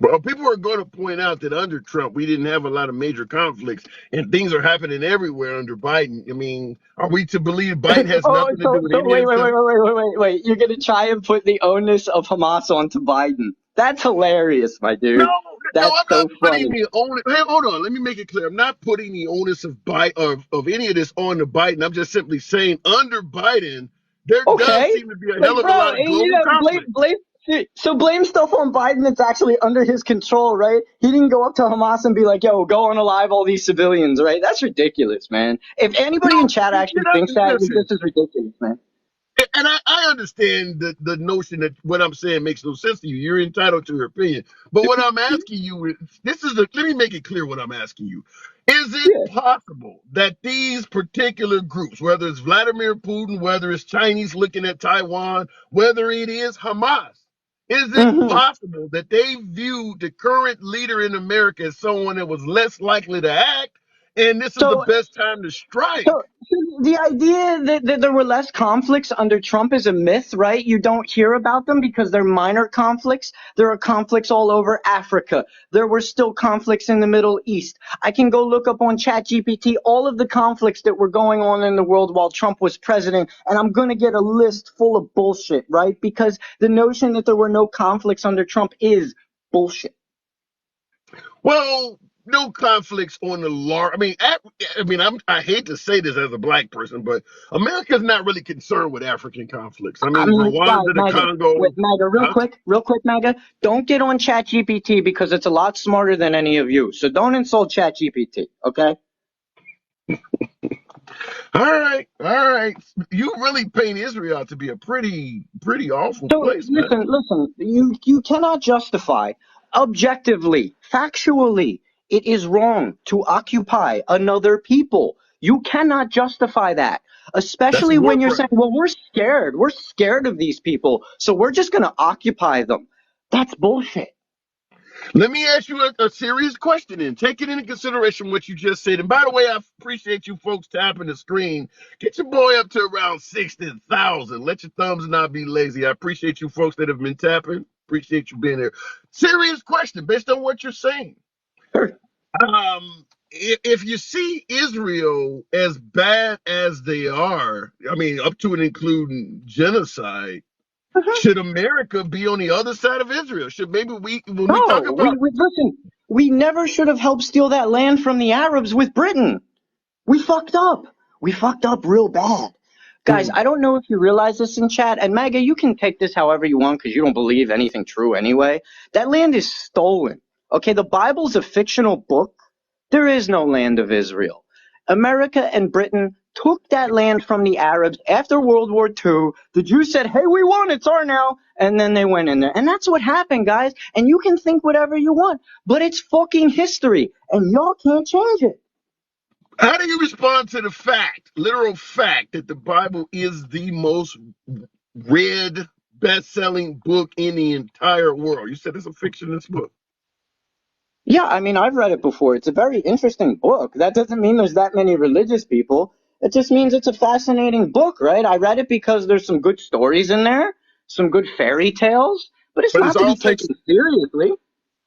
Well, people are going to point out that under Trump, we didn't have a lot of major conflicts, and things are happening everywhere under Biden. I mean, are we to believe Biden has Oh, nothing to do with any of wait, this wait, stuff? wait, wait, wait, wait, wait, wait. You're going to try and put the onus of Hamas onto Biden. That's hilarious, my No, dude. no, That's I'm not so putting funny. the onus. Hey, hold on. Let me make it clear. I'm not putting the onus of any of this on the Biden. I'm just simply saying under Biden, There does Okay, seem to be a hell like of a bro, lot of global conflict. so blame stuff on Biden that's actually under his control, right? He didn't go up to Hamas and be like, "Yo, go unalive all these civilians," right? That's ridiculous, man. If anybody in No, chat you're actually not. thinks that, this Listen, is ridiculous, man. and I understand the notion that what I'm saying makes no sense to you. You're entitled to your opinion. But what I'm asking you is let me make it clear what I'm asking you. Is it Yeah. possible that these particular groups, whether it's Vladimir Putin, whether it's Chinese looking at Taiwan, whether it is Hamas, is it hmm possible that they viewed the current leader in America as someone that was less likely to act, and this is the So best time to strike? So the idea that there were less conflicts under Trump is a myth, right? You don't hear about them because they're minor conflicts. There are conflicts all over Africa. There were still conflicts in the Middle East. I can go look up on ChatGPT all of the conflicts that were going on in the world while Trump was president, and I'm going to get a list full of bullshit, right? Because the notion that there were no conflicts under Trump is bullshit. Well, no conflicts on the large. I hate to say this as a black person, but America's not really concerned with African conflicts. I I mean, mean, guys, Rwanda, the MAGA, wait, Congo. MAGA, Huh? real quick, MAGA, don't get on ChatGPT because it's a lot smarter than any of you. So don't insult ChatGPT, okay? All right. You really paint Israel to be a pretty awful So place, man. listen, you cannot justify objectively, factually, it is wrong to occupy another people. You cannot justify that, That's especially war when you're saying, crime. well, we're scared. We're scared of these people, so we're just going to occupy them. That's bullshit. Let me ask you a serious question and take it into consideration what you just said. And by the way, I appreciate you folks tapping the screen. Get your boy up to around 60,000. Let your thumbs not be lazy. I appreciate you folks that have been tapping. Appreciate you being there. Serious question based on what you're saying. If you see Israel as bad as they are, I mean, up to and including genocide, should America be on the other side of Israel? Should maybe when we talk No, about we listen. We never should have helped steal that land from the Arabs with Britain. We fucked up. We fucked up real bad. Guys, I don't know if you realize this in chat, and Magga, you can take this however you want because you don't believe anything true anyway. That land is stolen. Okay, the Bible's a fictional book. There is no land of Israel. America and Britain took that land from the Arabs after World War II. The Jews said, hey, we won, it's our now. And then they went in there. And that's what happened, guys. And you can think whatever you want, but it's fucking history, and y'all can't change it. how do you respond to the fact, literal fact, that the Bible is the most read, best-selling book in the entire world? You said it's a fictionist book. Yeah, I mean, I've read it before. It's a very interesting book. That doesn't mean there's that many religious people. It just means it's a fascinating book, right? I read it because there's some good stories in there, some good fairy tales, but it's But it's not to all be taken fiction. seriously.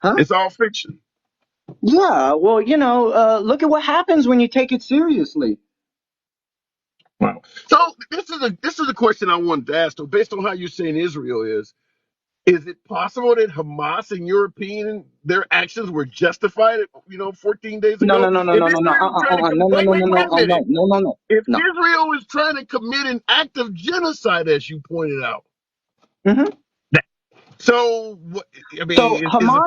Huh? It's all fiction. Yeah, well, look at what happens when you take it seriously. Wow. So this is a question I wanted to ask. So based on how you're saying Israel is it possible that Hamas, in your opinion, their actions were justified, 14 days No, ago? no, no, no, If no, no, no, Israel trying to no, no, no, no, no, wait a minute. no, no, no, no, If no. Israel is trying to commit an act of genocide, as you pointed out, hmm so I So mean, is it?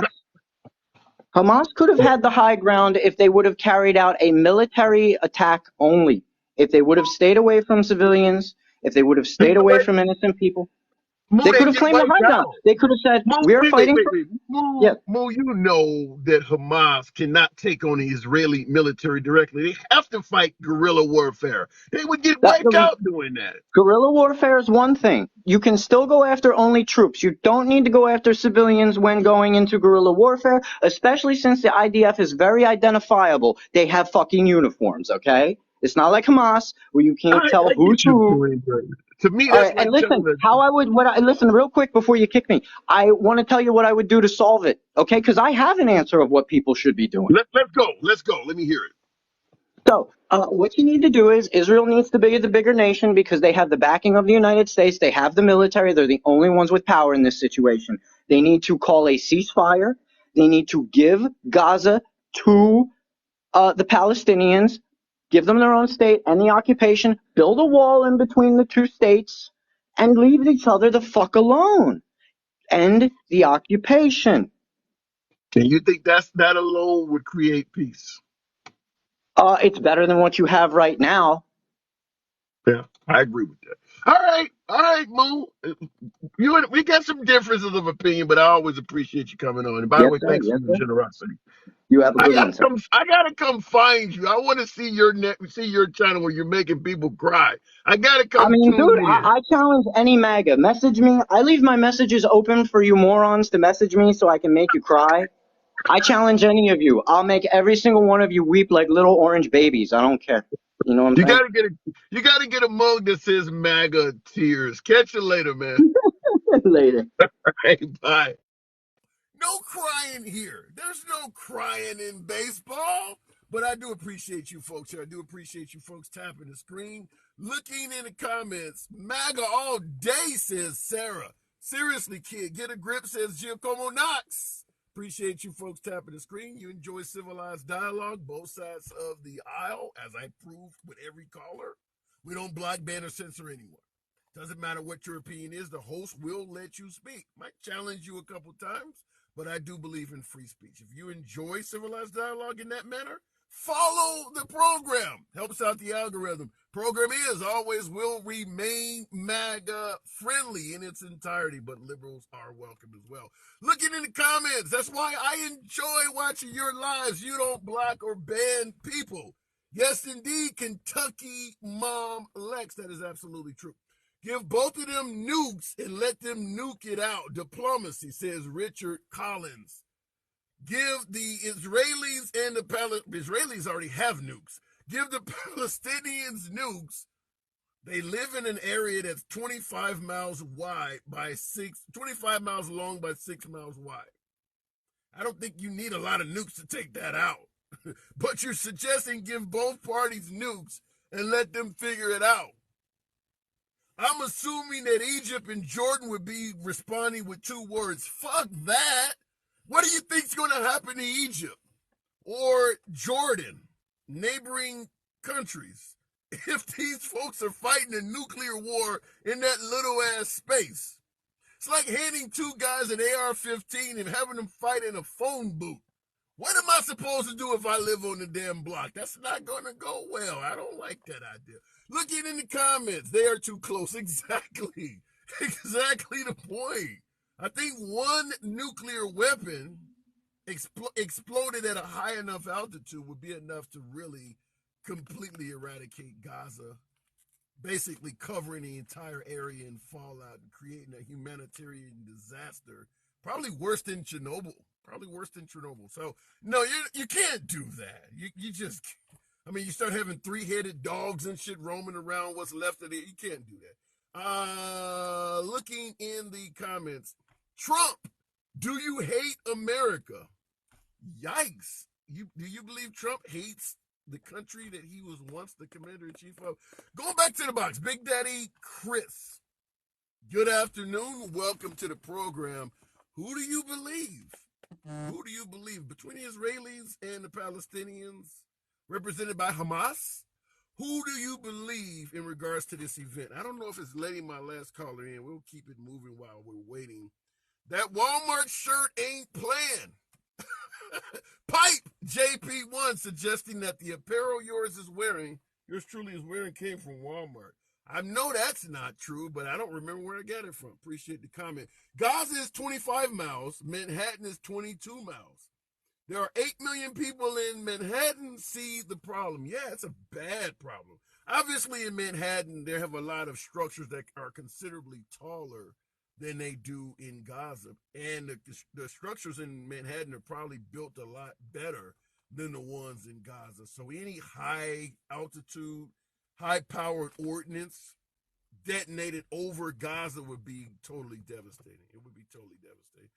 Hamas could have had the high ground if they would have carried out a military attack only. If they would have stayed away from civilians, if they would have stayed away from innocent people, Moo, they they could have get claimed the wiped high ground. out. They could have said, Moo, "We are wait, wait, fighting wait, for." wait. Moo, Yeah, Moo, you know that Hamas cannot take on the Israeli military directly. They have to fight guerrilla warfare. They would get that wiped out doing that. guerrilla warfare is one thing. You can still go after only troops. You don't need to go after civilians when going into guerrilla warfare, especially since the IDF is very identifiable. They have fucking uniforms. Okay, it's not like Hamas where you can't tell I who's get your who. point, but to me, All that's right, and like listen, telling a. listen real quick before you kick me. I want to tell you what I would do to solve it, okay? Because I have an answer of what people should be doing. Let's go. Let's go. Let me hear it. So, what you need to do is Israel needs to be the bigger nation because they have the backing of the United States. They have the military. They're the only ones with power in this situation. They need to call a ceasefire. They need to give Gaza to the Palestinians, give them their own state and the occupation, build a wall in between the two states, and leave each other the fuck alone. End the occupation. And you think that alone would create peace? It's better than what you have right now. Yeah, I agree with that. All right, Moo. We got some differences of opinion, but I always appreciate you coming on. And by the Yes, way, sir. thanks for Yes, your sir. generosity. You have a good one, sir. I gotta come find you. I want to see your channel where you're making people cry. I gotta I come mean, dude, tune in. I challenge any MAGA. Message me. I leave my messages open for you morons to message me so I can make you cry. I challenge any of you. I'll make every single one of you weep like little orange babies. I don't care. You know what I'm You saying? gotta get a mug that says MAGA tears. Catch you later, man. Later. Hey, bye. No crying here. There's no crying in baseball. But I do appreciate you folks here. I do appreciate you folks tapping the screen, looking in the comments. MAGA all day, says Sarah. Seriously, kid, get a grip, says Giacomo Knox. Appreciate you folks tapping the screen. You enjoy civilized dialogue, both sides of the aisle, as I proved with every caller. We don't block, ban, or censor anyone. Doesn't matter what your opinion is, the host will let you speak. Might challenge you a couple times, but I do believe in free speech. If you enjoy civilized dialogue in that manner, follow the program. Helps out the algorithm. Program is always will remain MAGA friendly in its entirety, but liberals are welcome as well. Looking in the comments, that's why I enjoy watching your lives. You don't block or ban people. Yes, indeed, Kentucky Mom Lex. That is absolutely true. Give both of them nukes and let them nuke it out. Diplomacy, says Richard Collins. Give the Israelis and the Israelis already have nukes. Give the Palestinians nukes. They live in an area that's 25 miles wide by 25 miles long by 6 miles wide. I don't think you need a lot of nukes to take that out. But you're suggesting give both parties nukes and let them figure it out. I'm assuming that Egypt and Jordan would be responding with 2 words. Fuck that. What do you think's going to happen to Egypt or Jordan, neighboring countries, if these folks are fighting a nuclear war in that little ass space? It's like handing 2 guys an AR-15 and having them fight in a phone booth. What am I supposed to do if I live on the damn block? That's not going to go well. I don't like that idea. Looking in the comments, they are too close. Exactly. Exactly the point. I think one nuclear weapon exploded at a high enough altitude would be enough to really completely eradicate Gaza, basically covering the entire area in fallout and creating a humanitarian disaster, probably worse than Chernobyl. So no, you can't do that. You just, I mean, you start having 3-headed dogs and shit roaming around what's left of it. You can't do that. Looking in the comments, Trump, do you hate America? Yikes. Do you believe Trump hates the country that he was once the commander-in-chief of? Going back to the box, Big Daddy Chris. Good afternoon. Welcome to the program. Who do you believe? Who do you believe? Between the Israelis and the Palestinians, represented by Hamas, who do you believe in regards to this event? I don't know if it's letting my last caller in. We'll keep it moving while we're waiting. That Walmart shirt ain't playing. Pipe JP1 suggesting that the apparel yours truly is wearing, came from Walmart. I know that's not true, but I don't remember where I got it from. Appreciate the comment. Gaza is 25 miles. Manhattan is 22 miles. There are 8 million people in Manhattan. See the problem. Yeah, it's a bad problem. Obviously, in Manhattan, they have a lot of structures that are considerably taller than they do in Gaza. And the structures in Manhattan are probably built a lot better than the ones in Gaza. So any high altitude, high powered ordnance detonated over Gaza would be totally devastating. It would be totally devastating.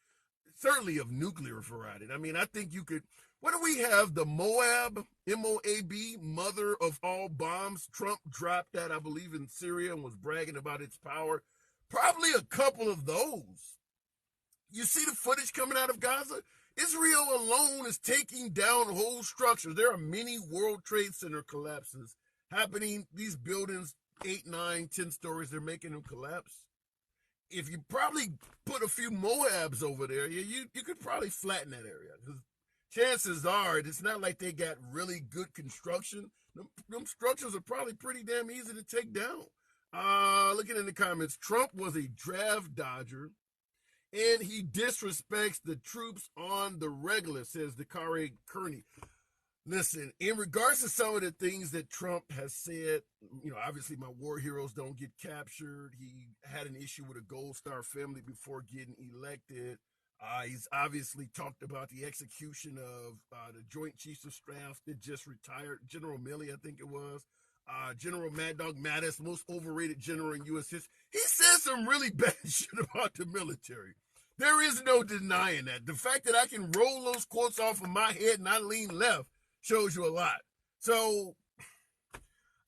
Certainly of nuclear variety. I mean, I think you could, what do we have? The Moab, M-O-A-B, mother of all bombs. Trump dropped that, I believe, in Syria and was bragging about its power. Probably a couple of those. You see the footage coming out of Gaza? Israel alone is taking down whole structures. There are many World Trade Center collapses happening. These buildings, 8, 9, 10 stories, they're making them collapse. if you probably put a few Moabs over there, you could probably flatten that area. Because chances are, it's not like they got really good construction. Them structures are probably pretty damn easy to take down. Looking in the comments, Trump was a draft dodger, and he disrespects the troops on the regular, says Dakari Kearney. Listen, in regards to some of the things that Trump has said, obviously my war heroes don't get captured. He had an issue with a Gold Star family before getting elected. He's obviously talked about the execution of the Joint Chiefs of Staff that just retired, General Milley, I think it was. General Mad Dog Mattis, most overrated general in U.S. history. He said some really bad shit about the military. There is no denying that. The fact that I can roll those quotes off of my head and I lean left shows you a lot. So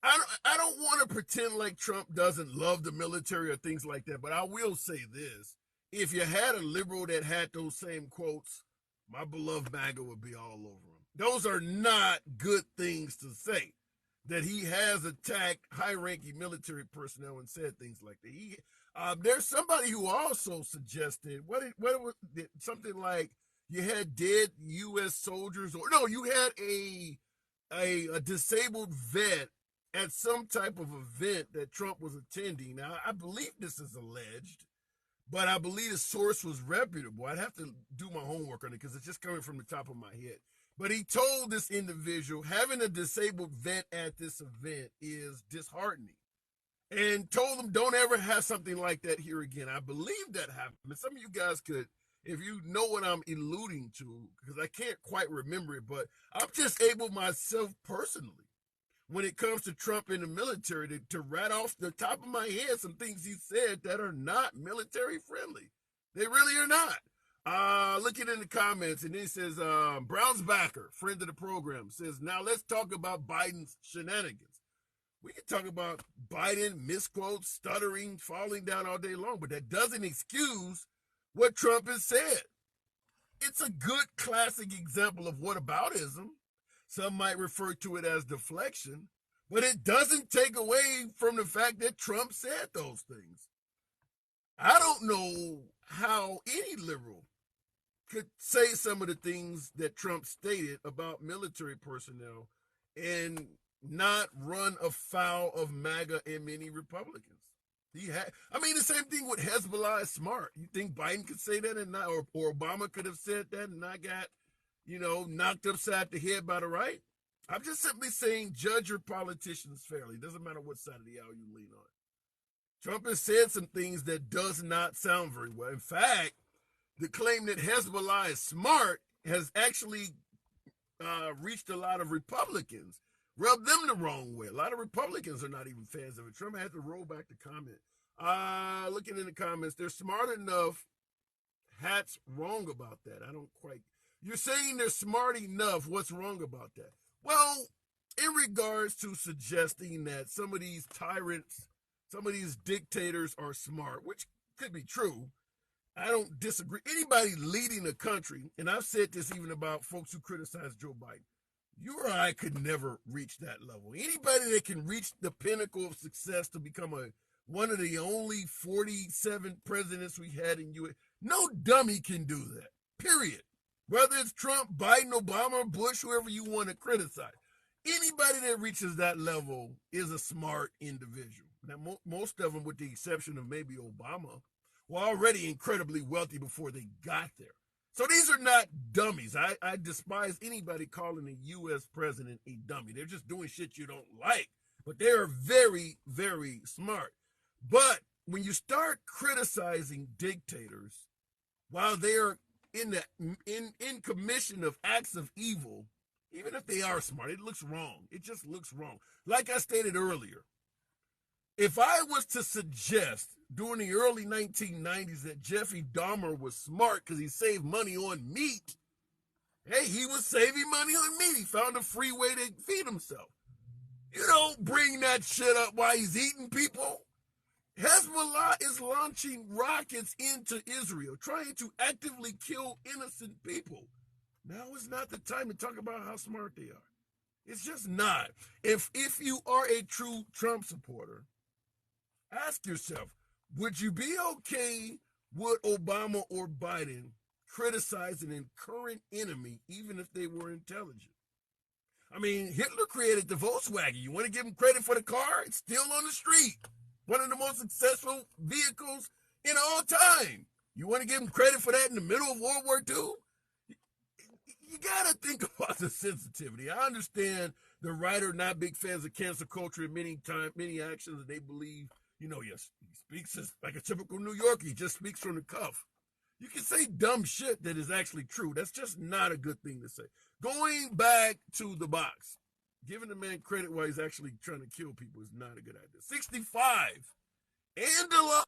I don't want to pretend like Trump doesn't love the military or things like that, but I will say this. If you had a liberal that had those same quotes, my beloved MAGA would be all over him. Those are not good things to say. That he has attacked high-ranking military personnel and said things like that. There's somebody who also suggested what was it, something like you had dead U.S. soldiers, or no, you had a disabled vet at some type of event that Trump was attending. Now, I believe this is alleged, but I believe the source was reputable. I'd have to do my homework on it because it's just coming from the top of my head. But he told this individual having a disabled vet at this event is disheartening, and told him don't ever have something like that here again. I believe that happened. Some of you guys could, if you know what I'm alluding to, because I can't quite remember it, but I'm just able myself personally, when it comes to Trump and the military, to rat off the top of my head some things he said that are not military friendly. They really are not. Looking in the comments, and then he says, Brown's backer, friend of the program, says, now let's talk about Biden's shenanigans. We can talk about Biden misquotes, stuttering, falling down all day long, but that doesn't excuse what Trump has said. It's a good classic example of whataboutism. Some might refer to it as deflection, but it doesn't take away from the fact that Trump said those things. I don't know how any liberal could say some of the things that Trump stated about military personnel and not run afoul of MAGA and many Republicans. The same thing with Hezbollah is smart. You think Biden could say that and not, or Obama could have said that and not got, knocked upside the head by the right? I'm just simply saying judge your politicians fairly. It doesn't matter what side of the aisle you lean on. Trump has said some things that does not sound very well. In fact, the claim that Hezbollah is smart has actually reached a lot of Republicans, rubbed them the wrong way. A lot of Republicans are not even fans of it. Trump had to roll back the comment. Looking in the comments, they're smart enough. Hat's wrong about that. I don't quite. You're saying they're smart enough. What's wrong about that? Well, in regards to suggesting that some of these tyrants, some of these dictators are smart, which could be true. I don't disagree. Anybody leading a country, and I've said this even about folks who criticize Joe Biden, you or I could never reach that level. Anybody that can reach the pinnacle of success to become one of the only 47 presidents we had in U.S., no dummy can do that, period. Whether it's Trump, Biden, Obama, Bush, whoever you want to criticize. Anybody that reaches that level is a smart individual. Now, most of them, with the exception of maybe Obama, were already incredibly wealthy before they got there. So these are not dummies. I despise anybody calling a U.S. president a dummy. They're just doing shit you don't like. But they are very, very smart. But when you start criticizing dictators while they are in commission of acts of evil, even if they are smart, it looks wrong. It just looks wrong. Like I stated earlier, if I was to suggest during the early 1990s that Jeffrey Dahmer was smart because he saved money on meat, hey, he was saving money on meat. He found a free way to feed himself. You don't bring that shit up while he's eating people. Hezbollah is launching rockets into Israel, trying to actively kill innocent people. Now is not the time to talk about how smart they are. It's just not. If you are a true Trump supporter, ask yourself, Would you be okay with Obama or Biden criticizing a current enemy, even if they were intelligent? I mean, Hitler created the Volkswagen. You want to give him credit for the car? It's still on the street. One of the most successful vehicles in all time. You want to give him credit for that in the middle of World War II? You got to think about the sensitivity. I understand the right are not big fans of cancel culture in many actions that they believe, yes, he speaks like a typical New Yorker. He just speaks from the cuff. You can say dumb shit that is actually true. That's just not a good thing to say. Going back to the box, giving the man credit while he's actually trying to kill people is not a good idea. 65 and alive.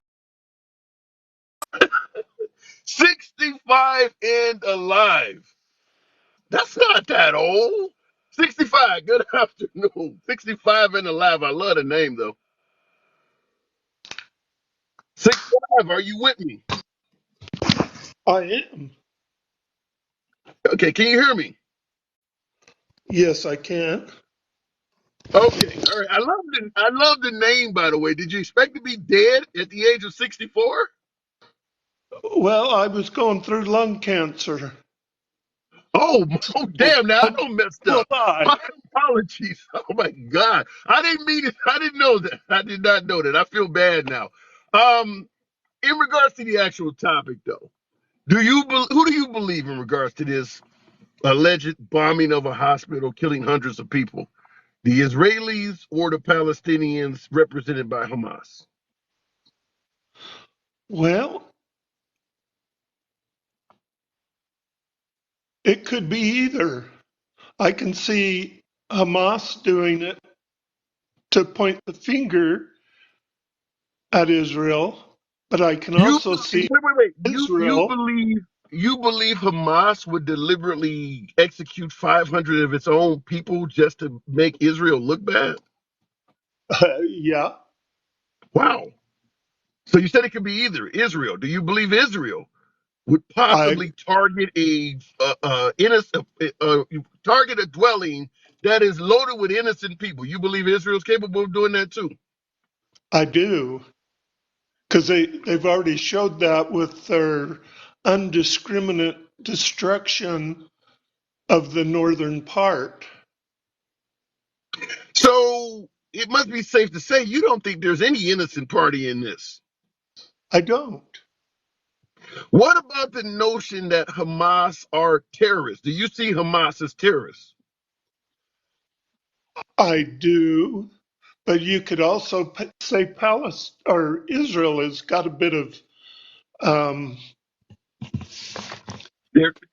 65 and alive. That's not that old. 65, good afternoon. 65 and alive. I love the name, though. 65, are you with me? I am. Okay, can you hear me? Yes, I can. Okay, all right. I love the name, by the way. Did you expect to be dead at the age of 64? Well, I was going through lung cancer. Oh, oh damn, now I I'm don't messed still up. alive. My apologies. Oh my God. I didn't mean it. I didn't know that. I did not know that. I feel bad now. Um, in regards to the actual topic though, who do you believe in regards to this alleged bombing of a hospital killing hundreds of people? The Israelis or the Palestinians represented by Hamas? Well, it could be either. I can see Hamas doing it to point the finger at Israel, but I can You also see wait. You Israel. believe Hamas would deliberately execute 500 of its own people just to make Israel look bad? Yeah, Wow. So you said it could be either Israel. Do you believe Israel would I possibly target target a dwelling that is loaded with innocent people? You believe Israel's capable of doing that too? I do, because they've already showed that with their undiscriminate destruction of the northern part. So it must be safe to say you don't think there's any innocent party in this. I don't. What about the notion that Hamas are terrorists? Do you see Hamas as terrorists? I do, but you could also say Palestine or Israel has got a bit of, um,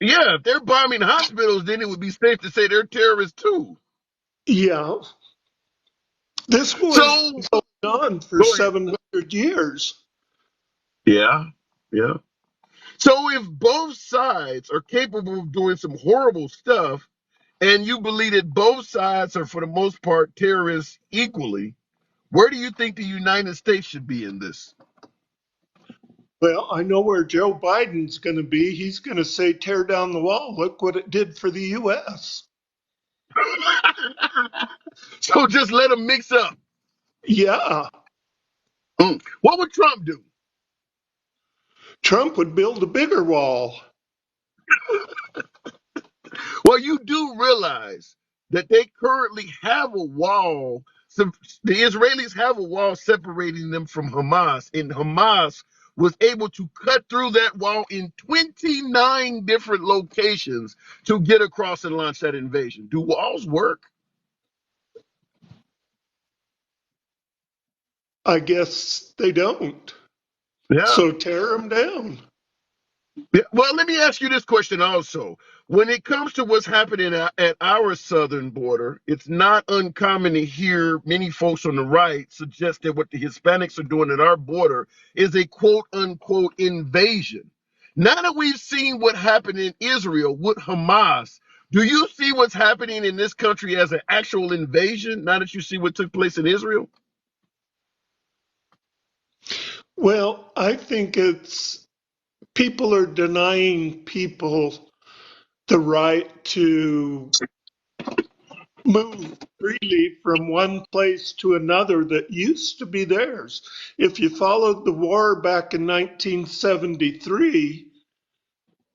Yeah, if they're bombing hospitals, then it would be safe to say they're terrorists too. yeah. This war's So been going on for go ahead. 700 years. Yeah, yeah. So if both sides are capable of doing some horrible stuff, and you believe that both sides are for the most part terrorists equally, where do you think the United States should be in this? Well, I know where Joe Biden's going to be. He's going to say, tear down the wall. Look what it did for the U.S. So just let them mix up. Yeah, What would Trump do? Trump would build a bigger wall. Well, you do realize that they currently have a wall. The Israelis have a wall separating them from Hamas, and Hamas was able to cut through that wall in 29 different locations to get across and launch that invasion. Do walls work? I guess they don't. Yeah. So tear them down. Yeah, well, let me ask you this question also. When it comes to what's happening at our southern border, it's not uncommon to hear many folks on the right suggest that what the Hispanics are doing at our border is a quote unquote invasion. Now that we've seen what happened in Israel with Hamas, do you see what's happening in this country as an actual invasion now that you see what took place in Israel? Well, I think it's people are denying people the right to move freely from one place to another that used to be theirs. If you followed the war back in 1973,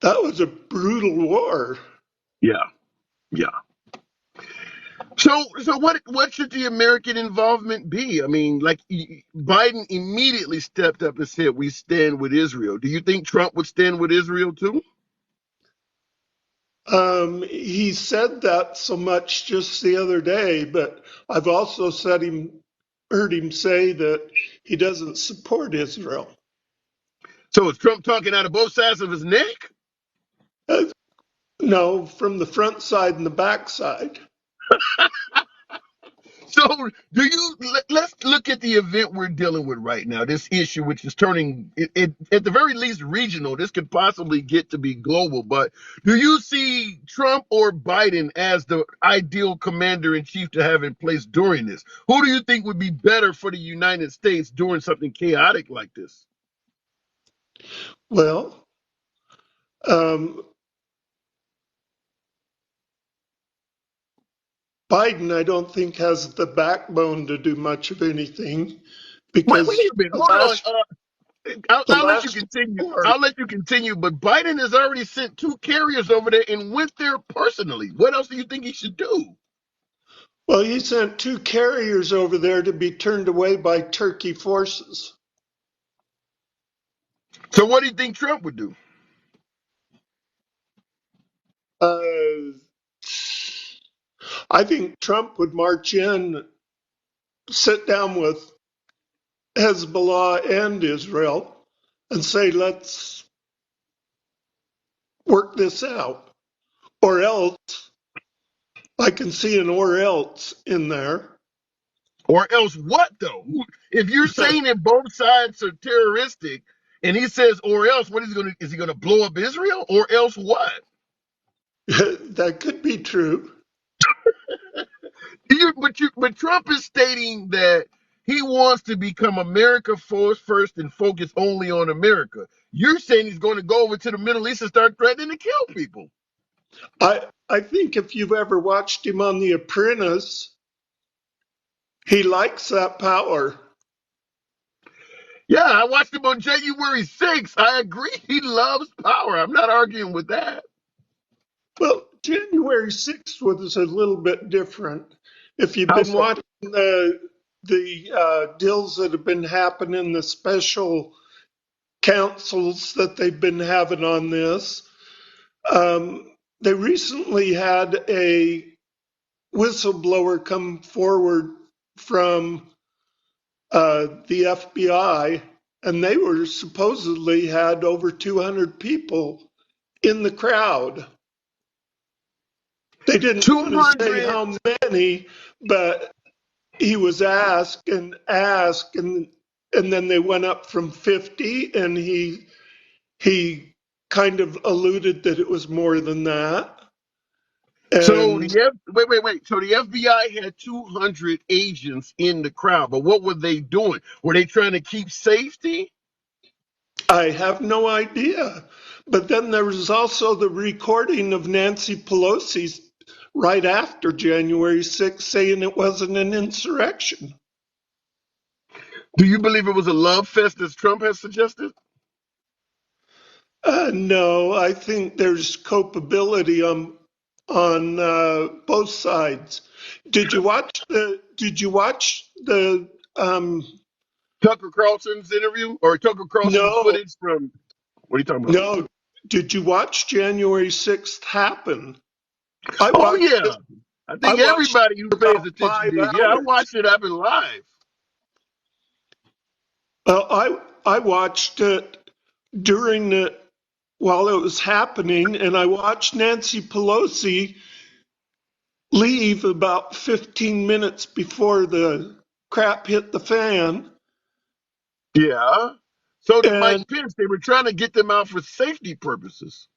that was a brutal war. Yeah, yeah. So what should the American involvement be? I mean, like Biden immediately stepped up and said we stand with Israel. Do you think Trump would stand with Israel too? He said that so much just the other day, but I've also heard him say that he doesn't support Israel. So is Trump talking out of both sides of his neck? Uh, no, from the front side and the back side. So let's look at the event we're dealing with right now, this issue, which is turning it at the very least regional. This could possibly get to be global, but do you see Trump or Biden as the ideal commander in chief to have in place during this? Who do you think would be better for the United States during something chaotic like this? Well, um, Biden, I don't think, has the backbone to do much of anything Wait because a minute, the hold on. last the I'll let you last continue. war, I'll let you continue. But Biden has already sent two carriers over there and went there personally. What else do you think he should do? well, he sent two carriers over there to be turned away by Turkey forces. So what do you think Trump would do? Uh, I think Trump would march in, sit down with Hezbollah and Israel, and say, let's work this out. Or else, I can see an or else in there. Or else what though? If you're saying that both sides are terroristic, and he says or else, what is he going to? Is he going to blow up Israel? Or else what? That could be true. But Trump is stating that he wants to become America first and focus only on America. You're saying he's going to go over to the Middle East and start threatening to kill people. I think if you've ever watched him on The Apprentice, he likes that power. Yeah, I watched him on January 6th. I agree. He loves power. I'm not arguing with that. Well, January 6th was a little bit different. If you've How been so? watching the deals that have been happening, the special councils that they've been having on this, they recently had a whistleblower come forward from the FBI, and they were supposedly had over 200 people in the crowd. They didn't want to say 200. how many, but he was asked and asked, and then they went up from 50, and he kind of alluded that it was more than that. So And wait. So the FBI had 200 agents in the crowd, but what were they doing? Were they trying to keep safety? I have no idea. But then there was also the recording of Nancy Pelosi's right after January 6th saying it wasn't an insurrection. Do you believe it was a love fest as Trump has suggested? No, I think there's culpability on both sides. Did you watch the Tucker Carlson's interview or Tucker Carlson's no, footage from what are you talking about? no, did you watch January 6th happen? I Oh watched yeah. it. I I think watched everybody it who for pays about attention five did. Yeah, I hours. watched it happen live. I watched it during the while it was happening, and I watched Nancy Pelosi leave about 15 minutes before the crap hit the fan. Yeah. So did Mike And Pence. They were trying to get them out for safety purposes.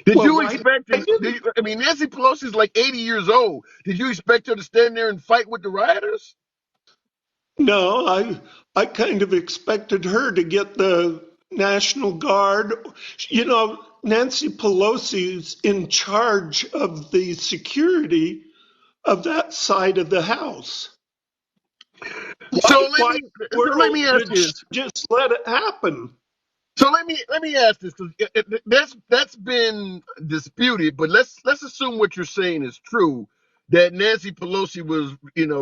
Did well, you Mike, expect I her? didn't. I mean, Nancy Pelosi's like 80 years old. Did you expect her to stand there and fight with the rioters? No, I kind of expected her to get the National Guard. You know, Nancy Pelosi's in charge of the security of that side of the House. So Why, let why me in the so let world me ask did you she this. just let it happen? So let me ask this because that's been disputed, but let's assume what you're saying is true. That Nancy Pelosi was,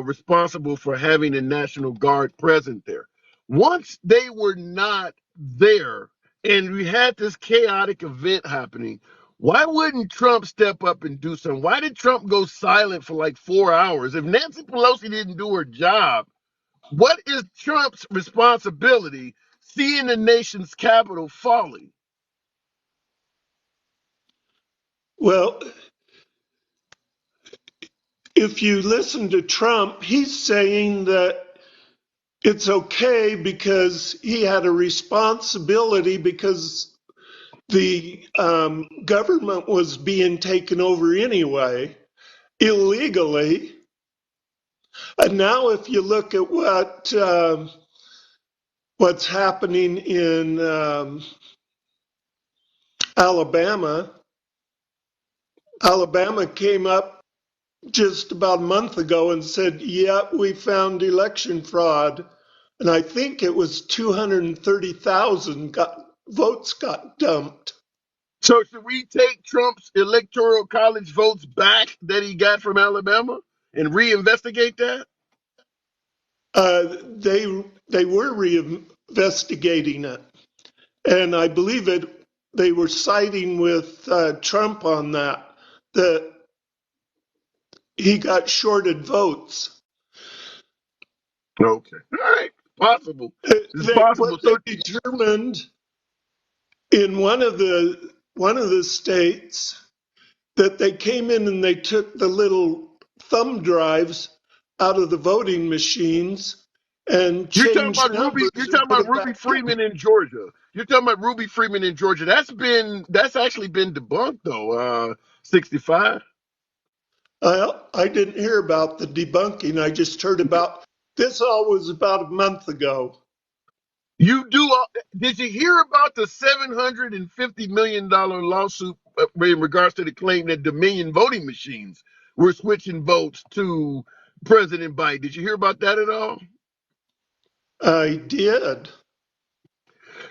responsible for having the National Guard present there. Once they were not there, and we had this chaotic event happening, why wouldn't Trump step up and do something? Why did Trump go silent for like 4 hours? If Nancy Pelosi didn't do her job, what is Trump's responsibility seeing the nation's capital falling? Well, if you listen to Trump, he's saying that it's okay because he had a responsibility because the government was being taken over anyway, illegally. And now, if you look at what's happening in Alabama, Alabama came up just about a month ago and said, "Yeah, we found election fraud," and I think it was 230,000 votes got dumped. So should we take Trump's electoral college votes back that he got from Alabama and reinvestigate that? They were reinvestigating it, and I believe they were siding with Trump on that he got shorted votes. Okay. All right. Possible. It's What possible. they So determined in one of the states that they came in and they took the little thumb drives out of the voting machines and changed numbers You're and talking put about them Ruby back in. Freeman in Georgia. You're talking about Ruby Freeman in Georgia. That's actually been debunked though. 65. I didn't hear about the debunking. I just heard about this. All was about a month ago. You do. Did you hear about the $750 million lawsuit in regards to the claim that Dominion voting machines were switching votes to President Biden? Did you hear about that at all? I did.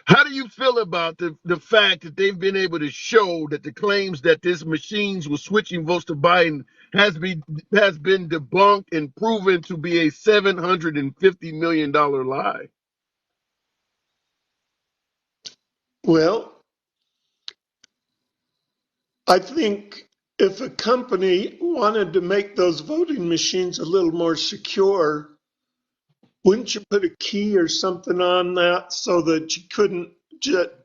How do you feel about the fact that they've been able to show that the claims that this machines were switching votes to Biden has been debunked and proven to be a $750 million lie? Well, I think if a company wanted to make those voting machines a little more secure, wouldn't you put a key or something on that so that you couldn't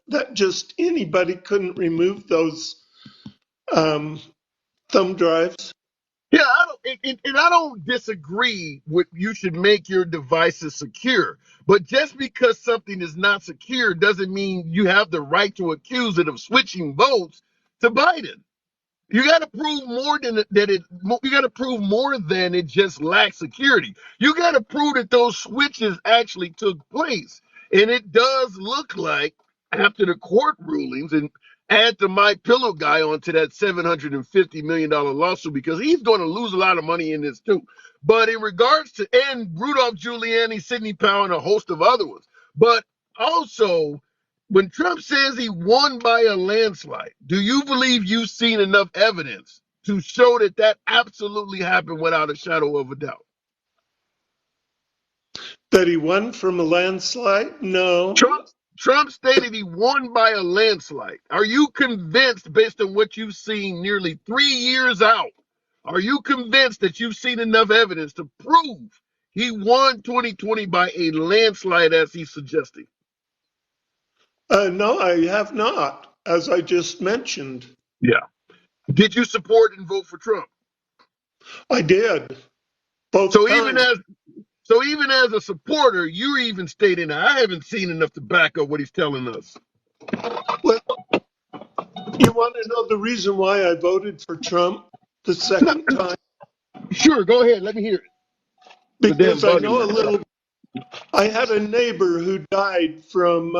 that just anybody couldn't remove those um, thumb drives? Yeah, and I don't disagree with you should make your devices secure. But just because something is not secure doesn't mean you have the right to accuse it of switching votes to Biden. You got to prove more than that. You got to prove more than it just lacks security. You got to prove that those switches actually took place, and it does look like after the court rulings and add the My Pillow guy onto that $750 million lawsuit because he's going to lose a lot of money in this too. But in regards to and Rudolph Giuliani, Sidney Powell, and a host of other ones, but also when Trump says he won by a landslide, do you believe you've seen enough evidence to show that that absolutely happened without a shadow of a doubt? That he won from a landslide? No. Trump Trump stated he won by a landslide. Are you convinced, based on what you've seen nearly 3 years out, are you convinced that you've seen enough evidence to prove he won 2020 by a landslide as he's suggesting? No, I have not, as I just mentioned. Yeah. Did you support and vote for Trump? I did both So even times. as So even as a supporter, you're even stating I haven't seen enough to back up what he's telling us. Well, you want to know the reason why I voted for Trump the No, second time? sure, go ahead. Let me hear it. The damn Because I bug in know my a car. little. I had a neighbor who died from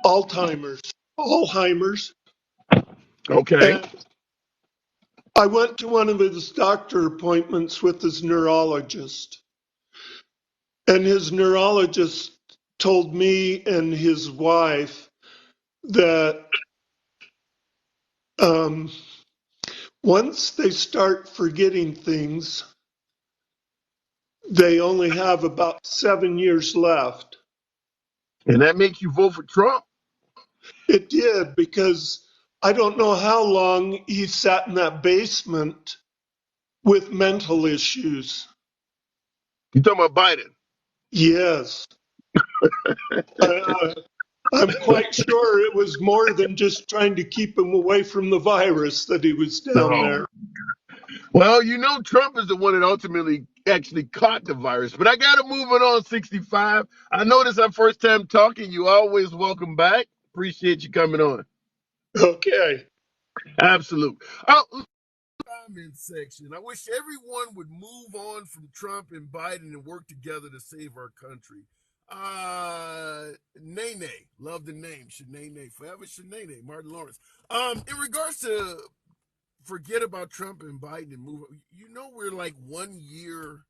Alzheimer's. Alzheimer's. Okay. And I went to one of his doctor appointments with his neurologist. And his neurologist told me and his wife that um, once they start forgetting things, they only have about 7 years left. And that makes you vote for Trump? It did, because I don't know how long he sat in that basement with mental issues. You talking about Biden? Yes. Uh, I'm quite sure it was more than just trying to keep him away from the virus that he was down No. there. Well, you know, Trump is the one that ultimately actually caught the virus. But I got to move it on 65. I know this is our first time talking. You always welcome back. Appreciate you coming on. Okay. Absolute. Oh, comment section. I wish everyone would move on from Trump and Biden and work together to save our country. Nene, love the name. Shanae, forever Shanae, Martin Lawrence. In regards to forget about Trump and Biden and move. You know, we're like 1 year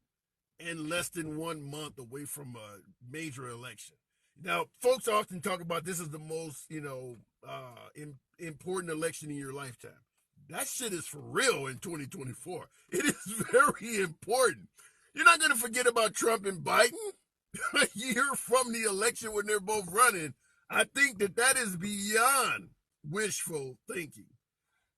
and less than 1 month away from a major election. Now, folks often talk about this is the most, important election in your lifetime. That shit is for real in 2024. It is very important. You're not going to forget about Trump and Biden a year from the election when they're both running. I think that is beyond wishful thinking.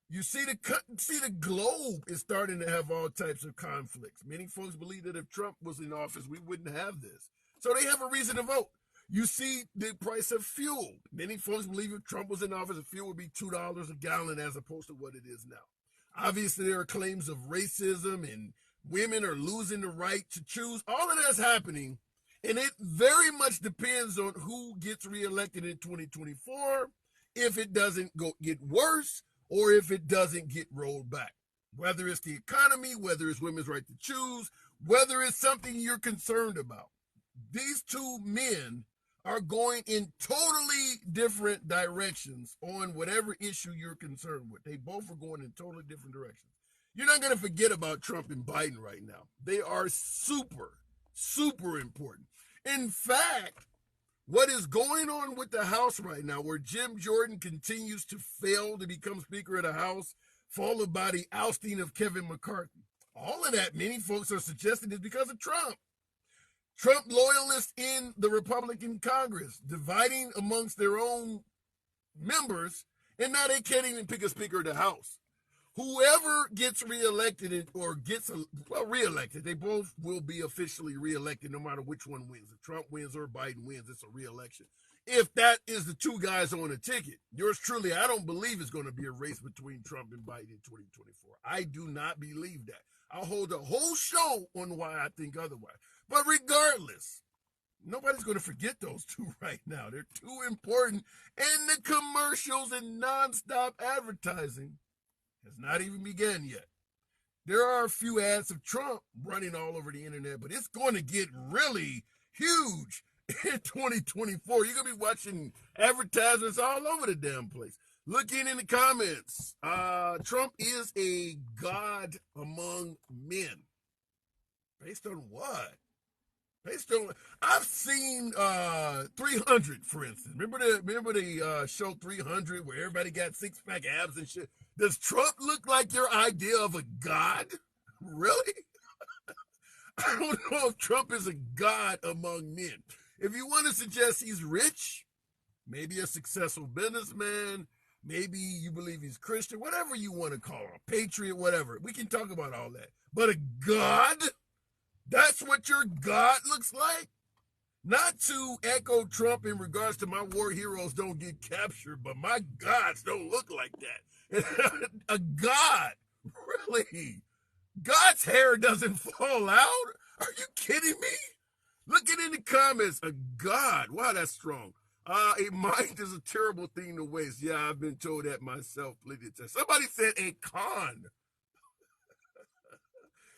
You see the globe is starting to have all types of conflicts. Many folks believe that if Trump was in office, we wouldn't have this. So they have a reason to vote. You see the price of fuel. Many folks believe if Trump was in office, the fuel would be $2 a gallon as opposed to what it is now. Obviously, there are claims of racism and women are losing the right to choose. All of that's happening. And it very much depends on who gets reelected in 2024. If it doesn't get worse, or if it doesn't get rolled back. Whether it's the economy, whether it's women's right to choose, whether it's something you're concerned about. These two men are going in totally different directions on whatever issue you're concerned with. They both are going in totally different directions. You're not going to forget about Trump and Biden right now. They are super, super important. In fact, what is going on with the House right now, where Jim Jordan continues to fail to become Speaker of the House, followed by the ousting of Kevin McCarthy? All of that, many folks are suggesting, is because of Trump. Trump loyalists in the Republican Congress dividing amongst their own members, and now they can't even pick a Speaker of the House. Whoever gets reelected or gets reelected, they both will be officially reelected no matter which one wins. If Trump wins or Biden wins, it's a reelection. If that is the two guys on a ticket, yours truly, I don't believe it's going to be a race between Trump and Biden in 2024. I do not believe that. I'll hold a whole show on why I think otherwise. But regardless, nobody's going to forget those two right now. They're too important. And the commercials and nonstop advertising has not even begun yet. There are a few ads of Trump running all over the internet, but it's going to get really huge in 2024. You're going to be watching advertisements all over the damn place. Looking in the comments, Trump is a god among men. Based on what? Based on, I've seen 300, for instance. Remember the show 300 where everybody got six-pack abs and shit? Does Trump look like your idea of a god? Really? I don't know if Trump is a god among men. If you want to suggest he's rich, maybe a successful businessman, maybe you believe he's Christian, whatever you want to call him, a patriot, whatever. We can talk about all that. But a god? That's what your God looks like? Not to echo Trump in regards to my war heroes don't get captured, but my gods don't look like that. A God? Really? God's hair doesn't fall out? Are you kidding me? Look it in the comments. A God. Wow, that's strong. A mind is a terrible thing to waste. Yeah, I've been told that myself plenty of times. Somebody said a con.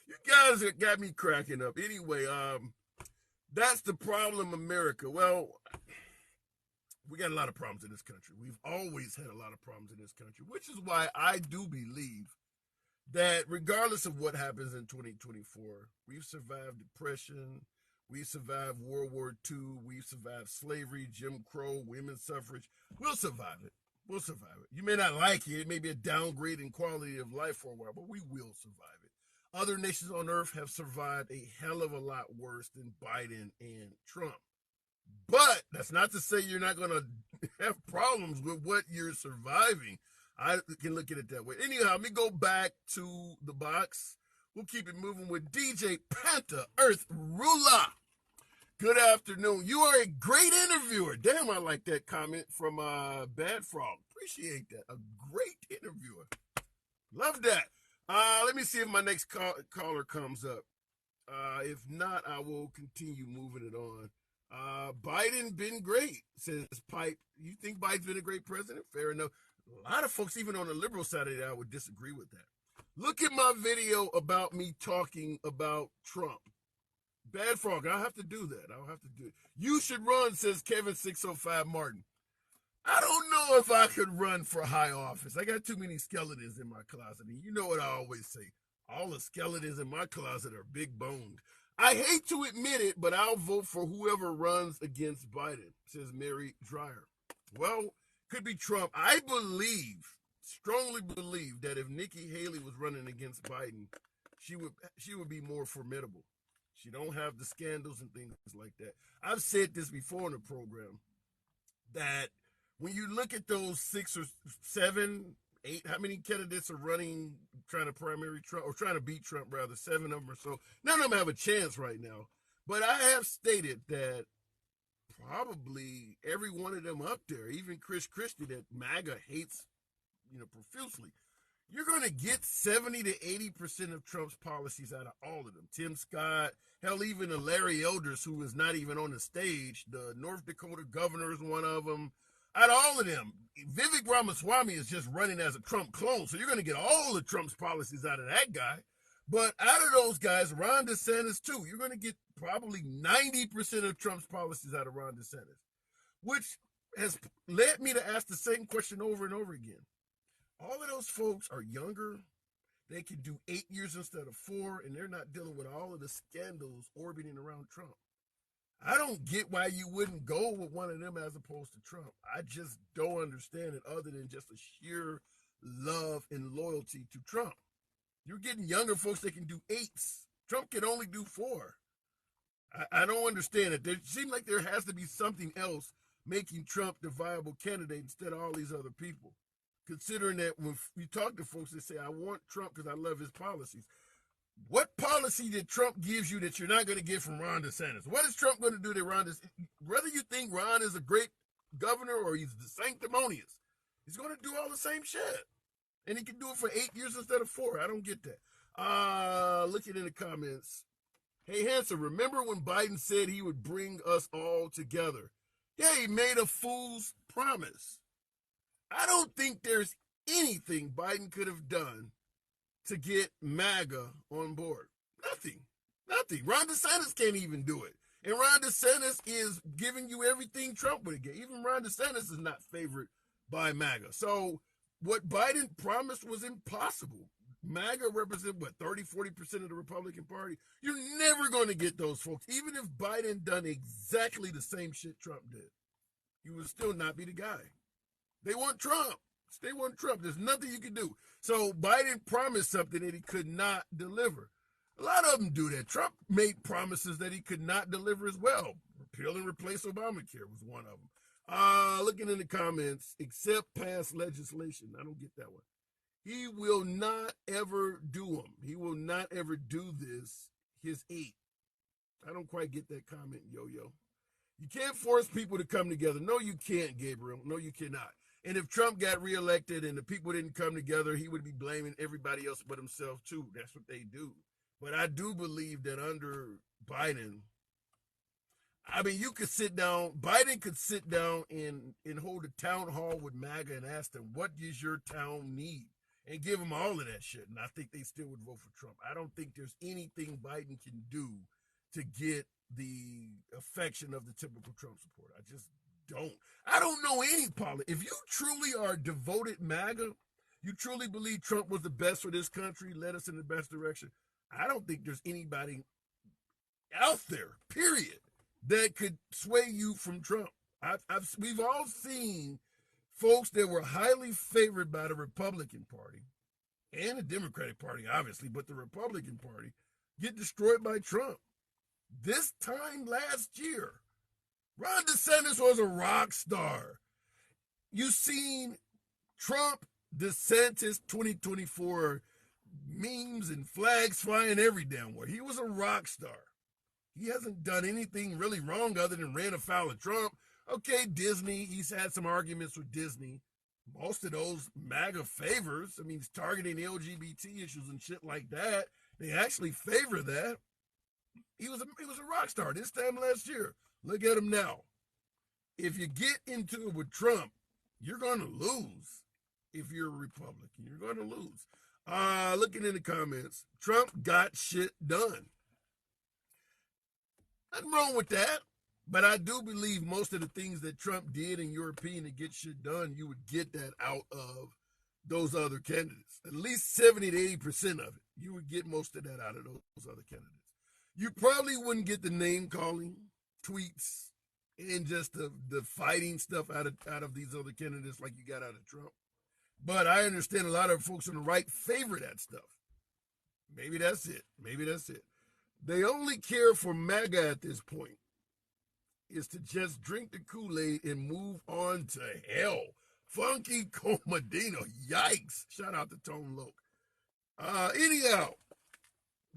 You guys got me cracking up. Anyway, that's the problem, America. Well, We got a lot of problems in this country. We've always had a lot of problems in this country, which is why I do believe that regardless of what happens in 2024, we've survived depression, we've survived World War II, we've survived slavery, Jim Crow, women's suffrage. We'll survive it. We'll survive it. You may not like it. It may be a downgrade in quality of life for a while, but we will survive it. Other nations on earth have survived a hell of a lot worse than Biden and Trump. But that's not to say you're not going to have problems with what you're surviving. I can look at it that way. Anyhow, let me go back to the box. We'll keep it moving with DJ Panther Earth Ruler. Good afternoon. You are a great interviewer. Damn, I like that comment from Bad Frog. Appreciate that. A great interviewer. Love that. Let me see if my next caller comes up. If not, I will continue moving it on. Biden been great, says Pipe. You think Biden's been a great president? Fair enough. A lot of folks, even on the liberal side of that, would disagree with that. Look at my video about me talking about Trump. Bad Frog, I'll have to do that. I'll have to do it. You should run, says Kevin 605 Martin. I don't know if I could run for high office. I got too many skeletons in my closet. And you know what I always say. All the skeletons in my closet are big boned. I hate to admit it, but I'll vote for whoever runs against Biden, says Mary Dreyer. Well, could be Trump. I strongly believe that if Nikki Haley was running against Biden, she would be more formidable. She don't have the scandals and things like that. I've said this before in the program, that when you look at those 6 or 7, 8, how many candidates are running, trying to primary Trump, or trying to beat Trump, rather, 7 of them or so. None of them have a chance right now. But I have stated that probably every one of them up there, even Chris Christie, that MAGA hates, profusely, you're going to get 70 to 80% of Trump's policies out of all of them. Tim Scott, hell, even the Larry Elders, who is not even on the stage, the North Dakota governor is one of them. Out of all of them, Vivek Ramaswamy is just running as a Trump clone, so you're going to get all of Trump's policies out of that guy. But out of those guys, Ron DeSantis too, you're going to get probably 90% of Trump's policies out of Ron DeSantis, which has led me to ask the same question over and over again. All of those folks are younger. They can do 8 years instead of 4, and they're not dealing with all of the scandals orbiting around Trump. I don't get why you wouldn't go with one of them as opposed to Trump. I just don't understand it, other than just a sheer love and loyalty to Trump. You're getting younger folks that can do 8s. Trump can only do 4. I don't understand it. There seems like there has to be something else making Trump the viable candidate instead of all these other people. Considering that when you talk to folks, they say, I want Trump because I love his policies. What policy did Trump gives you that you're not going to get from Ron DeSantis? What is Trump going to do that Ron DeSantis, whether you think Ron is a great governor or he's sanctimonious, he's going to do all the same shit. And he can do it for 8 years instead of 4. I don't get that. Looking in the comments. Hey, Hanson, remember when Biden said he would bring us all together? Yeah, he made a fool's promise. I don't think there's anything Biden could have done to get MAGA on board. Nothing. Ron DeSantis can't even do it. And Ron DeSantis is giving you everything Trump would get. Even Ron DeSantis is not favored by MAGA. So what Biden promised was impossible. MAGA represent, 30, 40% of the Republican Party? You're never going to get those folks. Even if Biden done exactly the same shit Trump did, he would still not be the guy. They want Trump. They want Trump. There's nothing you can do. So Biden promised something that he could not deliver. A lot of them do that. Trump made promises that he could not deliver as well. Repeal and replace Obamacare was one of them. Looking in the comments, except pass legislation. I don't get that one. He will not ever do them. He will not ever do this. His 8. I don't quite get that comment, Yo-Yo. You can't force people to come together. No, you can't, Gabriel. No, you cannot. And if Trump got reelected and the people didn't come together, he would be blaming everybody else but himself, too. That's what they do. But I do believe that under Biden, you could sit down, Biden could sit down and hold a town hall with MAGA and ask them, what does your town need? And give them all of that shit. And I think they still would vote for Trump. I don't think there's anything Biden can do to get the affection of the typical Trump supporter. I just don't. I don't know any politics. If you truly are a devoted MAGA, you truly believe Trump was the best for this country, led us in the best direction, I don't think there's anybody out there, period, that could sway you from Trump. We've all seen folks that were highly favored by the Republican Party and the Democratic Party, obviously, but the Republican Party get destroyed by Trump. This time last year, Ron DeSantis was a rock star. You've seen Trump, DeSantis 2024 memes and flags flying every damn where. He was a rock star. He hasn't done anything really wrong other than ran afoul of Trump. Okay, Disney, he's had some arguments with Disney. Most of those MAGA favors, I mean, he's targeting LGBT issues and shit like that. They actually favor that. He was a rock star this time last year. Look at him now. If you get into it with Trump, you're going to lose. If you're a Republican, you're going to lose. Looking in the comments, Trump got shit done. Nothing wrong with that. But I do believe most of the things that Trump did, in your opinion, to get shit done, you would get that out of those other candidates. At least 70 to 80% of it. You would get most of that out of those other candidates. You probably wouldn't get the name calling, tweets, and just the fighting stuff out of these other candidates like you got out of Trump. But I understand a lot of folks on the right favor that stuff. Maybe that's it. Maybe that's it. They only care for MAGA at this point is to just drink the Kool-Aid and move on to hell. Funky Comodino. Yikes. Shout out to Tone Loke. Anyhow,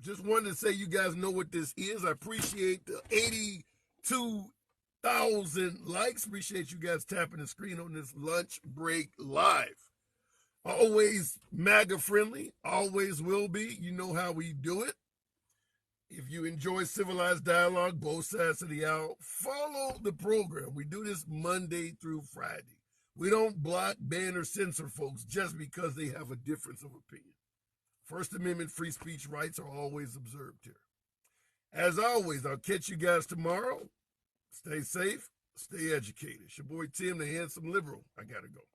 just wanted to say you guys know what this is. I appreciate the 82,000 likes. Appreciate you guys tapping the screen on this lunch break live. Always MAGA friendly. Always will be. You know how we do it. If you enjoy civilized dialogue, both sides of the aisle, follow the program. We do this Monday through Friday. We don't block, ban, or censor folks just because they have a difference of opinion. First Amendment free speech rights are always observed here. As always, I'll catch you guys tomorrow. Stay safe, stay educated. It's your boy Tim, the handsome liberal. I gotta go.